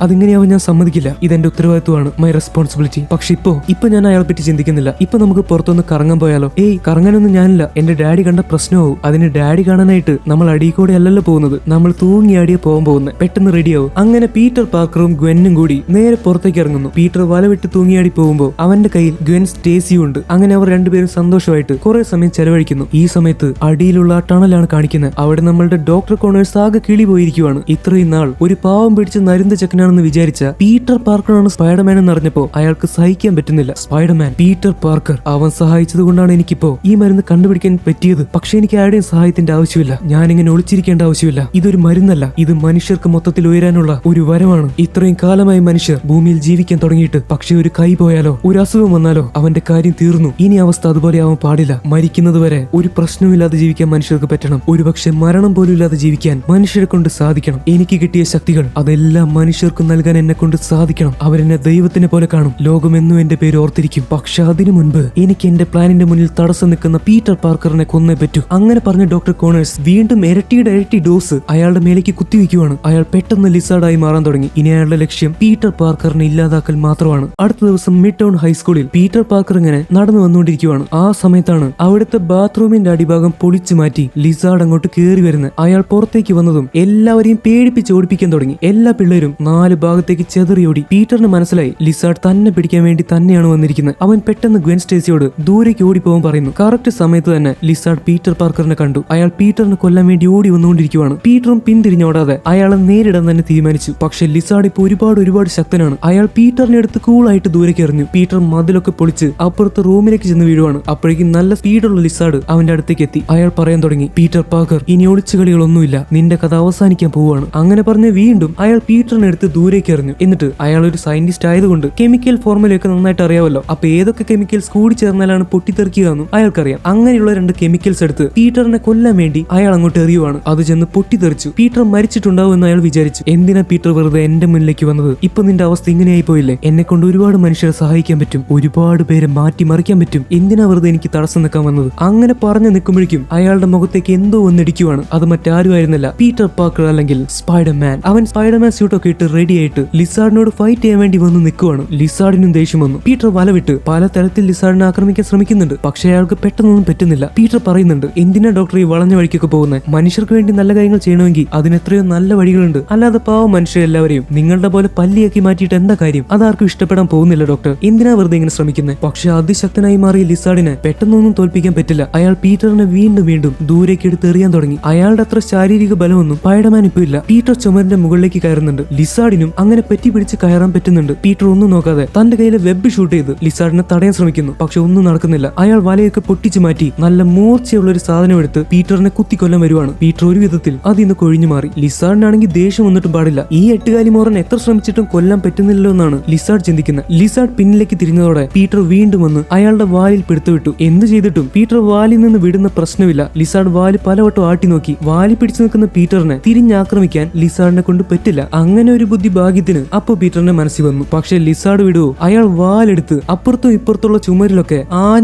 അതിങ്ങനെയാവും ഞാൻ സമ്മതിക്കില്ല. ഇതെന്റെ ഉത്തരവാദിത്വമാണ്, മൈ റെസ്പോൺസിബിലിറ്റി. പക്ഷെ ഇപ്പോ ഇപ്പൊ ഞാൻ അയാളെ പറ്റി ചിന്തിക്കുന്നില്ല. ഇപ്പൊ നമുക്ക് പുറത്തൊന്ന് കറങ്ങാൻ പോയാലോ? ഏയ്, കറങ്ങാനൊന്നും ഞാനില്ല. എന്റെ ഡാഡി കണ്ട പ്രശ്നമാവും. അതിന് ഡാഡി കാണാനായിട്ട് നമ്മൾ അടിയിൽ കൂടെ അല്ലല്ലോ പോകുന്നത്, നമ്മൾ തൂങ്ങി അടിയെ പോകാൻ പോകുന്നത്. പെട്ടെന്ന് റെഡിയാവും. അങ്ങനെ പീറ്റർ പാർക്കറും ഗ്വെന്നും കൂടി നേരെ പുറത്തേക്ക് ഇറങ്ങുന്നു. പീറ്റർ വലവിട്ട് തൂങ്ങിയാടി പോകുമ്പോൾ അവന്റെ കയ്യിൽ ഗ്വെൻ സ്റ്റേസിയും ഉണ്ട്. അങ്ങനെ അവർ രണ്ടുപേരും സന്തോഷമായിട്ട് കുറെ സമയം ചെലവഴിക്കുന്നു. ഈ സമയത്ത് അടിയിലുള്ള ആ ടണലാണ് കാണിക്കുന്നത്. അവിടെ നമ്മളുടെ ഡോക്ടർ കോണേഴ്സ് ആകെ കിളി പോയിരിക്കുവാണ്. ഇത്രയും നാൾ ഒരു പാവം പിടിച്ച് നരുന്ത ചെക്കനാണെന്ന് വിചാരിച്ച പീറ്റർ പാർക്കറാണ് സ്പൈഡർമാൻ എന്ന് അറിഞ്ഞപ്പോ അയാൾക്ക് സഹിക്കാൻ പറ്റുന്നില്ല. സ്പൈഡർമാൻ, പീറ്റർ പാർക്കർ, അവൻ സഹായിച്ചത് കൊണ്ടാണ് എനിക്കിപ്പോ ഈ മരുന്ന് കണ്ടുപിടിക്കാൻ പറ്റിയത്. പക്ഷെ എനിക്ക് ആരുടെയും സഹായത്തിന്റെ ആവശ്യമില്ല. ഞാനിങ്ങനെ ഒളിച്ചിരിക്കേണ്ട ആവശ്യമില്ല. ഇതൊരു മരുന്നല്ല, ഇത് മനുഷ്യർക്ക് മൊത്തത്തിൽ ഉയരാനുള്ള ഒരു വരമാണ്. ഇത്രയും കാലമായി മനുഷ്യർ ഭൂമിയിൽ ജീവിക്കാൻ തുടങ്ങിയിട്ട്, പക്ഷെ ഒരു കൈ പോയാലോ, ഒരു അസുഖം വന്നാലോ അവന്റെ കാര്യം തീർന്നു. ഇനി അവസ്ഥ അതുപോലെ ആവാൻ പാടില്ല. മരിക്കുന്നത് വരെ ഒരു പ്രശ്നവുമില്ലാതെ ജീവിക്കാൻ മനുഷ്യർക്ക് പറ്റണം. ഒരുപക്ഷെ മരണം പോലും ഇല്ലാതെ ജീവിക്കാൻ മനുഷ്യരെ കൊണ്ട് സാധിക്കണം. എനിക്ക് കിട്ടിയ ശക്തികൾ അതെല്ലാം മനുഷ്യർക്ക് നൽകാൻ എന്നെ കൊണ്ട് സാധിക്കണം. അവരെന്നെ ദൈവത്തിനെ പോലെ കാണും. ലോകം എന്നും എന്റെ പേര് ഓർത്തിരിക്കും. പക്ഷെ അതിനു മുൻപ് എനിക്ക് എന്റെ പ്ലാനിന്റെ മുന്നിൽ തടസ്സം നിൽക്കുന്ന പീറ്റർ പാർക്കറിനെ കൊന്നേ പറ്റൂ. അങ്ങനെ പറഞ്ഞ ഡോക്ടർ കോണേഴ്സ് വീണ്ടും ഇരട്ടി ഡോസ് അയാളുടെ മേലേക്ക് കുത്തിവെക്കുവാണ്. അയാൾ പെട്ടെന്ന് ലിസാർഡായി മാറാൻ തുടങ്ങി. ഇനി അയാളുടെ ലക്ഷ്യം പീറ്റർ പാർക്കറിനെ ഇല്ലാതാക്കൽ മാത്രമാണ്. അടുത്ത ദിവസം മിഡ് ടൗൺ ഹൈസ്കൂളിൽ പീറ്റർ പാർക്കർ ഇങ്ങനെ നടന്നു വന്നുകൊണ്ടിരിക്കുവാണ്. ആ സമയത്താണ് അവിടുത്തെ ബാത്റൂമിന്റെ അടിഭാഗം പൊളിച്ചു മാറ്റി ലിസാർഡ് അങ്ങോട്ട് കയറി വരുന്നത്. അയാൾ പുറത്തേക്ക് വന്നതും എല്ലാവരെയും പേടിപ്പിച്ച് ഓടിപ്പിക്കാൻ തുടങ്ങി. എല്ലാ പിള്ളേരും 4 ഭാഗത്തേക്ക് ചെതറിയോടി. പീറ്ററിന് മനസ്സിലായി ലിസാർഡ് തന്നെ പിടിക്കാൻ വേണ്ടി തന്നെയാണ് വന്നിരിക്കുന്നത്. അവൻ പെട്ടെന്ന് ഗ്വെൻ സ്റ്റേസിയോട് ദൂരേക്ക് ഓടിപ്പോകാൻ പറയുന്നു. കറക്റ്റ് സമയത്ത് തന്നെ ലിസാർഡ് പീറ്റർ പാർക്കറിനെ കണ്ടു. അയാൾ പീറ്ററിനെ കൊല്ലാൻ വേണ്ടി ഓടി വന്നുകൊണ്ടിരിക്കുവാണ്. പീറ്ററും പിന്തിരിഞ്ഞോടാതെ അയാളെ നേരിടാൻ തന്നെ തീരുമാനിച്ചു. പക്ഷെ ലിസാർഡ് ഇപ്പോൾ ഒരുപാട് ശക്തനാണ്. അയാൾ പീറ്ററിനെ എടുത്ത് കൂളായിട്ട് ദൂരേക്ക് എറിഞ്ഞു. പീറ്റർ മതിലൊക്കെ പൊളിച്ച് അപ്പുറത്തെ റൂമിലേക്ക് ചെന്ന് വീഴുവാണ്. അപ്പോഴേക്കും നല്ല സ്പീഡുള്ള ലിസാർഡ് അവന്റെ അടുത്തേക്ക് എത്തി. അയാൾ പറയാൻ തുടങ്ങി, പീറ്റർ പാർക്കർ, ഇനി ഒളിച്ചുകളികളൊന്നുമില്ല, നിന്റെ കഥ അവസാനിക്കാൻ പോവുകയാണ്. അങ്ങനെ പറഞ്ഞ് വീണ്ടും അയാൾ പീറ്ററിനെ എടുത്ത് ദൂരേക്ക് എറിഞ്ഞു. എന്നിട്ട് അയാൾ ഒരു സയന്റിസ്റ്റ് ആയതുകൊണ്ട് കെമിക്കൽ ഫോർമുലയൊക്കെ നന്നായിട്ട് അറിയാമല്ലോ. അപ്പൊ ഏതൊക്കെ കെമിക്കൽസ് കൂടി ചേർന്നാലാണ് പൊട്ടിത്തെറിക്കുക എന്നും അയാൾക്കറിയാം. അങ്ങനെയുള്ള 2 കെമിക്കൽസ് എടുത്ത് പീറ്ററിനെ കൊല്ലാൻ വേണ്ടി അയാൾ അങ്ങോട്ട് എറിയുവാണ്. അത് ചെന്ന് പൊട്ടിത്തെറിച്ചു. പീറ്റർ മരിച്ചിട്ടുണ്ടാവും എന്ന് അയാൾ വിചാരിച്ചു. എന്തിനാ പീറ്റർ വെറുതെ എന്റെ മുന്നിലേക്ക് വന്നത്? ഇപ്പൊ നിന്റെ അവസ്ഥ ഇങ്ങനെയായി പോയില്ലേ? എന്നെ കൊണ്ട് ഒരുപാട് മനുഷ്യരെ സഹായിക്കാൻ പറ്റും, ഒരുപാട് പേരെ മാറ്റിമറിക്കാൻ പറ്റും. എന്തിനാ വെറുതെ എനിക്ക് തടസ്സം നിൽക്കാൻ വന്നത്? അങ്ങനെ പറഞ്ഞു നിൽക്കുമ്പോഴേക്കും അയാളുടെ മുഖത്തേക്ക് എന്തോ വന്നിടിക്കുവാണ്. അത് മറ്റാരും ആയിരുന്നില്ല, പീറ്റർ പാർക്കർ അല്ലെങ്കിൽ സ്പൈഡർമാൻ. അവൻ സ്പൈഡർമാൻ സ്യൂട്ടൊക്കെ ഇട്ട് റെഡി ആയിട്ട് ലിസാർഡിനോട് ഫൈറ്റ് ചെയ്യാൻ വേണ്ടി വന്ന് നിൽക്കുവാണ്. ലിസാർഡിനും ദേഷ്യം വന്നു. പീറ്റർ വലവിട്ട് പല തരത്തിൽ ലിസാർഡിനെ ആക്രമിക്കാൻ ശ്രമിക്കുന്നുണ്ട്. പക്ഷെ അയാൾക്ക് പെട്ടെന്നൊന്നും പറ്റുന്നില്ല. പീറ്റർ പറയുന്നുണ്ട്, എന്തിനാ ഡോക്ടർ ഈ വളഞ്ഞ വഴിക്കൊക്കെ പോകുന്നത്? മനുഷ്യർക്ക് വേണ്ടി നല്ല കാര്യങ്ങൾ ചെയ്യണമെങ്കിൽ അതിന് എത്രയോ നല്ല വഴികളുണ്ട്. അല്ലാതെ പാവം മനുഷ്യരെല്ലാവരെയും നിങ്ങളുടെ പോലെ പല്ലിയാക്കി മാറ്റിയിട്ട് എന്താ കാര്യം? അതാർക്കും ഇഷ്ടപ്പെടാൻ പോകുന്നില്ല ഡോക്ടർ. എന്തിനാ വെറുതെ ഇങ്ങനെ ശ്രമിക്കുന്നത്? പക്ഷെ അതിശക്തനായി മാറിയ ലിസാർഡിനെ പെട്ടെന്നൊന്നും തോൽപ്പിക്കാൻ പറ്റില്ല. അയാൾ പീറ്ററിനെ വീണ്ടും ദൂരേക്ക് എടുത്ത് എറിയാൻ തുടങ്ങി. അയാളുടെ അത്ര ശാരീരിക ബലമൊന്നും സ്പൈഡർമാൻ ഇപ്പൊ ഇല്ല. പീറ്റർ ചുമരിന്റെ മുകളിലേക്ക് കയറുന്നുണ്ട്. ലിസാർഡിനും അങ്ങനെ പറ്റി പിടിച്ച് കയറാൻ പറ്റുന്നുണ്ട്. പീറ്റർ ഒന്നും നോക്കാതെ തന്റെ കയ്യിലെ വെബ് ഷൂട്ട് ചെയ്ത് ലിസാർഡിനെ തടയാൻ ശ്രമിക്കുന്നു. പക്ഷെ ഒന്നും നടക്കുന്നില്ല. അയാൾ വലയൊക്കെ പൊട്ടിച്ചു മാറ്റി നല്ല മൂർച്ചയുള്ള ഒരു സാധനം എടുത്ത് പീറ്ററിനെ കുത്തിക്കൊല്ലാൻ വരുവാണ്. പീറ്റർ ഒരു വിധത്തിൽ അതിന്ന് കൊഴിഞ്ഞു മാറി. ലിസാർഡിനാണെങ്കിൽ ദേഷ്യം വന്നിട്ടും പാടില്ല. ഈ 8 മോറൻ എത്ര ശ്രമിച്ചിട്ടും കൊല്ലാൻ പറ്റുന്നില്ലല്ലോ എന്നാണ് ലിസാർഡ് ചിന്തിക്കുന്നത്. ലിസാർഡ് പിന്നിലേക്ക് തിരിഞ്ഞതോടെ പീറ്റർ വീണ്ടും വന്ന് അയാളുടെ വാലിൽ പിടുത്തുവിട്ടു. എന്ത് ചെയ്തിട്ടും പീറ്റർ വാലിൽ നിന്ന് വിടുന്ന പ്രശ്നമില്ല. ലിസാർഡ് വാല് പലവട്ടം ആട്ടി നോക്കി. വാലി പിടിച്ചു നിൽക്കുന്ന പീറ്ററിനെ തിരിഞ്ഞാക്രമിക്കാൻ ലിസാർഡിനെ കൊണ്ട് പറ്റില്ല. അങ്ങനെ ഒരു ബുദ്ധി ഭാഗ്യത്തിന് അപ്പൊ പീറ്ററിന്റെ മനസ്സിൽ വന്നു. പക്ഷെ ലിസാർഡ് വിടുവോ? അയാൾ വാലെടുത്ത് അപ്പുറത്തും ഇപ്പുറത്തുള്ള ചുമരിലൊക്കെ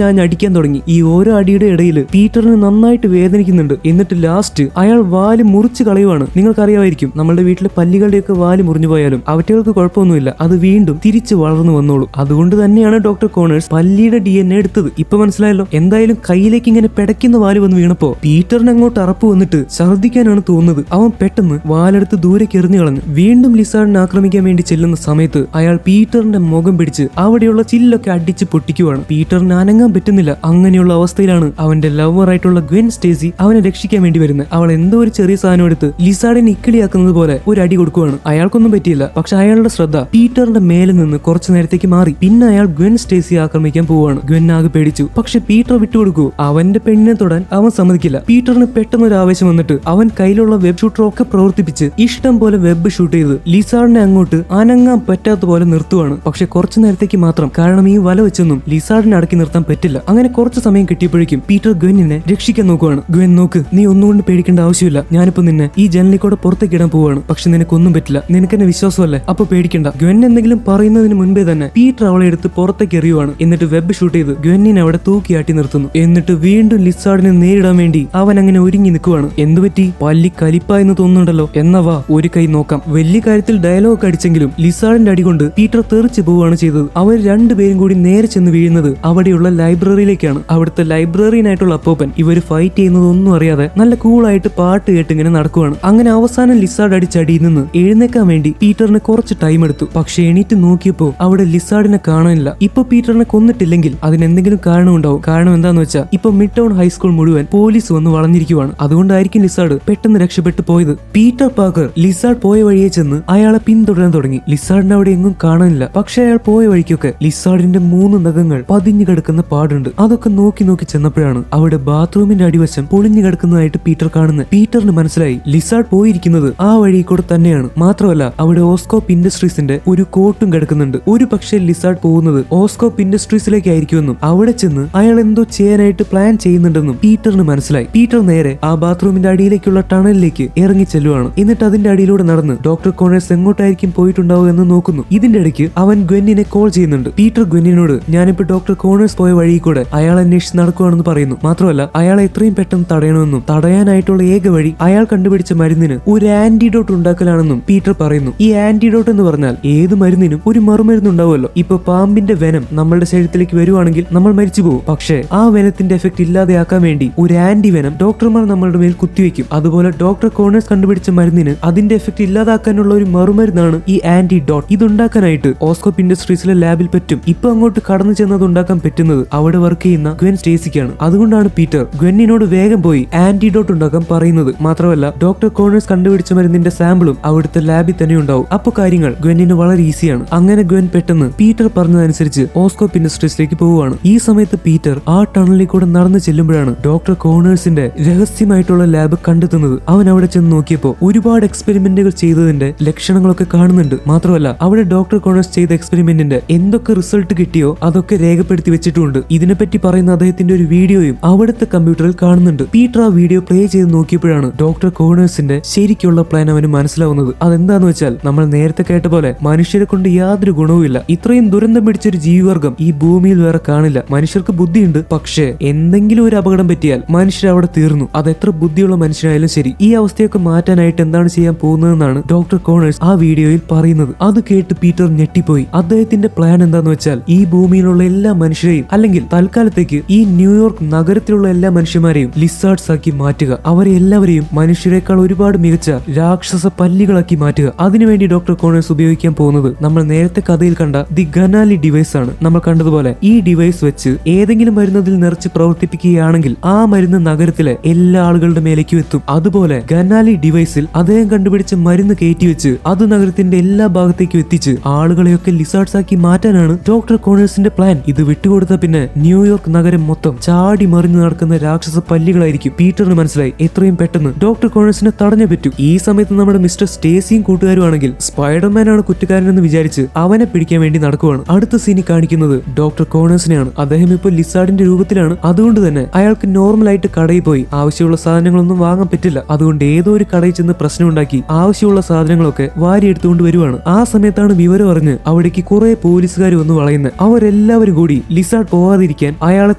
ഞാൻ അടിക്കാൻ തുടങ്ങി. ഈ ഓരോ അടിയുടെ ഇടയിൽ പീറ്ററിന് നന്നായിട്ട് വേദനിക്കുന്നുണ്ട്. എന്നിട്ട് ലാസ്റ്റ് അയാൾ വാല് മുറിച്ച് കളയുവാണ്. നിങ്ങൾക്കറിയാമായിരിക്കും, നമ്മുടെ വീട്ടിലെ പല്ലികളുടെയൊക്കെ വാല് മുറിഞ്ഞു പോയാലും അവറ്റകൾക്ക് കുഴപ്പമൊന്നുമില്ല, അത് വീണ്ടും തിരിച്ച് വളർന്നു വന്നോളൂ. അതുകൊണ്ട് തന്നെയാണ് ഡോക്ടർ കോണേഴ്സ് പല്ലിയുടെ DNA എടുത്തത്. ഇപ്പൊ മനസ്സിലായല്ലോ. എന്തായാലും കയ്യിലേക്ക് ഇങ്ങനെ പെടയ്ക്കുന്ന വാല് വന്ന് വീണപ്പോ പീറ്ററിന് അങ്ങോട്ട് അറപ്പ് വന്നിട്ട് ഛർദ്ദിക്കാനാണ് തോന്നുന്നത്. അവൻ പെട്ടെന്ന് വാലെടുത്ത് ദൂരേക്ക് എറിഞ്ഞു കളഞ്ഞു. വീണ്ടും ലിസാർഡിനെ ആക്രമിക്കാൻ വേണ്ടി ചെല്ലുന്ന സമയത്ത് അയാൾ പീറ്ററിന്റെ മുഖം പിടിച്ച് അവിടെയുള്ള ചില്ലൊക്കെ അടിച്ച് പൊട്ടിക്കുവാണ്. പീറ്ററിന് അനങ്ങാൻ പറ്റുന്നില്ല. അങ്ങനെയുള്ള അവസ്ഥയിലാണ് അവന്റെ ലവർ ആയിട്ടുള്ള ഗ്വെൻ സ്റ്റേസി അവനെ രക്ഷിക്കാൻ വേണ്ടി വരുന്നത്. അവൾ എന്തോ ഒരു ചെറിയ സാധനം എടുത്ത് ലിസാർഡിനെ ഇക്കിളിയാക്കുന്നത് പോലെ ഒരു അടി കൊടുക്കുവാണ്. അയാൾക്കൊന്നും പറ്റിയില്ല. പക്ഷെ അയാളുടെ ശ്രദ്ധ പീറ്ററിന്റെ മേലെ നിന്ന് കുറച്ചു നേരത്തേക്ക് മാറി. പിന്നെ അയാൾ ഗ്വെൻ സ്റ്റേസി ആക്രമിക്കാൻ പോവാണ്. ഗ്വെൻ ആകെ പേടിച്ചു. പക്ഷെ പീറ്റർ വിട്ടുകൊടുക്കൂ. അവന്റെ പെണ്ണിനെ തൊടാൻ അവൻ സമ്മതിക്കില്ല. പീറ്ററിന് പെട്ടെന്ന് ഒരു ആവേശം വന്നിട്ട് അവൻ കയ്യിലുള്ള വെബ് ഷൂട്ടർ ഒക്കെ പ്രവർത്തിപ്പിച്ച് ഇഷ്ടം പോലെ വെബ് ഷൂട്ട് ചെയ്ത് ലിസാർഡിനെ അങ്ങോട്ട് അനങ്ങാൻ പറ്റാത്ത പോലെ നിർത്തുവാണ്. പക്ഷെ കുറച്ചു നേരത്തേക്ക് മാത്രം. കാരണം ഈ വല വെച്ചൊന്നും ലിസാർഡിനെ അടക്കി നിർത്താൻ പറ്റില്ല. അങ്ങനെ കുറച്ച് സമയം കിട്ടിയപ്പോഴേക്കും പീറ്റർ ഗ്വെന്നിനെ രക്ഷിക്കാൻ നോക്കുവാണ്. ഗ്വെൻ, നോക്ക്, നീ ഒന്നുകൊണ്ട് പേടിക്കേണ്ട ആവശ്യമില്ല. ഞാനിപ്പോ നിന്നെ ഈ ജനലിക്കൂടെ പുറത്തേക്ക് ഇടാൻ പോവാണ്. പക്ഷെ നിനക്കൊന്നും പറ്റില്ല. നിനക്കെന്നെ വിശ്വാസമല്ലേ? അപ്പൊ പേടിക്കണ്ട. ഗ്വെൻ എന്തെങ്കിലും പറയുന്നതിന് മുൻപേ തന്നെ പീറ്റർ അവളെ എടുത്ത് പുറത്തേക്ക് എറിയുവാണ്. എന്നിട്ട് വെബ് ഷൂട്ട് ചെയ്ത് ഗ്വെന്നിനെ അവിടെ തൂക്കിയാട്ടി നിർത്തുന്നു. എന്നിട്ട് വീണ്ടും ലിസാർഡിനെ നേരിടാൻ വേണ്ടി അവൻ അങ്ങനെ ഒരുങ്ങി നിൽക്കുവാണ്. എന്തുപറ്റി? പല്ലി കലിപ്പായെന്ന് തോന്നുന്നുണ്ടല്ലോ. എന്നാ വാ, ഒരു കൈ നോക്കാം. വലിയ കാര്യത്തിൽ ഡയലോഗ് അടിച്ചെങ്കിലും ലിസാർഡിന്റെ അടി കൊണ്ട് പീറ്റർ തെറിച്ചു പോവുകയാണ് ചെയ്തത്. അവർ രണ്ടുപേരും കൂടി നേരെ ചെന്ന് വീഴുന്നത് അവിടെയുള്ള ലൈബ്രറിയിലേക്കാണ്. അവിടുത്തെ ലൈബ്രറിയനായിട്ടുള്ള അപ്പോപ്പൻ ഇവർ ഫൈറ്റ് ചെയ്യുന്നതൊന്നും അറിയാതെ നല്ല കൂളായിട്ട് പാട്ട് കേട്ട് ഇങ്ങനെ നടക്കുവാണ്. അങ്ങനെ അവസാനം ലിസാർഡ് അടിച്ചടിയിൽ നിന്ന് എഴുന്നേക്കാൻ വേണ്ടി പീറ്ററിന് കുറച്ച് ടൈം എടുത്തു. പക്ഷെ എണീറ്റ് നോക്കിയപ്പോ അവിടെ ലിസാർഡിനെ കാണാനില്ല. ഇപ്പൊ പീറ്ററിനെ കൊന്നിട്ടില്ലെങ്കിൽ അതിനെന്തെങ്കിലും കാരണം ഉണ്ടാവും. കാരണം എന്താന്ന് വെച്ചാൽ ഇപ്പൊ മിഡ് ടൗൺ ഹൈസ്കൂൾ മുഴുവൻ പോലീസ് വന്ന് വളഞ്ഞിരിക്കുവാണ്. അതുകൊണ്ടായിരിക്കും ലിസാർഡ് പെട്ടെന്ന് രക്ഷപ്പെട്ടു പോയത്. പീറ്റർ പാക്കർ ലിസാർഡ് പോയ വഴിയെ ചെന്ന് അയാളെ പിന്തുടരാൻ തുടങ്ങി. ലിസാർഡിനെ അവിടെ എങ്ങും കാണാനില്ല. പക്ഷെ അയാൾ പോയ വഴിക്കൊക്കെ ലിസാർഡിന്റെ 3 നഖങ്ങൾ പതിഞ്ഞു കിടക്കുന്ന പാടുണ്ട്. അതൊക്കെ നോക്കി നോക്കി ചെന്നപ്പോഴാണ് അവിടെ ബാത്റൂമിന്റെ അടിവശം പൊളിഞ്ഞു കിടക്കുന്നതായിട്ട് പീറ്റർ കാണുന്നത്. പീറ്ററിന് മനസ്സിലായി ലിസാർഡ് പോയിരിക്കുന്നത് ആ വഴി കൂടെ തന്നെയാണ്. മാത്രമല്ല അവിടെ ഓസ്കോപ്പ് ഇൻഡസ്ട്രീസിന്റെ ഒരു കോട്ടും കിടക്കുന്നുണ്ട്. ഒരു പക്ഷേ ലിസാർഡ് പോകുന്നത് ഓസ്കോപ്പ് ഇൻഡസ്ട്രീസിലേക്കായിരിക്കുമെന്നും അവിടെ ചെന്ന് അയാൾ എന്തോ ചെയ്യാനായിട്ട് പ്ലാൻ ചെയ്യുന്നുണ്ടെന്നും പീറ്ററിന് മനസ്സിലായി. പീറ്റർ നേരെ ആ ബാത്റൂമിന്റെ അടിയിലേക്കുള്ള ടണലിലേക്ക് ഇറങ്ങി ചെല്ലുവാണ്. എന്നിട്ട് അതിന്റെ അടിയിലൂടെ നടന്ന് ഡോക്ടർ കോണേഴ്സ് എങ്ങോട്ടായിരിക്കും പോയിട്ടുണ്ടാവുക എന്ന് നോക്കുന്നു. ഇതിന്റെ ഇടയ്ക്ക് അവൻ ഗ്വെന്നിനെ കോൾ ചെയ്യുന്നുണ്ട്. പീറ്റർ ഗ്വെന്നിനോട് ഞാനിപ്പോ ഡോക്ടർ കോണേഴ്സ് പോയ വഴി കൂടെ അയാൾ അന്വേഷിച്ച് നടക്കുകയാണെന്ന് പറയുന്നു. മാത്രമല്ല അയാളെ എത്രയും പെട്ടെന്ന് തടയണമെന്നും തടയാനായിട്ടുള്ള ഏക വഴി അയാൾ കണ്ടുപിടിച്ച മരുന്നിന് ഒരു ആന്റിഡോട്ട് ഉണ്ടാക്കലാണെന്നും പീറ്റർ പറയുന്നു. ഈ ആന്റിഡോട്ട് എന്ന് പറഞ്ഞാൽ ഏത് മരുന്നിനും ഒരു മറുമരുന്ന് ഉണ്ടാവുമല്ലോ. ഇപ്പൊ പാമ്പിന്റെ വെനം നമ്മളുടെ ശരീരത്തിലേക്ക് വരുവാണെങ്കിൽ നമ്മൾ മരിച്ചു പോകും. പക്ഷേ ആ വെനത്തിന്റെ എഫക്ട് ഇല്ലാതെയാക്കാൻ വേണ്ടി ഒരു ആന്റി വെനം ഡോക്ടർമാർ നമ്മളുടെ മേൽ കുത്തിവെക്കും. അതുപോലെ ഡോക്ടർ കോണേഴ്സ് കണ്ടുപിടിച്ച മരുന്നിന് അതിന്റെ എഫക്ട് ഇല്ലാതാക്കാനുള്ള ഒരു മറുമരുന്നാണ് ഈ ആന്റിഡോട്ട്. ഇതുണ്ടാക്കാനായിട്ട് ഓസ്കോപ്പ് ഇൻഡസ്ട്രീസിലെ ലാബിൽ പറ്റും. ഇപ്പൊ അങ്ങോട്ട് കടന്നു ചെന്നത് ഉണ്ടാക്കാൻ പറ്റുന്നത് അവിടെ വർക്ക് ചെയ്യുന്ന ഗ്വെൻ സ്റ്റേസിക്കാണ്. അതുകൊണ്ടാണ് പീറ്റർ ഗ്വെന്നിനോട് വേഗം പോയി ആന്റിഡോട്ട് ഉണ്ടാക്കാൻ പറയുന്നത്. മാത്രമല്ല ഡോക്ടർ കോണേഴ്സ് കണ്ടുപിടിച്ച മരുന്നിന്റെ സാമ്പിളും അവിടുത്തെ ലാബിൽ തന്നെ ഉണ്ടാവും. അപ്പൊ കാര്യങ്ങൾ ഗ്വെന്നിന് വളരെ ഈസിയാണ്. അങ്ങനെ ഗ്വെൻ പെട്ടെന്ന് പീറ്റർ പറഞ്ഞതനുസരിച്ച് ഓസ്കോപ്പ് ഇൻഡസ്ട്രീസിലേക്ക് പോവുകയാണ്. ഈ സമയത്ത് പീറ്റർ ആ ടണലിൽ കൂടെ നടന്നു ചെല്ലുമ്പോഴാണ് ഡോക്ടർ കോണേഴ്സിന്റെ രഹസ്യമായിട്ടുള്ള ലാബ് കണ്ടെത്തുന്നത്. അവൻ അവിടെ ചെന്ന് നോക്കിയപ്പോ ഒരുപാട് എക്സ്പെരിമെന്റുകൾ ചെയ്തതിന്റെ ലക്ഷണങ്ങളൊക്കെ കാണുന്നുണ്ട്. മാത്രമല്ല അവിടെ ഡോക്ടർ കോണേഴ്സ് ചെയ്ത എക്സ്പെരിമെന്റിന്റെ എന്തൊക്കെ റിസൾട്ട് കിട്ടിയോ അതൊക്കെ രേഖപ്പെടുത്തി വെച്ചിട്ടുണ്ട്. ഇതിനെപ്പറ്റി പറയുന്ന അദ്ദേഹത്തിന്റെ ഒരു വീഡിയോയും അവിടുത്തെ കമ്പ്യൂട്ടറിൽ കാണുന്നുണ്ട്. പീറ്റർ ആ വീഡിയോ പ്ലേ ചെയ്ത് നോക്കിയപ്പോഴാണ് ഡോക്ടർ കോണേഴ്സിന്റെ ശരിക്കുള്ള പ്ലാൻ അവന് മനസ്സിലാവുന്നത്. അതെന്താന്ന് വെച്ചാൽ നമ്മൾ നേരത്തെ കേട്ട പോലെ മനുഷ്യരെ കൊണ്ട് യാതൊരു ഗുണവുമില്ല. ഇത്രയും ദുരന്തം പിടിച്ചൊരു ജീവിവർഗം ഈ ഭൂമിയിൽ വേറെ കാണില്ല. മനുഷ്യർക്ക് ബുദ്ധിയുണ്ട്, പക്ഷേ എന്തെങ്കിലും ഒരു അപകടം പറ്റിയാൽ മനുഷ്യർ അവിടെ തീർന്നു. അത് എത്ര ബുദ്ധിയുള്ള മനുഷ്യനായാലും ശരി. ഈ അവസ്ഥയൊക്കെ മാറ്റാനായിട്ട് എന്താണ് ചെയ്യാൻ പോകുന്നതെന്നാണ് ഡോക്ടർ കോണേഴ്സ് ആ വീഡിയോയിൽ പറയുന്നത്. അത് കേട്ട് പീറ്റർ ഞെട്ടിപ്പോയി. അദ്ദേഹത്തിന്റെ പ്ലാൻ എന്താന്ന് വെച്ചാൽ ഈ ഭൂമിയിലുള്ള എല്ലാ മനുഷ്യരെയും, അല്ലെങ്കിൽ തൽക്കാലത്തേക്ക് ഈ ന്യൂയോർക്ക് നഗരത്തിലുള്ള എല്ലാ മനുഷ്യന്മാരെയും ലിസാർഡ്സ് ആക്കി മാറ്റുക. അവരെ എല്ലാവരെയും മനുഷ്യരെക്കാൾ ഒരുപാട് മികച്ച രാക്ഷസ പല്ലികളാക്കി മാറ്റുക. അതിനുവേണ്ടി ഡോക്ടർ കോണേഴ്സ് ഉപയോഗിക്കാൻ പോകുന്നത് നമ്മൾ നേരത്തെ കഥയിൽ കണ്ട ദി ഗനാലി ഡിവൈസ് ആണ്. നമ്മൾ കണ്ടതുപോലെ ഈ ഡിവൈസ് വെച്ച് ഏതെങ്കിലും മരുന്നതിൽ നിറച്ച് പ്രവർത്തിപ്പിക്കുകയാണെങ്കിൽ ആ മരുന്ന് നഗരത്തിലെ എല്ലാ ആളുകളുടെ മേലേക്കും എത്തും. അതുപോലെ ഗനാലി ഡിവൈസിൽ അദ്ദേഹം കണ്ടുപിടിച്ച മരുന്ന് കയറ്റിവെച്ച് അത് നഗരത്തിന്റെ എല്ലാ ഭാഗത്തേക്കും എത്തിച്ച് ആളുകളെയൊക്കെ ലിസാർഡ്സ് ആക്കി മാറ്റാനാണ് ഡോക്ടർ കോണേഴ്സിന്റെ പ്ലാൻ. ഇത് വിട്ടുകൊടുത്ത പിന്നെ ന്യൂയോർക്ക് നഗരം മൊത്തം ചാടി മറിഞ്ഞു നടക്കുന്ന രാക്ഷസ പല്ലികളായിരിക്കും. പീറ്ററിന് മനസ്സിലായി എത്രയും പെട്ടെന്ന് ഡോക്ടർ കോണേഴ്സിനെ തടഞ്ഞേ പറ്റൂ. ഈ സമയത്ത് നമ്മുടെ മിസ്റ്റർ സ്റ്റേസിയും കൂട്ടുകാരും ആണെങ്കിൽ സ്പൈഡർമാൻ ആണ് കുറ്റക്കാരനെന്ന് വിചാരിച്ച് അവനെ പിടിക്കാൻ വേണ്ടി നടക്കുവാണ്. അടുത്ത സീനിൽ കാണിക്കുന്നത് ഡോക്ടർ കോണേഴ്സിനെയാണ്. അദ്ദേഹം ഇപ്പോൾ ലിസാർഡിന്റെ രൂപത്തിലാണ്. അതുകൊണ്ട് തന്നെ അയാൾക്ക് നോർമൽ ആയിട്ട് കടയിൽ പോയി ആവശ്യമുള്ള സാധനങ്ങളൊന്നും വാങ്ങാൻ പറ്റില്ല. അതുകൊണ്ട് ഏതോ ഒരു കടയിൽ ചെന്ന് പ്രശ്നം ഉണ്ടാക്കി ആവശ്യമുള്ള സാധനങ്ങളൊക്കെ വാരി എടുത്തുകൊണ്ട് വരുവാണ്. ആ സമയത്താണ് വിവരം അറിഞ്ഞ് അവിടേക്ക് കുറെ പോലീസുകാർ വന്ന് വളയുന്നത്. അവരെല്ലാവരും കൂടി ലിസാർഡ് പോവാതിരിക്കാൻ അയാളെ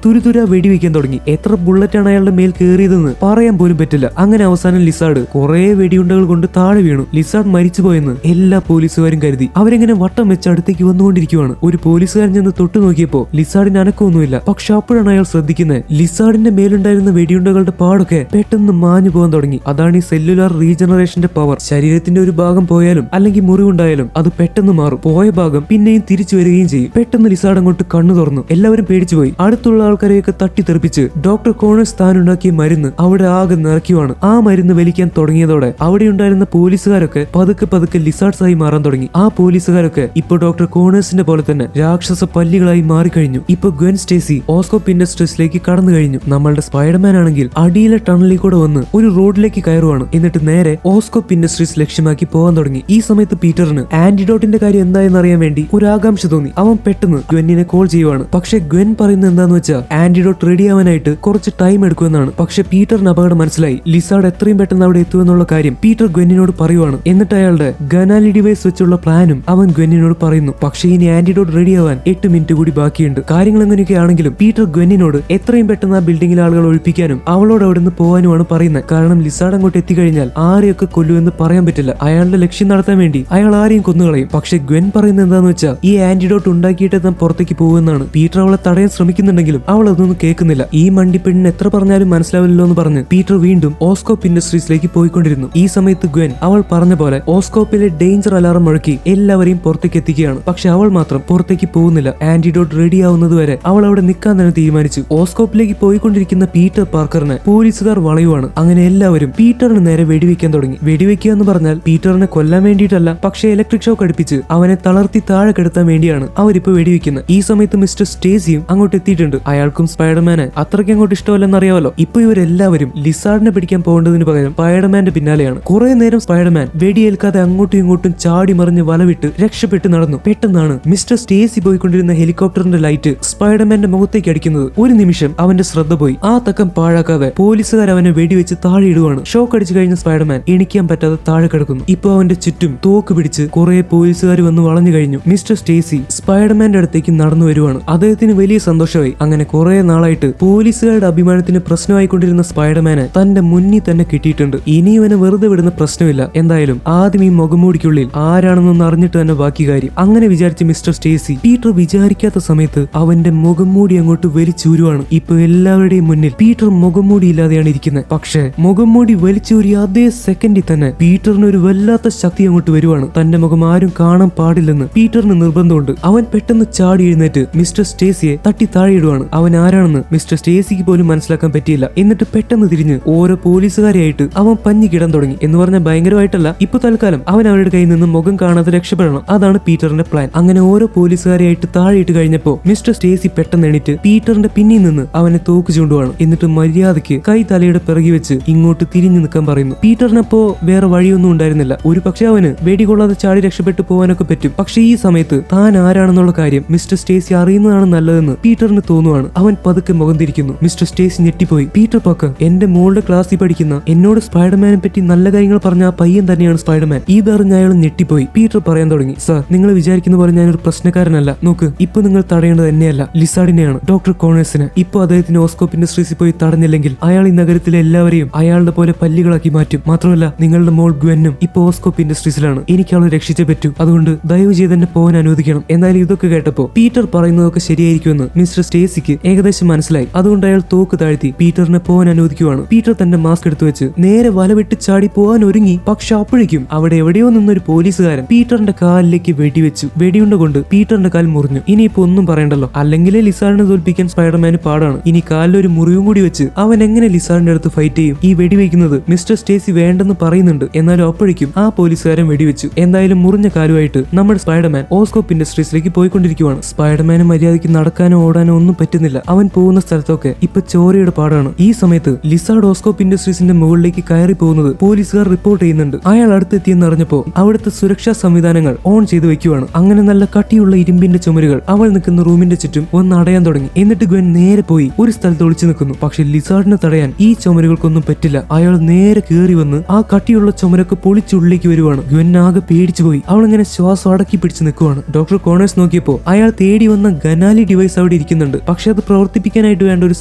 തുരുതുര വെടിവെക്കാൻ തുടങ്ങി. എത്ര ബുള്ളറ്റാണ് അയാളുടെ മേൽ കയറിയതെന്ന് പറയാൻ പോലും പറ്റില്ല. അങ്ങനെ അവസാനം ലിസാർഡ് കുറെ വെടിയുണ്ടകൾ കൊണ്ട് താഴെ വീണു. ലിസാർഡ് മരിച്ചുപോയെന്ന് എല്ലാ പോലീസുകാരും കരുതി. അവരെങ്ങനെ വട്ടം വെച്ച് അടുത്തേക്ക് വന്നുകൊണ്ടിരിക്കുവാണ്. ഒരു പോലീസുകാരൻ ചെന്ന് തൊട്ടു നോക്കിയപ്പോ ലിസാർഡിന് അനക്കമൊന്നുമില്ല. പക്ഷെ അപ്പോഴാണ് അയാൾ ശ്രദ്ധിക്കുന്നത് ലിസാർഡിന്റെ മേലുണ്ടായിരുന്ന വെടിയുണ്ടകളുടെ പാടൊക്കെ പെട്ടെന്ന് മാഞ്ഞു പോകാൻ തുടങ്ങി. അതാണ് ഈ സെല്ലുലാർ റീജനറേഷന്റെ പവർ. ശരീരത്തിന്റെ ഒരു ഭാഗം പോയാലും അല്ലെങ്കിൽ മുറിവുണ്ടായാലും അത് പെട്ടെന്ന് മാറും. പോയ ഭാഗം പിന്നെയും തിരിച്ചു വരികയും ചെയ്യും. പെട്ടെന്ന് ലിസാർഡ് അങ്ങോട്ട് കണ്ണു തുറന്നു. എല്ലാവരും പേടിച്ചുപോയി. അടുത്തുള്ള ആൾക്കാരെയൊക്കെ തട്ടിത്തെറിപ്പിച്ച് ഡോക്ടർ കോണേഴ്സ് താൻ ഉണ്ടാക്കിയ മരുന്ന് അവിടെ ആകെ നിറയ്ക്കുവാണ്. ആ മരുന്ന് വലിക്കാൻ തുടങ്ങിയതോടെ അവിടെ ഉണ്ടായിരുന്ന പോലീസുകാരൊക്കെ പതുക്കെ പതുക്കെ ലിസാർഡ്സ് ആയി മാറാൻ തുടങ്ങി. ആ പോലീസുകാരൊക്കെ ഇപ്പൊ ഡോക്ടർ കോണേഴ്സിന്റെ പോലെ തന്നെ രാക്ഷസ പല്ലികളായി മാറിക്കഴിഞ്ഞു. ഇപ്പൊ ഗ്വെൻ സ്റ്റേസി ഓസ്കോപ്പ് ഇൻഡസ്ട്രീസിലേക്ക് കടന്നു കഴിഞ്ഞു. നമ്മളുടെ സ്പൈഡർമാൻ ആണെങ്കിൽ അടിയിലെ ടണലിൽ കൂടെ വന്ന് ഒരു റോഡിലേക്ക് കയറുവാണ്. എന്നിട്ട് നേരെ ഓസ്കോപ്പ് ഇൻഡസ്ട്രീസ് ലക്ഷ്യമാക്കി പോകാൻ തുടങ്ങി. ഈ സമയത്ത് പീറ്ററിന് ആന്റിഡോട്ടിന്റെ കാര്യം എന്തായെന്ന് അറിയാൻ വേണ്ടി ഒരു ആകാംക്ഷ തോന്നി. അവൻ പെട്ടെന്ന് ഗ്വെന്നിനെ കോൾ ചെയ്യുവാണ്. പക്ഷെ ഗ്വെൻ പറയുന്നത് എന്താന്ന് വെച്ചാൽ ആന്റിഡോട്ട് റെഡി ആവാനായിട്ട് കുറച്ച് ടൈം എടുക്കുമെന്നാണ്. പക്ഷെ പീറ്ററിന് അപകടം മനസ്സിലായി. ലിസാർഡ് എത്രയും പെട്ടെന്ന് അവിടെ എത്തുമെന്നുള്ള കാര്യം പീറ്റർ ഗ്വെന്നിനോട് പറയുവാണ്. എന്നിട്ട് അയാളുടെ ഗനാലി ഡിവൈസ് വെച്ചുള്ള പ്ലാനും അവൻ ഗ്വെന്നിനോട് പറയുന്നു. പക്ഷേ ഇനി ആന്റിഡോട്ട് റെഡി ആവാൻ 8 മിനിറ്റ് കൂടി ബാക്കിയുണ്ട്. കാര്യങ്ങൾ എങ്ങനെയൊക്കെ ആണെങ്കിലും പീറ്റർ ഗ്വെന്നിനോട് എത്രയും പെട്ടെന്ന് ആ ബിൽഡിംഗിലെ ആളുകൾ ഒഴിപ്പിക്കാനും അവളോട് അവിടെ നിന്ന് പോകാനുമാണ് പറയുന്നത്. കാരണം ലിസാർഡ് അങ്ങോട്ട് എത്തിക്കഴിഞ്ഞാൽ ആരെയൊക്കെ കൊല്ലുമെന്ന് പറയാൻ പറ്റില്ല. അയാളുടെ ലക്ഷ്യം നടത്താൻ വേണ്ടി അയാൾ ആരെയും കൊന്നുകളയും. പക്ഷെ ഗ്വെൻ പറയുന്നത് എന്താന്ന് വെച്ചാൽ ഈ ആന്റിഡോട്ട് ആന്റിഡോട്ട് ഉണ്ടാക്കിയിട്ട് താൻ പുറത്തേക്ക് പോകുമെന്നാണ്. പീറ്റർ അവളെ തടയാൻ ശ്രമിക്കുന്നുണ്ടെങ്കിലും അവൾ അതൊന്നും കേൾക്കുന്നില്ല. ഈ മണ്ടിപ്പെണ്ണിന് എത്ര പറഞ്ഞാലും മനസ്സിലാവില്ലല്ലോ എന്ന് പറഞ്ഞ് പീറ്റർ വീണ്ടും ഓസ്കോപ്പ് ഇൻഡസ്ട്രീസിലേക്ക് പോയിക്കൊണ്ടിരുന്നു. ഈ സമയത്ത് ഗ്വെൻ അവൾ പറഞ്ഞ പോലെ ഓസ്കോപ്പിലെ ഡേഞ്ചർ അലാറം മുഴക്കി എല്ലാവരെയും പുറത്തേക്ക് എത്തിക്കുകയാണ്. പക്ഷെ അവൾ മാത്രം പുറത്തേക്ക് പോകുന്നില്ല. ആന്റിഡോട്ട് റെഡി ആവുന്നത് വരെ അവൾ അവിടെ നിൽക്കാൻ തന്നെ തീരുമാനിച്ചു. ഓസ്കോപ്പിലേക്ക് പോയിക്കൊണ്ടിരിക്കുന്ന പീറ്റർ പാർക്കറിനെ പോലീസുകാർ വളയുവാണ്. അങ്ങനെ എല്ലാവരും പീറ്ററിന് നേരെ വെടിവെക്കാൻ തുടങ്ങി. വെടിവെക്കുക എന്ന് പറഞ്ഞാൽ പീറ്ററിനെ കൊല്ലാൻ വേണ്ടിയിട്ടല്ല, പക്ഷേ ഇലക്ട്രിക് ഷോക്ക് അടുപ്പിച്ച് അവനെ തളർത്തി താഴെ കിടത്താൻ വേണ്ടിയാണ് അവരിപ്പോ വെടിവെക്കുന്നത്. ഈ സമയത്ത് മിസ്റ്റർ സ്റ്റേസിയും അങ്ങോട്ട് എത്തിയിട്ടുണ്ട്. അയാൾക്കും സ്പൈഡർമാനെ അത്രയ്ക്ക് അങ്ങോട്ട് ഇഷ്ടമല്ലെന്ന് അറിയാമല്ലോ. ഇപ്പൊ ഇവരെല്ലാവരും ലിസാർഡിനെ പിടിക്കാൻ പോകേണ്ടതിന് പകരം സ്പൈഡർമാന്റെ പിന്നാലെയാണ്. കുറെ നേരം സ്പൈഡർമാൻ വെടിയേൽക്കാതെ അങ്ങോട്ടും ഇങ്ങോട്ടും ചാടി മറിഞ്ഞ് വലവിട്ട് രക്ഷപ്പെട്ട് നടന്നു. പെട്ടെന്നാണ് മിസ്റ്റർ സ്റ്റേസി പോയിക്കൊണ്ടിരുന്ന ഹെലികോപ്റ്ററിന്റെ ലൈറ്റ് സ്പൈഡർമാന്റെ മുഖത്തേക്ക് അടിക്കുന്നത്. ഒരു നിമിഷം അവന്റെ ശ്രദ്ധ പോയി. ആ തക്കം പാഴാക്കാതെ പോലീസുകാർ അവനെ വെടിവെച്ച് താഴെ ഇടുവാണ്. ഷോക്ക് അടിച്ചു കഴിഞ്ഞ സ്പൈഡർമാൻ എണിക്കാൻ പറ്റാതെ താഴെ കിടക്കുന്നു. ഇപ്പൊ അവന്റെ ചുറ്റും തോക്ക് പിടിച്ച് കുറെ പോലീസുകാർ വന്ന് വളഞ്ഞു കഴിഞ്ഞു. മിസ്റ്റർ സ്റ്റേസി സ്പൈഡർമാന്റെ അടുത്തേക്ക് നടന്നു വരുവാണ്. അദ്ദേഹത്തിന് വലിയ സന്തോഷമായി. അങ്ങനെ കുറെ നാളായിട്ട് പോലീസുകാരുടെ അഭിമാനത്തിന് പ്രശ്നമായിക്കൊണ്ടിരുന്ന സ്പൈഡർമാനെ തന്റെ മുന്നിൽ തന്നെ കിട്ടിയിട്ടുണ്ട്. ഇനി ഇവനെ വെറുതെ വിടുന്ന പ്രശ്നമില്ല. എന്തായാലും ആദ്യം ഈ മുഖംമൂടിക്കുള്ളിൽ ആരാണെന്നൊന്ന് അറിഞ്ഞിട്ട് തന്നെ ബാക്കി കാര്യം. അങ്ങനെ വിചാരിച്ച് മിസ്റ്റർ സ്റ്റേസി പീറ്റർ വിചാരിക്കാത്ത സമയത്ത് അവന്റെ മുഖംമൂടി അങ്ങോട്ട് വലിച്ചൂരുവാണ്. ഇപ്പൊ എല്ലാവരുടെയും മുന്നിൽ പീറ്റർ മുഖംമൂടി ഇല്ലാതെയാണ് ഇരിക്കുന്നത്. പക്ഷേ മുഖംമൂടി വലിച്ചൂരിയ അതേ സെക്കൻഡിൽ തന്നെ പീറ്ററിന് ഒരു വല്ലാത്ത ശക്തി അങ്ങോട്ട് വരുവാണ്. തന്റെ മുഖം ആരും കാണാൻ പാടില്ലെന്ന് പീറ്ററിന് നിർബന്ധമുണ്ട്. അവൻ പെട്ടെന്ന് ചാടി എഴുന്നേറ്റ് മിസ്റ്റർ സ്റ്റേസിയെ തട്ടി താഴെയിടുവാണ്. അവൻ ആരാണെന്ന് മിസ്റ്റർ സ്റ്റേസിക്ക് പോലും മനസ്സിലാക്കാൻ പറ്റിയില്ല. എന്നിട്ട് പെട്ടെന്ന് തിരിഞ്ഞ് ഓരോ പോലീസുകാരെയായിട്ട് അവൻ പഞ്ഞി കിടാൻ തുടങ്ങി. എന്ന് പറഞ്ഞാൽ ഭയങ്കരമായിട്ടല്ല, ഇപ്പൊ തൽക്കാലം അവൻ അവരുടെ കയ്യിൽ നിന്ന് മുഖം കാണാതെ രക്ഷപ്പെടണം. അതാണ് പീറ്ററിന്റെ പ്ലാൻ. അങ്ങനെ ഓരോ പോലീസുകാരെയായിട്ട് താഴെയിട്ട് കഴിഞ്ഞപ്പോ മിസ്റ്റർ സ്റ്റേസി പെട്ടെന്ന് എണീറ്റ് പീറ്ററിന്റെ പിന്നിൽ നിന്ന് അവനെ തോക്ക് ചൂണ്ടുവാണ്. എന്നിട്ട് മര്യാദയ്ക്ക് കൈ തലയുടെ പിറകി വെച്ച് ഇങ്ങോട്ട് തിരിഞ്ഞു നിൽക്കാൻ പറയുന്നു. പീറ്ററിനപ്പോ വേറെ വഴിയൊന്നും ഉണ്ടായിരുന്നില്ല. ഒരു പക്ഷെ അവന് വെടികൊള്ളാതെ ചാടി രക്ഷപ്പെട്ടു പോകാനൊക്കെ പറ്റും. പക്ഷെ ഈ സമയത്ത് താൻ ആരാണെന്നുള്ള കാര്യം മിസ്റ്റർ സ്റ്റേസി അറിയുന്നതാണ് നല്ലതെന്ന് പീറ്ററിന് തോന്നുവാണ്. അവൻ പതുക്കെ മുഖം തിരിക്കുന്നു. മിസ്റ്റർ സ്റ്റേസി ഞെട്ടിപ്പോയി. പീറ്റർ പാക്കർ, എന്റെ മോളുടെ ക്ലാസ്സിൽ പഠിക്കുന്ന എന്നോട് സ്പൈഡർമാനെ പറ്റി നല്ല കാര്യങ്ങൾ പറഞ്ഞ ആ പയ്യൻ തന്നെയാണ് സ്പൈഡർമാൻ. ഇതറിഞ്ഞ അയാൾ ഞെട്ടിപ്പോയി. പീറ്റർ പറയാൻ തുടങ്ങി, സർ, നിങ്ങൾ വിചാരിക്കുന്ന പോലെ ഞാനൊരു പ്രശ്നക്കാരനല്ല. നോക്ക്, ഇപ്പൊ നിങ്ങൾ തടയേണ്ടത് എന്നെയല്ല, ലിസാർഡിനെയാണ്, ഡോക്ടർ കോണേഴ്സിനെ. ഇപ്പൊ അദ്ദേഹത്തിന് ഓസ്കോപ്പ് ഇൻഡസ്ട്രീസിൽ പോയി തടഞ്ഞില്ലെങ്കിൽ അയാൾ ഈ നഗരത്തിലെ എല്ലാവരെയും അയാളുടെ പോലെ പല്ലികളാക്കി മാറ്റും. മാത്രമല്ല നിങ്ങളുടെ മോൾ ഗ്വെന്നും ഇപ്പൊ ഓസ്കോപ്പ് ഇൻഡസ്ട്രീസിലാണ്. എനിക്ക് അവളെ രക്ഷിച്ചേ പറ്റൂ. അതുകൊണ്ട് ദയവ് ചെയ്ത് എന്നെ പോകാൻ അനുവദിക്കണം. എന്നാലും ഇതൊക്കെ കേട്ടപ്പോ പീറ്റർ പറയുന്നതൊക്കെ ശരിയായിരിക്കുമെന്ന് മിസ്റ്റർ സ്റ്റേസിക്ക് ഏകദേശം മനസ്സിലായി. അതുകൊണ്ട് അയാൾ തോക്ക് താഴ്ത്തി പീറ്ററിനെ പോകാൻ അനുവദിക്കുവാണ്. പീറ്റർ തന്റെ മാസ്ക് എടുത്തു വെച്ച് നേരെ വലവിട്ട് ചാടി പോകാൻ ഒരുങ്ങി. പക്ഷെ അപ്പോഴേക്കും അവിടെ എവിടെയോ നിന്നൊരു പോലീസുകാരൻ പീറ്ററിന്റെ കാലിലേക്ക് വെടിവെച്ചു. വെടിയുണ്ട കൊണ്ട് പീറ്ററിന്റെ കാൽ മുറിഞ്ഞു. ഇനിയിപ്പോ ഒന്നും പറയണ്ടല്ലോ, അല്ലെങ്കിലേ ലിസാറിനെ തോൽപ്പിക്കാൻ സ്പൈഡർമാന് പാടാണ്. ഇനി കാലിലൊരു മുറിവും കൂടി വെച്ച് അവൻ എങ്ങനെ ലിസാറിന്റെ അടുത്ത് ഫൈറ്റ് ചെയ്യും? ഈ വെടിവെക്കുന്നത് മിസ്റ്റർ സ്റ്റേസി വേണ്ടെന്ന് പറയുന്നുണ്ട്. എന്നാലും അപ്പോഴേക്കും ആ പോലീസുകാരൻ വെടിവെച്ചു. എന്തായാലും മുറിഞ്ഞ കാലുമായിട്ട് നമ്മുടെ സ്പൈഡർമാൻ ഓസ്കോപ്പ് ഇൻഡസ്ട്രീസിലേക്ക് പോയിക്കൊണ്ടിരിക്കുവാണ്. സ്പൈഡർമാന് മര്യാദയ്ക്ക് നടക്കാനോ ഓടാനോ ഒന്നും പറ്റുന്നില്ല. അവൻ പോകുന്ന സ്ഥലത്തൊക്കെ ഇപ്പൊ ചോരയുടെ പാടാണ്. ഈ സമയത്ത് ലിസാർഡ് ഓസ്കോപ്പ് ഇൻഡസ്ട്രീസിന്റെ മുകളിലേക്ക് കയറി പോകുന്നത് പോലീസുകാർ റിപ്പോർട്ട് ചെയ്യുന്നുണ്ട്. അയാൾ അടുത്തെത്തിയെന്ന് അറിഞ്ഞപ്പോ അവിടുത്തെ സുരക്ഷാ സംവിധാനങ്ങൾ ഓൺ ചെയ്ത് വെക്കുവാണ്. അങ്ങനെ നല്ല കട്ടിയുള്ള ഇരുമ്പിന്റെ ചുമരുകൾ അവൾ നിൽക്കുന്ന റൂമിന്റെ ചുറ്റും ഒന്ന് അടയാൻ തുടങ്ങി. എന്നിട്ട് ഗ്വെൻ നേരെ പോയി ഒരു സ്ഥലത്ത് ഒളിച്ചു നിൽക്കുന്നു. പക്ഷെ ലിസാർഡിനെ തടയാൻ ഈ ചുമരുകൾക്കൊന്നും പറ്റില്ല. അയാൾ നേരെ കയറി വന്ന് ആ കട്ടിയുള്ള ചുമരൊക്കെ പൊളിച്ചുള്ളിലേക്ക് വരുവാണ്. ഗ്വെൻ ആകെ പേടിച്ചു പോയി. അവൾ ഇങ്ങനെ ശ്വാസം അടക്കി പിടിച്ച് നിൽക്കുവാണ്. ഡോക്ടർ കോണേഴ്സ് നോക്കിയപ്പോ അയാൾ തേടി വന്ന ഗനാലി ഡിവൈസ് അവിടെ ഇരിക്കുന്നുണ്ട്. പക്ഷെ അത് പ്രവർത്തിപ്പിക്കാനായിട്ട് വേണ്ട ഒരു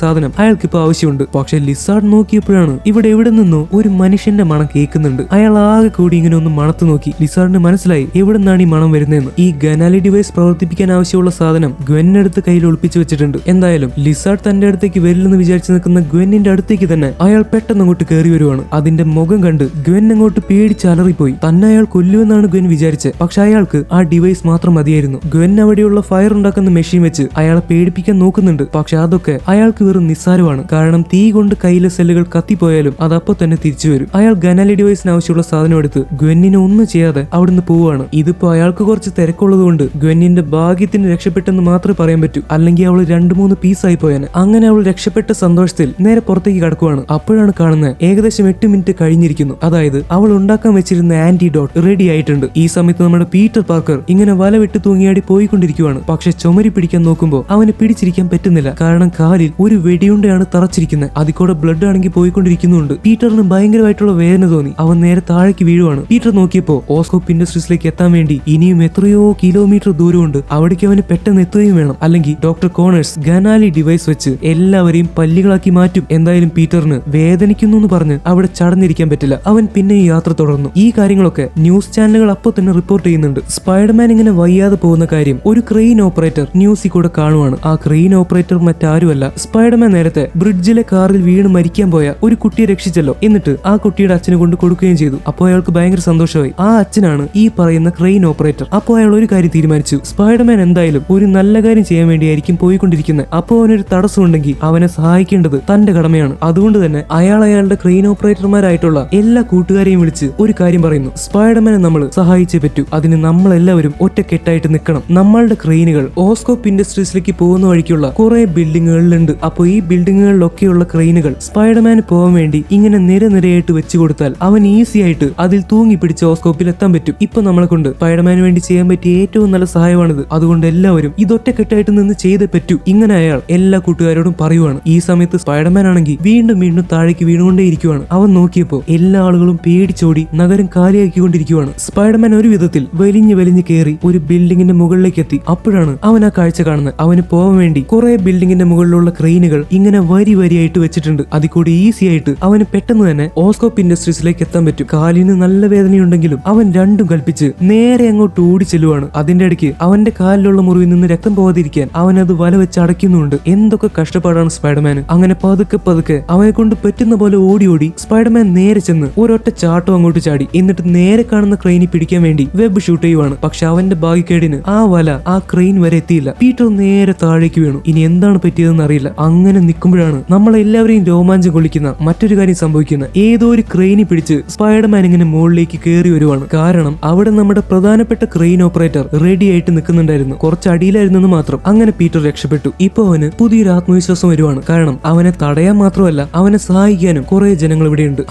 സാധനം അയാൾക്ക് ഇപ്പൊ ആവശ്യമുണ്ട്. പക്ഷെ ലിസാർഡ് നോക്കിയപ്പോഴാണ് ഇവിടെ എവിടെ നിന്നോ ഒരു മനുഷ്യന്റെ മണം കേൾക്കുന്നുണ്ട്. അയാൾ ആകെ കൂടി ഇങ്ങനെ ഒന്ന് മണത്ത് നോക്കി. ലിസാർഡിന് മനസ്സിലായി എവിടെ നിന്നാണ് ഈ മണം വരുന്നതെന്ന്. ഈ ഗനാലി ഡിവൈസ് പ്രവർത്തിപ്പിക്കാൻ ആവശ്യമുള്ള സാധനം ഗ്വെന്നടുത്ത് കയ്യിൽ ഒളിപ്പിച്ചു വെച്ചിട്ടുണ്ട്. എന്തായാലും ലിസാർഡ് തന്റെ അടുത്തേക്ക് വരില്ലെന്ന് വിചാരിച്ചു നിൽക്കുന്ന ഗ്വെന്നിന്റെ അടുത്തേക്ക് തന്നെ അയാൾ പെട്ടെന്ന് അങ്ങോട്ട് കയറി വരുവാണ്. അതിന്റെ മുഖം കണ്ട് ഗ്വെൻ അങ്ങോട്ട് പേടിച്ച് അലറിപ്പോയി. തന്നെ അയാൾ കൊല്ലുമെന്നാണ് ഗ്വെൻ വിചാരിച്ചത്. പക്ഷെ അയാൾക്ക് ആ ഡിവൈസ് മാത്രം മതിയായിരുന്നു. ഗ്വെൻ അവിടെയുള്ള ഫയർ ഉണ്ടാക്കുന്ന മെഷീൻ വെച്ച് അയാളെ പേടിപ്പിക്കാൻ നോക്കുന്നുണ്ട്. പക്ഷെ അതൊക്കെ അയാൾക്ക് വെറും നിസ്സാരമാണ്. കാരണം തീ കൊണ്ട് കയ്യിലെ സെല്ലുകൾ കത്തിപ്പോയാലും അത് അപ്പൊ തന്നെ തിരിച്ചു വരും. അയാൾ ഗനാലി ഡിവൈസിന് ആവശ്യമുള്ള സാധനം എടുത്ത് ഗ്വെന്നിനെ ഒന്നും ചെയ്യാതെ അവിടുന്ന് പോവുകയാണ്. ഇതിപ്പോ അയാൾക്ക് കുറച്ച് തിരക്കുള്ളത് കൊണ്ട് ഗ്വെന്നിന്റെ ഭാഗ്യത്തിന് രക്ഷപ്പെട്ടെന്ന് മാത്രമേ പറയാൻ പറ്റൂ. അല്ലെങ്കിൽ അവൾ 2-3 പീസായി പോയാന്. അങ്ങനെ അവൾ രക്ഷപ്പെട്ട സന്തോഷത്തിൽ നേരെ പുറത്തേക്ക് കടക്കുവാണ്. അപ്പോഴാണ് കാണുന്നത് ഏകദേശം 8 മിനിറ്റ് കഴിഞ്ഞിരിക്കുന്നു. അതായത് അവൾ ഉണ്ടാക്കാൻ വെച്ചിരുന്ന ആന്റിഡോട്ട് റെഡി ആയിട്ടുണ്ട്. ഈ സമയത്ത് നമ്മുടെ പീറ്റർ പാർക്കർ ഇങ്ങനെ വല വിട്ട് തൂങ്ങിയാടി പോയിക്കൊണ്ടിരിക്കുവാണ്. പക്ഷെ ചുമരി പിടിക്കാൻ നോക്കുമ്പോൾ അവന് പിടിച്ചിരിക്കാൻ പറ്റുന്നില്ല. കാരണം കാലിൽ ഒരു വെടിയുണ്ടയാണ് തറച്ചിരിക്കുന്നത്. അതിക്കൂടെ ബ്ലഡ് ആണെങ്കിൽ പോയിക്കൊണ്ടിരിക്കുന്നുണ്ട്. പീറ്ററിന് ഭയങ്കരമായിട്ടുള്ള വേദന തോന്നി. അവൻ നേരെ താഴേക്ക് വീഴുവാണ്. പീറ്റർ നോക്കിയപ്പോ ഓസ്കോപ്പ് ഇൻഡസ്ട്രീസിലേക്ക് എത്താൻ വേണ്ടി ഇനിയും എത്രയോ കിലോമീറ്റർ ദൂരമുണ്ട്. അവിടേക്ക് അവന് പെട്ടെന്ന് എത്തുകയും വേണം. അല്ലെങ്കിൽ ഡോക്ടർ കോണേഴ്സ് ഗനാലി ഡിവൈസ് വെച്ച് എല്ലാവരെയും പല്ലികളാക്കി മാറ്റും. എന്തായാലും പീറ്ററിന് വേദനിക്കുന്നു എന്ന് പറഞ്ഞ് അവിടെ ചടഞ്ഞിരിക്കാൻ പറ്റില്ല. അവൻ പിന്നെ യാത്ര തുടർന്നു. ഈ കാര്യങ്ങളൊക്കെ ന്യൂസ് ചാനലുകൾ അപ്പോൾ തന്നെ റിപ്പോർട്ട് ചെയ്യുന്നുണ്ട്. സ്പൈഡർമാൻ ഇങ്ങനെ വയ്യാതെ പോകുന്ന നടക്കുന്ന കാര്യം ഒരു ക്രെയിൻ ഓപ്പറേറ്റർ ന്യൂസിൽ കൂടെ കാണുവാണ്. ആ ക്രെയിൻ ഓപ്പറേറ്റർ മറ്റാരുമല്ല, സ്പൈഡർമാൻ നേരത്തെ ബ്രിഡ്ജിലെ കാറിൽ വീണ് മരിക്കാൻ പോയ ഒരു കുട്ടിയെ രക്ഷിച്ചല്ലോ. എന്നിട്ട് ആ കുട്ടിയുടെ അച്ഛനെ കൊണ്ട് കൊടുക്കുകയും ചെയ്തു. അപ്പോൾ അയാൾക്ക് ഭയങ്കര സന്തോഷമായി. ആ അച്ഛനാണ് ഈ പറയുന്ന ക്രെയിൻ ഓപ്പറേറ്റർ. അപ്പോൾ അയാൾ ഒരു കാര്യം തീരുമാനിച്ചു, സ്പൈഡർമാൻ എന്തായാലും ഒരു നല്ല കാര്യം ചെയ്യാൻ വേണ്ടിയായിരിക്കും പോയിക്കൊണ്ടിരിക്കുന്നത്. അപ്പോൾ അവനൊരു തടസ്സം ഉണ്ടെങ്കിൽ അവനെ സഹായിക്കേണ്ടത് തന്റെ കടമയാണ്. അതുകൊണ്ട് തന്നെ അയാൾ അയാളുടെ ക്രെയിൻ ഓപ്പറേറ്റർമാരായിട്ടുള്ള എല്ലാ കൂട്ടുകാരെയും വിളിച്ച് ഒരു കാര്യം പറയുന്നു, സ്പൈഡർമാനെ നമ്മൾ സഹായിച്ചേ പറ്റൂ. അതിന് നമ്മളെല്ലാവരും ഒറ്റക്കെട്ടായിട്ട് നിൽക്കണം. നമ്മളുടെ ക്രെയിനുകൾ ഓസ്കോപ്പ് ഇൻഡസ്ട്രീസിലേക്ക് പോകുന്ന വഴിക്കുള്ള കുറെ ബിൽഡിങ്ങുകളിലുണ്ട്. അപ്പോൾ ഈ ബിൽഡിങ്ങുകളിലൊക്കെയുള്ള ക്രെയിനുകൾ സ്പൈഡർമാന് പോകാൻ വേണ്ടി ഇങ്ങനെ നിരനിരയായിട്ട് വെച്ചു കൊടുത്താൽ അവൻ ഈസി ആയിട്ട് അതിൽ തൂങ്ങി പിടിച്ച് ഓസ്കോപ്പിൽ എത്താൻ പറ്റും. ഇപ്പൊ നമ്മളെ കൊണ്ട് സ്പൈഡർമാന് വേണ്ടി ചെയ്യാൻ പറ്റിയ ഏറ്റവും നല്ല സഹായമാണിത്. അതുകൊണ്ട് എല്ലാവരും ഇതൊറ്റക്കെട്ടായിട്ട് നിന്ന് ചെയ്തേ പറ്റൂ. ഇങ്ങനെ അയാൾ എല്ലാ കൂട്ടുകാരോടും പറയുവാണ്. ഈ സമയത്ത് സ്പൈഡർമാൻ ആണെങ്കിൽ വീണ്ടും വീണ്ടും താഴേക്ക് വീണുകൊണ്ടേയിരിക്കുവാണ്. അവൻ നോക്കിയപ്പോ എല്ലാ ആളുകളും പേടിച്ചോടി നഗരം കാലിയാക്കിക്കൊണ്ടിരിക്കുവാണ്. സ്പൈഡർമാൻ ഒരു വിധത്തിൽ വലിഞ്ഞു കയറി ഒരു ബിൽഡിങ്ങിന്റെ മുകളിലേക്ക് എത്തി. അപ്പോഴാണ് അവൻ ആ കാഴ്ച കാണുന്നത്. അവന് പോകാൻ വേണ്ടി കുറെ ബിൽഡിങ്ങിന്റെ മുകളിലുള്ള ക്രെയിനുകൾ ഇങ്ങനെ വരിയായിട്ട് വെച്ചിട്ടുണ്ട്. അതിൽ കൂടി ഈസി ആയിട്ട് അവന് പെട്ടെന്ന് തന്നെ ഓസ്കോപ്പ് ഇൻഡസ്ട്രീസിലേക്ക് എത്താൻ പറ്റും. കാലിന് നല്ല വേദനയുണ്ടെങ്കിലും അവൻ രണ്ടും കൽപ്പിച്ച് നേരെ അങ്ങോട്ട് ഓടി ചെല്ലുവാണ്. അതിന്റെ ഇടയ്ക്ക് അവന്റെ കാലിലുള്ള മുറിവിൽ നിന്ന് രക്തം പോകാതിരിക്കാൻ അവൻ അത് വല വെച്ച് അടയ്ക്കുന്നുണ്ട്. എന്തൊക്കെ കഷ്ടപ്പാടാണ് സ്പൈഡർമാന്. അങ്ങനെ പതുക്കെ അവനെ കൊണ്ട് പറ്റുന്ന പോലെ ഓടി സ്പൈഡർമാൻ നേരെ ചെന്ന് ഒരൊറ്റ ചാട്ടം അങ്ങോട്ട് ചാടി. എന്നിട്ട് നേരെ കാണുന്ന ക്രെയിനി പിടിക്കാൻ വേണ്ടി വെബ് ഷൂട്ട് ചെയ്യുവാണ്. പക്ഷെ അവന്റെ ഭാഗ്യക്കേടിന് ആ വല ആ ക്രെയിൻ വരെ എത്തിയില്ല. പീറ്റർ നേരെ താഴേക്ക് വീണു. ഇനി എന്താണ് പറ്റിയതെന്ന് അറിയില്ല. അങ്ങനെ നിൽക്കുമ്പോഴാണ് നമ്മളെല്ലാവരെയും രോമാഞ്ചം കൊള്ളിക്കുന്ന മറ്റൊരു കാര്യം സംഭവിക്കുന്നത്. ഏതോ ഒരു ക്രെയിനി പിടിച്ച് സ്പൈഡർമാൻ ഇങ്ങനെ മുകളിലേക്ക് കയറി വരുവാണ്. കാരണം അവിടെ നമ്മുടെ പ്രധാനപ്പെട്ട ക്രെയിൻ ഓപ്പറേറ്റർ റെഡി ആയിട്ട് നിൽക്കുന്നുണ്ടായിരുന്നു. കുറച്ച് അടിയിലായിരുന്നെന്ന് മാത്രം. അങ്ങനെ പീറ്റർ രക്ഷപ്പെട്ടു. ഇപ്പൊ അവന് പുതിയൊരു ആത്മവിശ്വാസം വരുവാണ്. കാരണം അവനെ തടയാൻ മാത്രമല്ല അവനെ സഹായിക്കാനും കുറെ ജനങ്ങൾ ഇവിടെയുണ്ട്.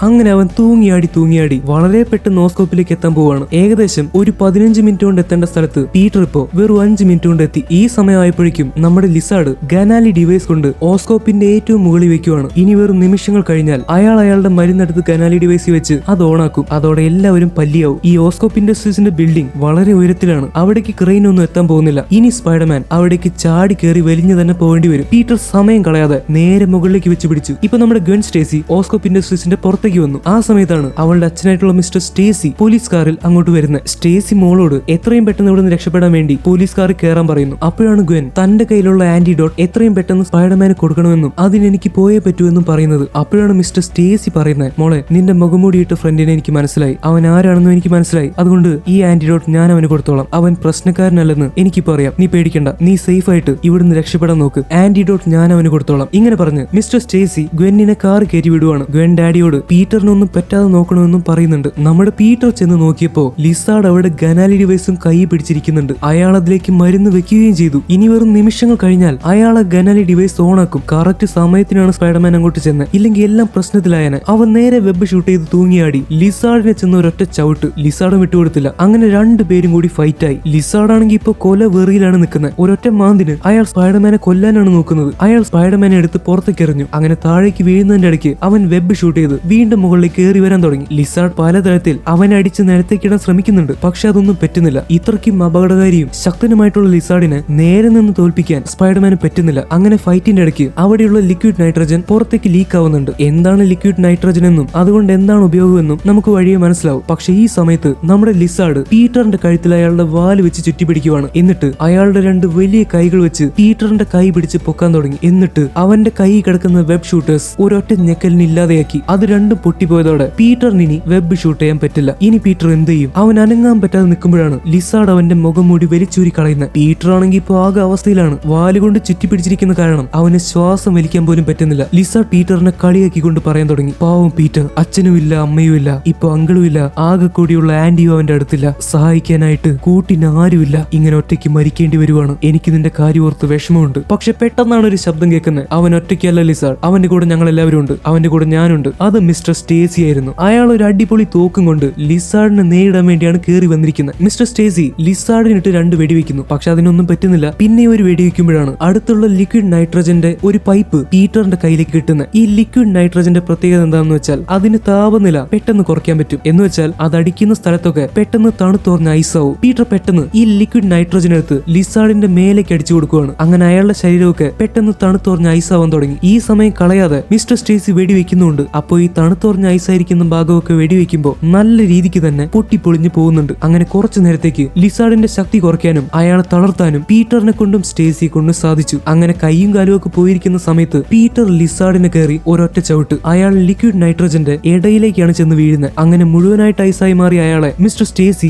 അങ്ങനെ അവൻ തൂങ്ങിയാടി വളരെ പെട്ടെന്ന് ഓസ്കോപ്പിലേക്ക് എത്താൻ പോവാണ്. ഏകദേശം ഒരു 15 മിനിറ്റ് കൊണ്ട് എത്തേണ്ട സ്ഥലത്ത് പീറ്റർ ഇപ്പോ വെറും 5 മിനിറ്റ് കൊണ്ട് എത്തി. ഈ സമയമായപ്പോഴേക്കും നമ്മുടെ ലിസാർഡ് ഗനാലി ഡിവൈസ് കൊണ്ട് ഓസ്കോപ്പിന്റെ ഏറ്റവും മുകളിൽ വെക്കുവാണ്. ഇനി വെറും നിമിഷങ്ങൾ കഴിഞ്ഞാൽ അയാളുടെ മരുന്നെടുത്ത് ഗനാലി ഡിവൈസിൽ വെച്ച് അത് ഓണാക്കും. അതോടെ എല്ലാവരും പല്ലിയാവും. ഈ ഓസ്കോപ്പ് ഇൻഡസ്ട്രീസിന്റെ ബിൽഡിംഗ് വളരെ ഉയരത്തിലാണ്. അവിടേക്ക് ക്രെയിൻ ഒന്നും എത്താൻ പോകുന്നില്ല. ഇനി സ്പൈഡർമാൻ അവിടേക്ക് ചാടി കയറി വലിഞ്ഞു തന്നെ പോകേണ്ടി വരും. പീറ്റർ സമയം കളയാതെ നേരെ മുകളിലേക്ക് വെച്ച് പിടിച്ചു. ഇപ്പൊ നമ്മുടെ ഗൺ സ്റ്റേസി ഓസ്കോപ്പ് ഇൻഡസ്ട്രീസിന്റെ പുറത്തേക്ക് വന്നു. ആ സമയത്താണ് അവളുടെ അച്ഛനായിട്ടുള്ള മിസ്റ്റർ സ്റ്റേസി പോലീസ് കാറിൽ അങ്ങോട്ട് വരുന്നത്. സ്റ്റേസി മോളോട് എത്രയും പെട്ടെന്ന് ഇവിടെ നിന്ന് രക്ഷപ്പെടാൻ വേണ്ടി പോലീസ് കാറിൽ കയറാൻ പറയുന്നു. അപ്പോഴാണ് ഗ്വൻ തന്റെ കയ്യിലുള്ള ആന്റിഡോട്ട് എത്രയും പെട്ടെന്ന് സ്പൈഡർമാന് കൊടുക്കണമെന്നും അതിനെനിക്ക് പോയേ പറ്റൂവെന്നും പറയുന്നത്. അപ്പോഴാണ് മിസ്റ്റർ സ്റ്റേസി പറയുന്നത്, മോളെ നിന്റെ മുഖംമൂടിയിട്ട ഫ്രണ്ടിനെ എനിക്ക് മനസ്സിലായി. അവൻ ആരാണെന്നും എനിക്ക് മനസ്സിലായി. അതുകൊണ്ട് ഈ ആന്റിഡോട്ട് ഞാൻ അവന് കൊടുത്തോളാം. അവൻ പ്രശ്നക്കാരനല്ലെന്ന് എനിക്കിപ്പോ അറിയാം. നീ പേടിക്കണ്ട. നീ സേഫ് ആയിട്ട് ഇവിടുന്ന് രക്ഷപ്പെടാൻ നോക്ക്. ആന്റിഡോട്ട് ഞാൻ അവന് കൊടുത്തോളാം. ഇങ്ങനെ പറഞ്ഞ് മിസ്റ്റർ സ്റ്റേസി ഗ്വന്നിനെ കാർ കയറ്റി വിടുവാണ്. ഗ്വൻ ഡാഡിയോട് പീറ്ററിനൊന്നും പറ്റാതെ നോക്കണമെന്നും പറയുന്നുണ്ട്. നമ്മുടെ പീറ്റർ ചെന്ന് നോക്കിയപ്പോ ലിസാർഡ് അവിടെ ഗനാലി ഡിവൈസും കൈ പിടിച്ചിരിക്കുന്നുണ്ട്. അയാൾ അതിലേക്ക് മരുന്ന് വെക്കുകയും ചെയ്തു. ഇനി വെറും നിമിഷങ്ങൾ കഴിഞ്ഞാൽ അയാളെ ഗനാലി ഡിവൈസ് ഓണാക്കും. കറക്റ്റ് സമയത്തിനാണ് സ്പൈഡർമാൻ അങ്ങോട്ട് ചെന്ന്. ഇല്ലെങ്കിൽ എല്ലാം പ്രശ്നത്തിലായനെ. അവൻ നേരെ വെബ് ഷൂട്ട് ചെയ്ത് തൂങ്ങിയാടി ലിസാർഡിനെ ചെന്ന് ഒരൊറ്റ ചവിട്ട്. ലിസാർഡും വിട്ടുകൊടുത്തില്ല. അങ്ങനെ രണ്ടുപേരും കൂടി ഫൈറ്റായി. ലിസാർഡാണെങ്കിൽ ഇപ്പൊ കൊല വെറിയിലാണ് നിൽക്കുന്നത്. ഒരൊറ്റ മാന്തിന് അയാൾ സ്പൈഡർമാനെ കൊല്ലാനാണ് നോക്കുന്നത്. അയാൾ സ്പൈഡർമാനെ എടുത്ത് പുറത്തേക്ക് എറിഞ്ഞു. അങ്ങനെ താഴേക്ക് വീഴുന്നതിന്റെ ഇടയ്ക്ക് അവൻ വെബ് ഷൂട്ട് ചെയ്ത് വീണ്ടും മുകളിലേക്ക് കയറി വരാൻ തുടങ്ങി. ലിസാർഡ് പലതരത്തിൽ അവനെ അടിച്ച് നിലത്തേക്കിടാൻ ശ്രമിക്കുന്നുണ്ട്. പക്ഷെ അതൊന്നും പറ്റുന്നില്ല. ഇത്രയ്ക്കും അപകടകാരിയും ശക്തനുമായിട്ടുള്ള ലിസാർഡിനെ നേരെ നിന്ന് തോൽപ്പിക്കാൻ സ്പൈഡർമാന് പറ്റുന്നില്ല. അങ്ങനെ ഫൈറ്റിന്റെ ഇടയ്ക്ക് അവിടെയുള്ള ലിക്വിഡ് നൈട്രജൻ പുറത്തേക്ക് ലീക്ക് ആവുന്നുണ്ട്. എന്താണ് ലിക്വിഡ് നൈട്രജൻ എന്നും അതുകൊണ്ട് എന്താണ് ഉപയോഗമെന്നും നമുക്ക് വഴിയെ മനസ്സിലാവും. പക്ഷെ ഈ സമയത്ത് നമ്മുടെ ലിസാർഡ് പീറ്ററിന്റെ കഴുത്തിൽ അയാളുടെ വാല് വെച്ച് ചുറ്റിപ്പിടിക്കുവാണ്. എന്നിട്ട് അയാളുടെ രണ്ട് വലിയ കൈകൾ വെച്ച് പീറ്ററിന്റെ കൈ പിടിച്ച് പൊക്കാൻ തുടങ്ങി. എന്നിട്ട് അവന്റെ കൈ കിടക്കുന്ന വെബ് ഷൂട്ടേഴ്സ് ഒരൊറ്റ ഞെക്കലിന് ഇല്ലാതെയാക്കി. അത് രണ്ടും പൊട്ടിപ്പോയതോടെ പീറ്ററിന് ഇനി വെബ് ഷൂട്ട് ചെയ്യാൻ പറ്റില്ല. ഇനി പീറ്റർ എന്ത് ചെയ്യും? അവൻ അനങ്ങാൻ പറ്റാതെ നിൽക്കുമ്പോഴാണ് ലിസാർഡ് അവന്റെ മുഖം മൂടി വലിച്ചൂരി കളയുന്നത്. പീറ്റർ ആണെങ്കിൽ ഇപ്പൊ ആകെ അവസ്ഥയിലാണ്. വാലുകൊണ്ട് ചുറ്റിപ്പിടിച്ചിരിക്കുന്ന കാരണം അവന് ശ്വാസം വലിക്കാൻ പോലും പറ്റുന്നില്ല. ലിസാർഡ് പീറ്ററിനെ കളിയാക്കിക്കൊണ്ട് പറയാൻ തുടങ്ങി, പാവം പീറ്റർ, അച്ഛനുമില്ല അമ്മയുമില്ല, ഇപ്പൊ അങ്കിളുമില്ല, ആകെ കൂടിയുള്ള ആന്റിയും അവന്റെ അടുത്തില്ല, സഹായിക്കാനായിട്ട് കൂട്ടിന് ആരുമില്ല, ഇങ്ങനെ ഒറ്റയ്ക്ക് മരിക്കേണ്ടി വരുവാണ്. എനിക്ക് നിന്റെ കാര്യം ഓർത്ത് വിഷമമുണ്ട്. പക്ഷെ പെട്ടെന്നാണ് ഒരു ശബ്ദം കേൾക്കുന്നത്. അവൻ ഒറ്റയ്ക്കല്ല ലിസാർഡ്, അവന്റെ കൂടെ ഞങ്ങൾ എല്ലാവരും ഉണ്ട്, അവന്റെ കൂടെ ഞാനുണ്ട്. അത് മിസ്റ്റർ സ്റ്റേസി ആയിരുന്നു. അയാൾ ഒരു അടിപൊളി തോക്കും കൊണ്ട് ലിസാർഡിനെ നേരിടാൻ വേണ്ടിയാണ് കയറി വന്നിരിക്കുന്നത്. മിസ്റ്റർ സ്റ്റേസി ലിസാർഡിനിട്ട് 2 വെടിവെക്കുന്നു. പക്ഷെ അതിനൊന്നും പറ്റുന്നില്ല. പിന്നെ ഒരു വെടിവെക്കുമ്പോഴാണ് അടുത്തുള്ള ലിക്വിഡ് നൈട്രജന്റെ ഒരു പൈപ്പ് പീറ്ററിന്റെ കയ്യിലേക്ക് കിട്ടുന്നത്. ഈ ലിക്വിഡ് നൈട്രജന്റെ പ്രത്യേകത എന്താണെന്ന് വെച്ചാൽ അതിന് താപനില പെട്ടെന്ന് കുറയ്ക്കാൻ പറ്റും. എന്ന് വെച്ചാൽ അത് അടിക്കുന്ന സ്ഥലത്തൊക്കെ പെട്ടെന്ന് തണുത്തോർഞ്ഞ ഐസാവും. പീറ്റർ പെട്ടെന്ന് ഈ ലിക്വിഡ് നൈട്രജൻ എടുത്ത് ലിസാർഡിന്റെ മേലേക്ക് അടിച്ചു കൊടുക്കുകയാണ്. അങ്ങനെ അയാളുടെ ശരീരമൊക്കെ പെട്ടെന്ന് തണുത്തോർഞ്ഞ ഐസാവാൻ തുടങ്ങി. ഈ സമയം കളയാതെ മിസ്റ്റർ സ്റ്റേസി വെടിവെക്കുന്നുണ്ട്. അപ്പോൾ ഈ തണുത്തോർഞ്ഞ ഐസായിരിക്കുന്ന ഭാഗമൊക്കെ വെടിവെക്കുമ്പോൾ നല്ല രീതിക്ക് തന്നെ പൊട്ടിപ്പൊളിഞ്ഞു പോകുന്നുണ്ട്. അങ്ങനെ കുറച്ചു നേരത്തേക്ക് ലിസാർഡിന്റെ ശക്തി ശക്തി കുറയ്ക്കാനും അയാളെ തളർത്താനും പീറ്ററിനെ കൊണ്ടും സ്റ്റേസിയെ കൊണ്ടും സാധിച്ചു. അങ്ങനെ കൈയും കാലും ഒക്കെ പോയിരിക്കുന്ന സമയത്ത് പീറ്റർ ലിസാർഡിനെ കയറി ഒരൊറ്റ ചവിട്ട്. അയാൾ ലിക്വിഡ് നൈട്രജന്റെ ഇടയിലേക്കാണ് ചെന്ന് വീഴുന്നത്. അങ്ങനെ മുഴുവനായിട്ട് ഐസായി മാറി അയാളെ മിസ്റ്റർ സ്റ്റേസി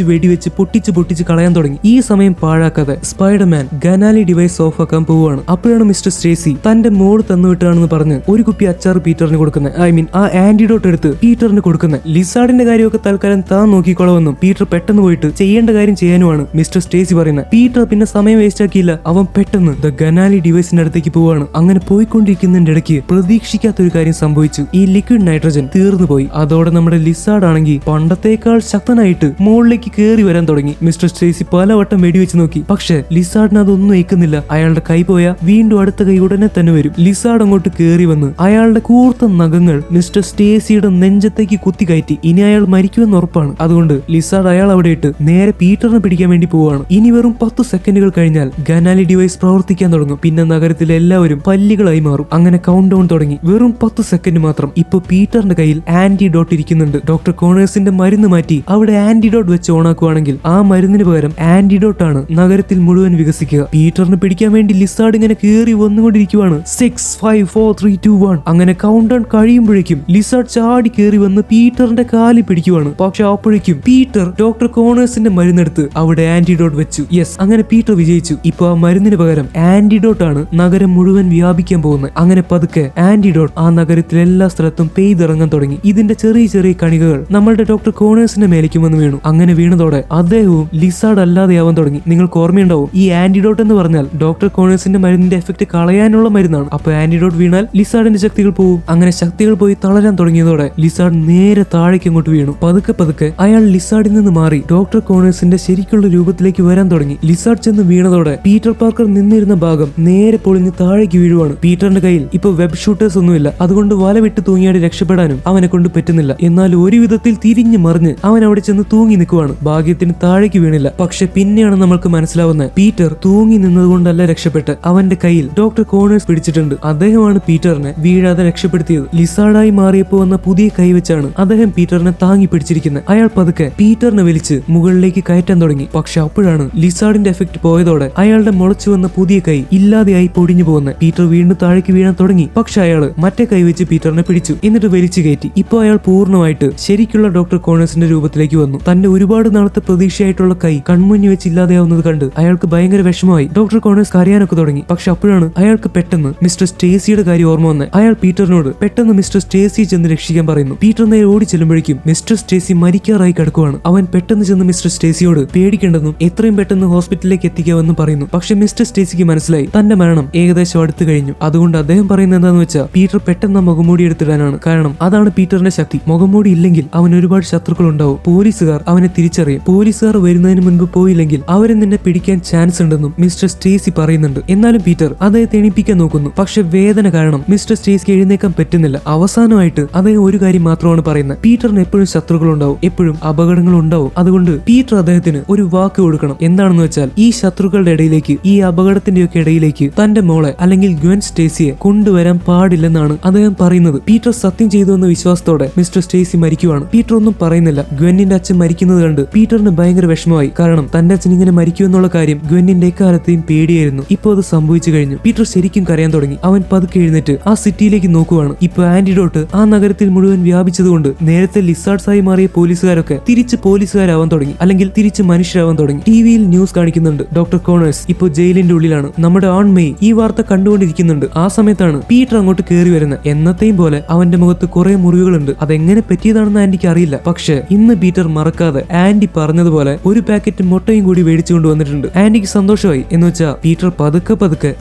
വെടിവെച്ച് പൊട്ടിച്ച് കളയാൻ തുടങ്ങി. ഈ സമയം പാഴാക്കാതെ സ്പൈഡർമാൻ ഗനാലി ഡിവൈസ് ഓഫ് ആക്കാൻ പോവുകയാണ്. അപ്പോഴാണ് മിസ്റ്റർ സ്റ്റേസി തന്റെ മോള് തന്നുവിട്ടാണെന്ന് പറഞ്ഞ് ഒരു കുപ്പി അച്ചാർ പീറ്ററിന് കൊടുക്കുന്നത്. ആ ആന്റിഡോട്ട് എടുത്ത് പീറ്ററിന് കൊടുക്കുന്നത്. ലിസാർഡിന്റെ കാര്യമൊക്കെ തൽക്കാലം താൻ നോക്കിക്കോളാമെന്നും പീറ്റർ പെട്ടെന്ന് പോയിട്ട് ചെയ്യേണ്ട കാര്യം ചെയ്യാനുമാണ് മിസ്റ്റർ സ്റ്റേസി പറയുന്നത്. പീറ്റർ പിന്നെ സമയം വേസ്റ്റ് ആക്കിയില്ല. അവൻ പെട്ടെന്ന് ദ ഗനാലി ഡിവൈസിന്റെ അടുത്തേക്ക് പോവാണ്. അങ്ങനെ പോയിക്കൊണ്ടിരിക്കുന്നതിന്റെ ഇടയ്ക്ക് പ്രതീക്ഷിക്കാത്ത ഒരു കാര്യം സംഭവിച്ചു. ഈ ലിക്വിഡ് നൈട്രജൻ തീർന്നു പോയി. അതോടെ നമ്മുടെ ലിസാർഡ് ആണെങ്കിൽ പണ്ടത്തേക്കാൾ ശക്തനായിട്ട് മുകളിലേക്ക് കയറി വരാൻ തുടങ്ങി. മിസ്റ്റർ സ്റ്റേസി പലവട്ടം വെടിവെച്ച് നോക്കി. പക്ഷെ ലിസാർഡിന് അതൊന്നും ഏൽക്കുന്നില്ല. അയാളുടെ കൈ പോയാൽ വീണ്ടും അടുത്ത കൈ ഉടനെ തന്നെ വരും. ലിസാർഡ് അങ്ങോട്ട് കയറി വന്ന് അയാളുടെ കൂർത്ത നഖങ്ങൾ മിസ്റ്റർ സ്റ്റേസിയുടെ നെഞ്ചത്തേക്ക് കുത്തി കയറ്റി. ഇനി അയാൾ മരിക്കുമെന്ന് ഉറപ്പാണ്. അതുകൊണ്ട് ലിസാർഡ് അയാൾ അവിടെ ഇട്ട് നേരെ പീറ്ററിനെ പിടിക്കാൻ വേണ്ടി പോവാണ്. ഇനി വെറും 10 സെക്കൻഡുകൾ കഴിഞ്ഞാൽ ഗനാലി ഡിവൈസ് പ്രവർത്തിക്കാൻ തുടങ്ങും. പിന്നെ നഗരത്തിലെ എല്ലാവരും പല്ലികളായി മാറും. അങ്ങനെ കൗണ്ട് ഡൗൺ തുടങ്ങി. വെറും 10 സെക്കൻഡ് മാത്രം. ഇപ്പൊ പീറ്ററിന്റെ കയ്യിൽ ആന്റിഡോട്ട് ഇരിക്കുന്നുണ്ട്. ഡോക്ടർ കോണേഴ്സിന്റെ മരുന്ന് മാറ്റി അവിടെ ആന്റിഡോട്ട് വെച്ച് ഓണാക്കുവാണെങ്കിൽ ആ മരുന്നിന് പകരം ആന്റിഡോട്ട് ആണ് നഗരത്തിൽ മുഴുവൻ വികസിക്കുക. പീറ്ററിനെ പിടിക്കാൻ വേണ്ടി ലിസാർഡ് ഇങ്ങനെ കയറി വന്നുകൊണ്ടിരിക്കുവാണ്. 6 5 4 3 2 1 അങ്ങനെ കൗണ്ട് ഡൗൺ കഴിയുമ്പോഴേക്കും ലിസാർഡ് ചാടി കയറി വന്ന് പീറ്ററിന്റെ കാലിൽ പിടിക്കുവാണ്. പക്ഷെ അപ്പോഴേക്കും പീറ്റർ ഡോക്ടർ കോണേഴ്സിന്റെ മരുന്നെടുത്ത് അവിടെ ആന്റിഡോട്ട് വെച്ചു. യെസ്, അങ്ങനെ പീറ്റർ വിജയിച്ചു. ഇപ്പൊ ആ മരുന്നിന് പകരം ആന്റിഡോട്ട് ആണ് നഗരം മുഴുവൻ വ്യാപിക്കാൻ പോകുന്നത്. അങ്ങനെ പതുക്കെ ആന്റിഡോട്ട് ആ നഗരത്തിലെ എല്ലാ സ്ഥലത്തും പെയ്തിറങ്ങാൻ തുടങ്ങി. ഇതിന്റെ ചെറിയ ചെറിയ കണികകൾ നമ്മളുടെ ഡോക്ടർ കോണേഴ്സിന്റെ മേലേക്ക് വന്ന് വീണു. അങ്ങനെ വീണതോടെ അദ്ദേഹവും ലിസാർഡ് അല്ലാതെയാവാൻ തുടങ്ങി. നിങ്ങൾക്ക് ഓർമ്മയുണ്ടാവും, ഈ ആന്റിഡോട്ട് എന്ന് പറഞ്ഞാൽ ഡോക്ടർ കോണേഴ്സിന്റെ മരുന്നിന്റെ എഫക്ട് കളയാനുള്ള മരുന്നാണ്. അപ്പൊ ആന്റിഡോട്ട് വീണാൽ ലിസാർഡിന്റെ ശക്തികൾ പോവും. അങ്ങനെ ശക്തികൾ പോയി തളരാൻ തുടങ്ങിയതോടെ ലിസാർഡ് നേരെ താഴേക്ക് അങ്ങോട്ട് വീണു. പതുക്കെ അയാൾ ലിസാർഡിൽ നിന്ന് മാറി ഡോക്ടർ കോണേഴ്സിന്റെ ശരിക്കുള്ള രൂപത്തിലേക്ക് വരാൻ തുടങ്ങി. ലിസാർഡ് ചെന്ന് വീണതോടെ പീറ്റർ പാർക്കർ നിന്നിരുന്ന ഭാഗം നേരെ പൊളിഞ്ഞ് താഴേക്ക് വീഴുവാണ്. പീറ്ററിന്റെ കയ്യിൽ ഇപ്പൊ വെബ് ഷൂട്ടേഴ്സ് ഒന്നുമില്ല. അതുകൊണ്ട് വല വിട്ട് തൂങ്ങിയാടി രക്ഷപ്പെടാനും അവനെ കൊണ്ട് പറ്റുന്നില്ല. എന്നാൽ ഒരു വിധത്തിൽ തിരിഞ്ഞു മറിഞ്ഞ് അവൻ അവിടെ ചെന്ന് തൂങ്ങി നിൽക്കുവാണ്. ഭാഗ്യത്തിന് താഴേക്ക് വീണില്ല. പക്ഷെ പിന്നെയാണ് നമ്മൾക്ക് മനസ്സിലാവുന്നത്, പീറ്റർ തൂങ്ങി നിന്നതുകൊണ്ടല്ല രക്ഷപ്പെട്ട്. അവന്റെ കയ്യിൽ ഡോക്ടർ കോണേഴ്സ് പിടിച്ചിട്ടുണ്ട്. അദ്ദേഹമാണ് പീറ്ററിനെ വീഴാതെ രക്ഷപ്പെടുത്തിയത്. ലിസാർഡായി മാറിയപ്പോ വന്ന പുതിയ കൈ വെച്ചാണ് അദ്ദേഹം പീറ്ററിനെ താങ്ങി പിടിച്ചിരിക്കുന്നത്. അയാൾ പതുക്കെ പീറ്ററിനെ വലിച്ച് മുകളിലേക്ക് കയറ്റാൻ തുടങ്ങി. പക്ഷെ അപ്പോഴാണ് ലിസാർഡിന്റെ എഫക്ട് പോയതോടെ അയാളുടെ മുളച്ചു വന്ന പുതിയ കൈ ഇല്ലാതെയായി പൊടിഞ്ഞു പോകുന്നത്. പീറ്റർ വീണ്ടും താഴേക്ക് വീഴാൻ തുടങ്ങി. പക്ഷെ അയാള് മറ്റേ കൈ വെച്ച് പീറ്ററിനെ പിടിച്ചു. എന്നിട്ട് വലിച്ചു കയറ്റി. ഇപ്പൊ അയാൾ പൂർണ്ണമായിട്ട് ശരിക്കുള്ള ഡോക്ടർ കോണേഴ്സിന്റെ രൂപത്തിലേക്ക് വന്നു. തന്റെ ഒരുപാട് നാളത്തെ പ്രതീക്ഷയായിട്ടുള്ള കൈ കൺമുന്നിൽ വെച്ച് ഇല്ലാതെയാവുന്നത് കണ്ട് അയാൾക്ക് ഭയങ്കര വിഷമമായി. ഡോക്ടർ കോണേഴ്സ് കരയാനൊക്കെ തുടങ്ങി. പക്ഷെ അപ്പോഴാണ് അയാൾക്ക് പെട്ടെന്ന് മിസ്റ്റർ സ്റ്റേസിയുടെ കാര്യം ഓർമ്മ വന്നത്. അയാൾ പീറ്ററിനോട് പെട്ടെന്ന് മിസ്റ്റർ സ്റ്റേസിയെ ചെന്ന് രക്ഷിക്കാൻ പറയുന്നു. പീറ്റർ നേരെ ഓടി ചെല്ലുമ്പോഴേക്കും മിസ്റ്റർ സ്റ്റേസി മരിക്കാറായി കിടക്കുവാണ്. അവൻ പെട്ടെന്ന് ചെന്ന് മിസ്റ്റർ സ്റ്റേസിയോട് പേടിക്കേണ്ടെന്നും എത്രയും പെട്ടെന്ന് ഹോസ്പിറ്റലിലേക്ക് എത്തിക്കാമെന്നും പറയുന്നു. പക്ഷെ മിസ്റ്റർ സ്റ്റേസിക്ക് മനസ്സിലായി തന്റെ മരണം ഏകദേശം അടുത്ത് കഴിഞ്ഞു. അതുകൊണ്ട് അദ്ദേഹം പറയുന്നത് എന്താന്ന് വെച്ചാൽ പീറ്റർ പെട്ടെന്ന് മുഖംമൂടി എടുത്തിടാനാണ്. കാരണം അതാണ് പീറ്ററിന്റെ ശക്തി. മുഖംമൂടി ഇല്ലെങ്കിൽ അവൻ ഒരുപാട് ശത്രുക്കൾ ഉണ്ടാവും. പോലീസുകാർ അവനെ തിരിച്ചറിയും. പോലീസുകാർ വരുന്നതിന് മുൻപ് പോയില്ലെങ്കിൽ അവരെ നിന്നെ പിടിക്കാൻ ചാൻസ് ഉണ്ടെന്നും മിസ്റ്റർ സ്റ്റേസി പറയുന്നുണ്ട്. എന്നാലും പീറ്റർ അദ്ദേഹത്തെ എണീപ്പിക്കാൻ നോക്കുന്നു. പക്ഷെ വേദന കാരണം മിസ്റ്റർ സ്റ്റേസിക്ക് എഴുന്നേക്കാൻ പറ്റുന്നില്ല. അവസാനമായിട്ട് അദ്ദേഹം ഒരു കാര്യം മാത്രമാണ് പറയുന്നത്, പീറ്ററിന് എപ്പോഴും ശത്രുക്കൾ ഉണ്ടാവും, എപ്പോഴും അപകടങ്ങൾ ഉണ്ടാവും. അതുകൊണ്ട് പീറ്റർ അദ്ദേഹത്തിന് ഒരു വാക്ക് കൊടുക്കണം. എന്താണെന്ന് വെച്ചാൽ ഈ ശത്രുക്കളുടെ ഇടയിലേക്ക്, ഈ അപകടത്തിന്റെയൊക്കെ ഇടയിലേക്ക് തന്റെ മോളെ അല്ലെങ്കിൽ ഗ്വെൻ സ്റ്റേസിയെ കൊണ്ടുവരാൻ പാടില്ലെന്നാണ് അദ്ദേഹം പറയുന്നത്. പീറ്റർ സത്യം ചെയ്തു എന്ന വിശ്വാസത്തോടെ മിസ്റ്റർ സ്റ്റേസി മരിക്കുവാണ്. പീറ്റർ ഒന്നും പറയുന്നില്ല. ഗ്വെന്നിന്റെ അച്ഛൻ മരിക്കുന്നത് കണ്ട് പീറ്ററിന് ഭയങ്കര വിഷമമായി. കാരണം തന്റെ അച്ഛൻ ഇങ്ങനെ മരിക്കുമെന്നുള്ള കാര്യം ഗ്വെന്നിന്റെ എക്കാലത്തെയും പേടിയായിരുന്നു. ഇപ്പൊ അത് സംഭവിച്ചു കഴിഞ്ഞു. പീറ്റർ ശരിക്കും കരയാൻ തുടങ്ങി. അവൻ പതുക്കെ എഴുന്നേറ്റ് ആ സിറ്റിയിലേക്ക് നോക്കുവാണ്. ഇപ്പൊ ആന്റിഡോട്ട് ആ നഗരത്തിൽ മുഴുവൻ വ്യാപിച്ചതുകൊണ്ട് നേരത്തെ ലിസാർഡ്സായി മാറിയ പോലീസുകാരൊക്കെ തിരിച്ച് പോലീസുകാരാവാൻ തുടങ്ങി, അല്ലെങ്കിൽ തിരിച്ച് മനുഷ്യരാവാൻ തുടങ്ങി. ടിവിയിൽ ന്യൂസ് കാണിക്കുന്നുണ്ട് ഡോക്ടർ കോണേഴ്സ് ഇപ്പൊ ജയിലിന്റെ ഉള്ളിലാണ്. നമ്മുടെ ആൺ മെയ് ഈ വാർത്ത കണ്ടുകൊണ്ടിരിക്കുന്നുണ്ട്. ആ സമയത്താണ് പീറ്റർ അങ്ങോട്ട് കയറി വരുന്നത്. എന്നത്തെയും പോലെ അവന്റെ മുഖത്ത് കുറെ മുറിവുകളുണ്ട്. അതെങ്ങനെ പറ്റിയതാണെന്ന് ആന്റിക്ക് അറിയില്ല. പക്ഷെ ഇന്ന് പീറ്റർ മറക്കാതെ ആന്റി പറഞ്ഞതുപോലെ ഒരു പാക്കറ്റ് മുട്ടയും കൂടി മേടിച്ചുകൊണ്ട് വന്നിട്ടുണ്ട്. ആന്റിക്ക് സന്തോഷമായി. എന്ന് വെച്ചാൽ പീറ്റർ പതുക്കെ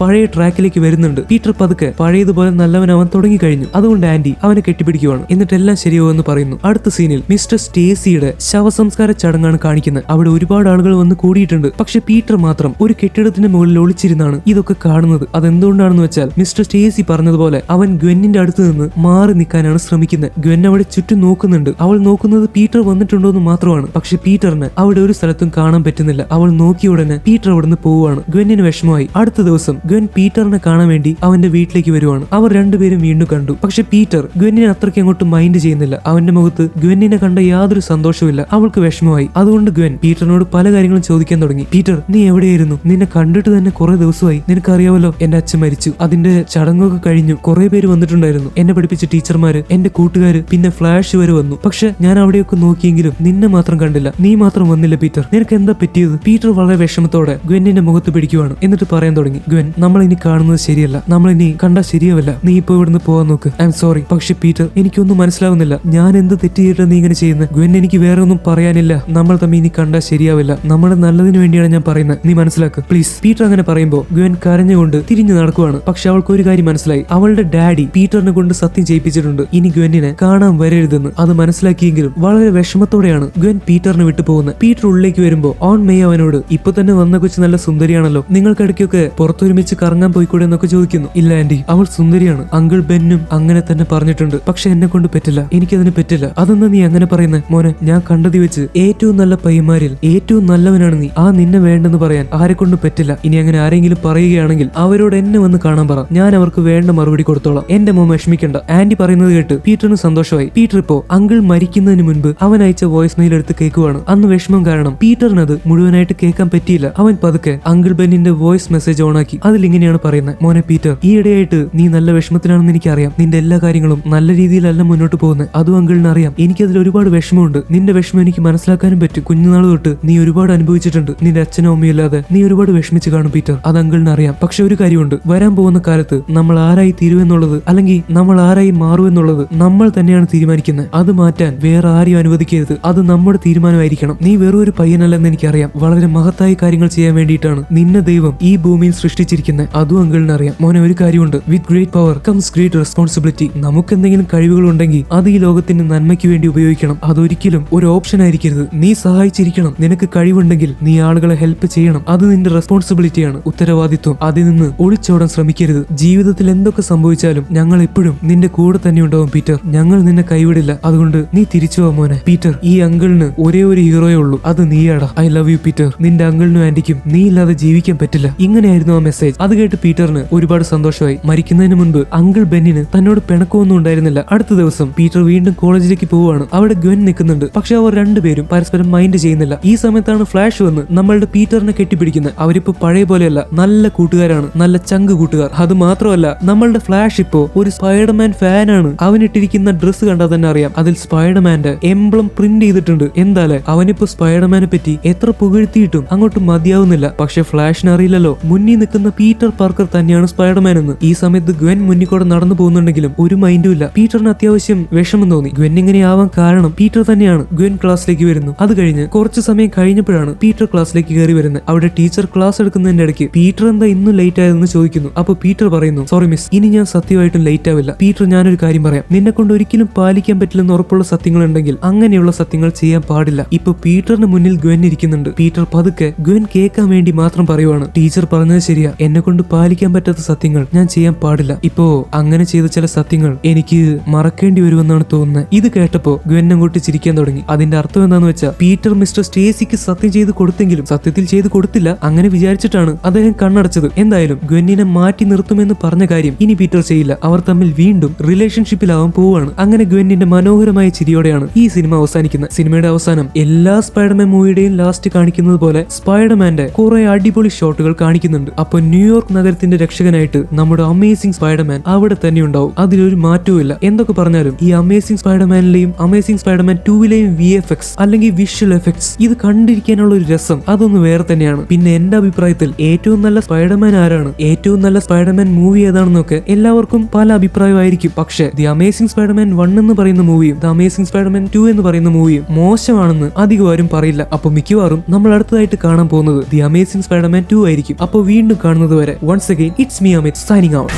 പഴയ ട്രാക്കിലേക്ക് വരുന്നുണ്ട്. പീറ്റർ പതുക്കെ പഴയതുപോലെ നല്ലവനാവാൻ തുടങ്ങി കഴിഞ്ഞു. അതുകൊണ്ട് ആന്റി അവനെ കെട്ടിപ്പിടിക്കുവാണ്. എന്നിട്ട് എല്ലാം ശരിയാവുമെന്ന് പറയുന്നു. അടുത്ത സീനിൽ മിസ്റ്റർ സ്റ്റേസിയുടെ ശവസംസ്കാര ചടങ്ങാണ് കാണിക്കുന്നത്. അവിടെ ഒരുപാട് ആളുകൾ വന്ന് കൂടിയിട്ടുണ്ട്. പക്ഷെ പീറ്റർ മാത്രം ഒരു കെട്ടിടത്തിന്റെ മുകളിൽ ഒളിച്ചിരുന്നാണ് ഇതൊക്കെ കാണുന്നത്. അതെന്തുകൊണ്ടാണെന്ന് വെച്ചാൽ മിസ്റ്റർ സ്റ്റേസി പറഞ്ഞതുപോലെ അവൻ ഗ്വെന്നിന്റെ അടുത്ത് നിന്ന് മാറി നിൽക്കാനാണ് ശ്രമിക്കുന്നത്. ഗ്വെൻ അവിടെ ചുറ്റും നോക്കുന്നുണ്ട്. അവൾ നോക്കുന്നത് പീറ്റർ വന്നിട്ടുണ്ടോ എന്ന് മാത്രമാണ്. പക്ഷെ പീറ്ററിന് അവിടെ ഒരു സ്ഥലത്തും കാണാൻ പറ്റുന്നില്ല. അവൾ നോക്കിയ ഉടനെ പീറ്റർ അവിടെ നിന്ന് പോവുകയാണ്. ഗ്വെന്നിന് വിഷമമായി. അടുത്ത ദിവസം ഗ്വെൻ പീറ്ററിനെ കാണാൻ വേണ്ടി അവന്റെ വീട്ടിലേക്ക് വരുവാണ്. അവർ രണ്ടുപേരും വീണ്ടും കണ്ടു. പക്ഷെ പീറ്റർ ഗ്വെന്നിനെ അത്രയ്ക്ക് അങ്ങോട്ട് മൈൻഡ് ചെയ്യുന്നില്ല. അവന്റെ മുഖത്ത് ഗ്വെന്നിനെ കണ്ട യാതൊരു സന്തോഷവുമില്ല. അവൾക്ക് വിഷമമായി. അതുകൊണ്ട് ഗ്വെൻ പീറ്ററിനോട് പല കാര്യങ്ങളും ചോദിക്കാൻ തുടങ്ങി. പീറ്റർ, നീ എവിടെയായിരുന്നു? നിന്നെ കണ്ടിട്ട് തന്നെ കുറെ ദിവസമായി. നിനക്കറിയാവല്ലോ എന്റെ അച്ഛൻ മരിച്ചു. അതിന്റെ ചടങ്ങൊക്കെ കഴിഞ്ഞു. കുറെ പേര് വന്നിട്ടുണ്ടായിരുന്നു. എന്നെ പഠിപ്പിച്ച ടീച്ചർമാര്, എന്റെ കൂട്ടുകാര്, പിന്നെ ഫ്ലാഷ് വരെ വന്നു. പക്ഷെ ഞാൻ അവിടെയൊക്കെ നോക്കിയെങ്കിലും നിന്നെ മാത്രം കണ്ടില്ല. നീ മാത്രം വന്നില്ല പീറ്റർ. നിനക്ക് എന്താ പറ്റിയത്? പീറ്റർ വളരെ വിഷമത്തോടെ ഗ്വെന്നിന്റെ മുഖത്ത് പിടിക്കുവാണ്. എന്നിട്ട് പറയാൻ തുടങ്ങി, ഗ്വെൻ, നമ്മൾ ഇനി കാണുന്നത് ശരിയല്ല. നമ്മൾ ഇനി കണ്ടാൽ ശരിയാവില്ല. നീ ഇപ്പൊ ഇവിടുന്ന് പോവാൻ നോക്ക്. I am sorry. പക്ഷെ പീറ്റർ, എനിക്കൊന്നും മനസ്സിലാവുന്നില്ല. ഞാൻ എന്ത് തെറ്റ് ചെയ്തിട്ട് നീ ഇങ്ങനെ ചെയ്യുന്നത്? ഗ്വെൻ, എനിക്ക് വേറെ ഒന്നും പറയാനില്ല. നമ്മൾ തമ്മിൽ ഇനി കണ്ടാൽ ശരിയാവില്ല. നമ്മുടെ നല്ലതിന് വേണ്ടിയാണ് ഞാൻ പറയുന്നത്. നീ മനസ്സിലാക്ക് പ്ലീസ്. പീറ്റർ അങ്ങനെ പറയുമ്പോൾ ഗ്വെൻ കരഞ്ഞുകൊണ്ട് തിരിഞ്ഞു നടക്കുവാണ്. പക്ഷെ അവൾക്ക് ഒരു കാര്യം മനസ്സിലായി. അവളുടെ ഡാഡി പീറ്ററിനെ കൊണ്ട് സത്യം ചെയ്യിപ്പിച്ചിട്ടുണ്ട് ഇനി ഗ്വെന്നിനെ കാണാൻ വരരുതെന്ന്. അത് മനസ്സിലാക്കിയെങ്കിലും വളരെ വിഷമത്തോടെയാണ് ഗ്വെൻ പീറ്ററിനെ വിട്ടു പോകുന്നത്. പീറ്റർ ഉള്ളിലേക്ക് വരുമ്പോ ഓൺ മെയ് അവനോട്, ഇപ്പൊ തന്നെ വന്ന കൊച്ചു നല്ല സുന്ദരിയാണല്ലോ, നിങ്ങൾക്കിടയ്ക്കൊക്കെ പുറത്തൊരുമിച്ച് കറങ്ങാൻ പോയിക്കൂടെ എന്നൊക്കെ ചോദിക്കുന്നു. ഇല്ല ആന്റി, അവൾ സുന്ദരിയാണ്. അങ്കിൾ ബെന്നും അങ്ങനെ തന്നെ പറഞ്ഞിട്ടുണ്ട്. പക്ഷെ എന്നെ കൊണ്ട് പറ്റില്ല. എനിക്കതിന് പറ്റില്ല. അതെന്താ നീ അങ്ങനെ പറയുന്നത്? മോനെ, ഞാൻ കണ്ടതി വെച്ച് ഏറ്റവും നല്ല പയ്യന്മാരിൽ ഏറ്റവും നല്ലവനാണ് നീ. ആ നിന്നെ വേണ്ടെന്ന് പറയാൻ ആരെ കൊണ്ട് പറ്റില്ല. ഇനി അങ്ങനെ ആരെങ്കിലും പറയുകയാണെങ്കിൽ അവരോട് എന്നെ വന്ന് കാണാൻ പറ. ഞാൻ അവർക്ക് വേണ്ട മറുപടി കൊടുത്തോളാം. എന്റെ മോൻ വിഷമിക്കണ്ട. ആന്റി പറയുന്നത് കേട്ട് പീറ്ററിന് സന്തോഷമായി. പീറ്റർ ഇപ്പോ അങ്കിൾ മരിക്കുന്നതിന് മുൻപ് അവൻ അയച്ച വോയിസ് മെയിൽ എടുത്ത് കേൾക്കുവാണ്. അന്ന് വിഷമം കാരണം പീറ്ററിനത് മുഴുവനായിട്ട് കേൾക്കാൻ പറ്റിയില്ല. അവൻ പതുക്കെ അങ്കിൾ ബെന്നിന്റെ വോയിസ് മെസ്സേജ് ഓണാക്കി. അതിലിങ്ങനെയാണ് പറയുന്നത്, മോനെ പീറ്റർ, ഈയിടെയായിട്ട് നീ നല്ല വിഷമത്തിലാണെന്ന് എനിക്കറിയാം. നിന്റെ എല്ലാ കാര്യങ്ങളും നല്ല രീതിയിലല്ല മുന്നോട്ട് പോകുന്നത്. അതും അങ്കിളിന് അറിയാം. എനിക്കതിൽ ഒരുപാട് വിഷമമുണ്ട്. നിന്റെ വിഷമം എനിക്ക് മനസ്സിലാക്കാനും പറ്റും. കുഞ്ഞുനാൾ തൊട്ട് നീ ഒരുപാട് അനുഭവിച്ചിട്ടുണ്ട്. നിന്റെ അച്ഛനോ അമ്മയോ ഇല്ലാതെ നീ ഒരുപാട് വിഷമിച്ച് കാണും പീറ്റർ. അത് അങ്കിളിന് അറിയാം. പക്ഷെ ഒരു കാര്യമുണ്ട്, വരാൻ പോകുന്ന കാലത്ത് നമ്മൾ ആരായി തീരുവെന്നുള്ളത്, അല്ലെങ്കിൽ നമ്മൾ ആരായി മാറുമെന്നുള്ളത് നമ്മൾ തന്നെയാണ് തീരുമാനിക്കുന്നത്. അത് മാറ്റാൻ വേറെ ആരെയും അനുവദിക്കരുത്. അത് നമ്മുടെ തീരുമാനമായിരിക്കണം. നീ വെറും ഒരു പയ്യനല്ലെന്ന് എനിക്കറിയാം. വളരെ മഹത്തായ കാര്യങ്ങൾ ചെയ്യാൻ വേണ്ടിയിട്ടാണ് നിന്നെ ദൈവം ഈ ഭൂമിയിൽ സൃഷ്ടിച്ചിരിക്കുന്നത്. അതും അങ്കിളിന് അറിയാം. മോനെ, ഒരു കാര്യമുണ്ട്, with great power comes great responsibility. നമുക്ക് എന്തെങ്കിലും കഴിവുകൾ ഉണ്ടെങ്കിൽ അത് ഈ ലോകത്തിന്റെ നന്മയ്ക്ക് വേണ്ടി ഉപയോഗിക്കണം. അതൊരിക്കലും ഒരു ഓപ്ഷൻ ആയിരിക്കരുത്. നീ സഹായിച്ചിരിക്കണം. നിനക്ക് കഴിവുണ്ടെങ്കിൽ നീ ആളുകളെ ഹെൽപ്പ് ചെയ്യണം. അത് നിന്റെ റെസ്പോൺസിബിലിറ്റിയാണ്, ഉത്തരവാദിത്വം. അതിൽ നിന്ന് ഒളിച്ചോടാൻ ശ്രമിക്കരുത്. ജീവിതത്തിൽ എന്തൊക്കെ സംഭവിച്ചാലും ഞങ്ങൾ എപ്പോഴും നിന്റെ കൂടെ തന്നെ ഉണ്ടാവും പീറ്റർ. ഞങ്ങൾ നിന്നെ കൈവിടില്ല. അതുകൊണ്ട് നീ തിരിച്ചു വാ മോനെ. പീറ്റർ, ഈ അങ്കിളിന് ഒരേ ഒരു ഹീറോയേ ഉള്ളൂ. അത് നീയാടാ. I love you Peter. നിന്റെ അങ്കിളിനും ആന്റിക്കും നീ ഇല്ലാതെ ജീവിക്കാൻ പറ്റില്ല. ഇങ്ങനെയായിരുന്നു ആ മെസ്സേജ്. അത് കേട്ട് പീറ്ററിന് ഒരുപാട് സന്തോഷമായി. മരിക്കുന്നതിന് മുൻപ് അങ്കിൾ ബെന്നിന് തന്നോട് പിണക്കമൊന്നും ഉണ്ടായിരുന്നില്ല. അടുത്ത ദിവസം പീറ്റർ വീണ്ടും കോളേജിലേക്ക് പോവുകയാണ്. അവിടെ ഗ്വെൻ നിൽക്കുന്നുണ്ട്. പക്ഷെ അവർ രണ്ടുപേരും പരസ്പരം മൈൻഡ് ചെയ്യുന്നില്ല. ഈ സമയത്താണ് ഫ്ലാഷ് വന്ന് നമ്മളുടെ പീറ്ററിനെ കെട്ടിപ്പിടിക്കുന്നത്. അവരിപ്പോ പഴയ പോലെയല്ല, നല്ല കൂട്ടുകാരാണ്, നല്ല ചങ്ക് കൂട്ടുകാർ. അത് മാത്രമല്ല, നമ്മളുടെ ഫ്ലാഷ് ഇപ്പോ ഒരു സ്പൈഡർമാൻ ഫാനാണ്. അവനിട്ടിരിക്കുന്ന ഡ്രസ്സ് കണ്ടാൽ തന്നെ അറിയാം, അതിൽ സ്പൈഡർമാന്റെ എംബ്ലം പ്രിന്റ് ചെയ്തിട്ടുണ്ട്. എന്തായാലും അവനിപ്പോ സ്പൈഡർമാനെ പറ്റി എത്ര പുകഴ്ത്തിയിട്ടും അങ്ങോട്ട് മതിയാവുന്നില്ല. പക്ഷെ ഫ്ലാഷിന് അറിയില്ലല്ലോ മുന്നിൽ നിൽക്കുന്ന പീറ്റർ പാർക്കർ തന്നെയാണ് സ്പൈഡർമാൻ എന്ന്. ഈ സമയത്ത് ഗ്വെൻ മുന്നിൽ കൂടെ നടന്നു പോകുന്നുണ്ടെങ്കിലും ഒരു മൈൻഡും ഇല്ല. പീറ്ററിന് അത്യാവശ്യം വിഷമം തോന്നി. ഗ്വെൻ ഇങ്ങനെ ആവാൻ കാരണം പീറ്റർ തന്നെയാണ്. ഗ്വെൻ ക്ലാസ്സിലേക്ക് വരുന്നു. അത് കഴിഞ്ഞ് കുറച്ച് സമയം കഴിഞ്ഞപ്പോഴാണ് പീറ്റർ ക്ലാസ്സിലേക്ക് കയറി വരുന്നത്. അവിടെ ടീച്ചർ ക്ലാസ് എടുക്കുന്നതിന്റെ ഇടയ്ക്ക് പീറ്റർ എന്താ ഇന്നും ലേറ്റ് ആയതെന്ന് ചോദിക്കുന്നു. അപ്പൊ പീറ്റർ പറയുന്നു, സോറി മിസ്, ഇനി ഞാൻ സത്യമായിട്ടും ലേറ്റ് ആവില്ല. പീറ്റർ, ഞാനൊരു കാര്യം പറയാം. നിന്നെ കൊണ്ട് ഒരിക്കലും പാലിക്കാൻ പറ്റില്ലെന്ന് ഉറപ്പുള്ള സത്യങ്ങൾ ഉണ്ടെങ്കിൽ അങ്ങനെയുള്ള സത്യങ്ങൾ ചെയ്യാൻ പാടില്ല. ഇപ്പൊ പീറ്ററിന് മുന്നിൽ ഗ്വെൻ ഇരിക്കുന്നുണ്ട്. പീറ്റർ പതുക്കെ ഗ്വെൻ കേൾക്കാൻ വേണ്ടി മാത്രം പറയുവാണ്, ടീച്ചർ പറഞ്ഞത് ശരിയാ. എന്നെ കൊണ്ട് പാലിക്കാൻ പറ്റാത്ത സത്യങ്ങൾ ഞാൻ ചെയ്യാൻ പാടില്ല. ഇപ്പോ അങ്ങനെ ചെയ്ത ചില സത്യങ്ങൾ എനിക്ക് മറക്കേണ്ടി വരുമെന്നാണ് തോന്നുന്നത്. ഇത് കേട്ടപ്പോ ഗ്വെൻ അങ്ങോട്ട് ചിരിക്കാൻ തുടങ്ങി. അതിന്റെ അർത്ഥം എന്താന്ന് വെച്ചാൽ പീറ്റർ മിസ്റ്റർ സ്റ്റേസിക്ക് സത്യം ചെയ്ത് കൊടുത്തെങ്കിലും സത്യത്തിൽ ചെയ്ത് കൊടുത്തില്ല. അങ്ങനെ വിചാരിച്ചിട്ടാണ് അദ്ദേഹം കണ്ണടച്ചത്. എന്തായാലും ഗ്വെന്നിനെ മാറ്റി നിർത്തുമെന്ന് പറഞ്ഞ കാര്യം ഇനി പീറ്റർ ചെയ്യില്ല. അവർ തമ്മിൽ വീണ്ടും റിലേഷൻഷിപ്പിലാവാൻ പോവാണ്. അങ്ങനെ ഗ്വെന്നിന്റെ മനോഹരമായ ചിരിയോടെയാണ് ഈ സിനിമ അവസാനിക്കുന്നത്. സിനിമയുടെ അവസാനം എല്ലാ സ്പൈഡർമാൻ മൂവിയുടെയും ലാസ്റ്റ് കാണിക്കുന്നത് പോലെ സ്പൈഡർമാന്റെ കുറെ അടിപൊളി ഷോട്ടുകൾ കാണിക്കുന്നുണ്ട്. അപ്പൊ ന്യൂയോർക്ക് നഗരത്തിന്റെ രക്ഷകനായിട്ട് നമ്മുടെ അമേസിംഗ് സ്പൈഡർമാൻ അവിടെ തന്നെ ഉണ്ടാവും. അതിലൊരു മാറ്റവും ഇല്ല. എന്തൊക്കെ പറഞ്ഞാലും ഈ അമേസിംഗ് സ്പൈഡർമാനിലെയും അമേസിംഗ് സ്പൈഡർമാൻ 2-ലെയും VFX അല്ലെങ്കിൽ വിഷ്വൽ എഫക്ട്സ് ഇത് കണ്ടിരിക്കാനുള്ള ഒരു രസം അതൊന്ന് വേറെ തന്നെയാണ്. പിന്നെ എന്റെ അഭിപ്രായത്തിൽ ഏറ്റവും നല്ല സ്പൈഡർമാൻ ആരാണ്, ഏറ്റവും നല്ല സ്പൈഡർമാൻ മൂവി ഏതാണെന്നൊക്കെ എല്ലാവർക്കും പല അഭിപ്രായമായിരിക്കും. പക്ഷേ ദി അമേസിംഗ് സ്പൈഡർമാൻ 1 എന്ന് പറയുന്ന മൂവിയും ദി അമേസിംഗ് സ്പൈഡർമാൻ 2 എന്ന് പറയുന്ന മൂവിയും മോശമാണെന്ന് അധികം ആരും പറയില്ല. അപ്പൊ മിക്കവാറും നമ്മൾ അടുത്തതായിട്ട് കാണാൻ പോകുന്നത് ദി അമേസിംഗ് സ്പൈഡർമാൻ 2 ആയിരിക്കും. അപ്പോൾ വീണ്ടും കാണുന്നത് വരെ once again it's me Amit signing out.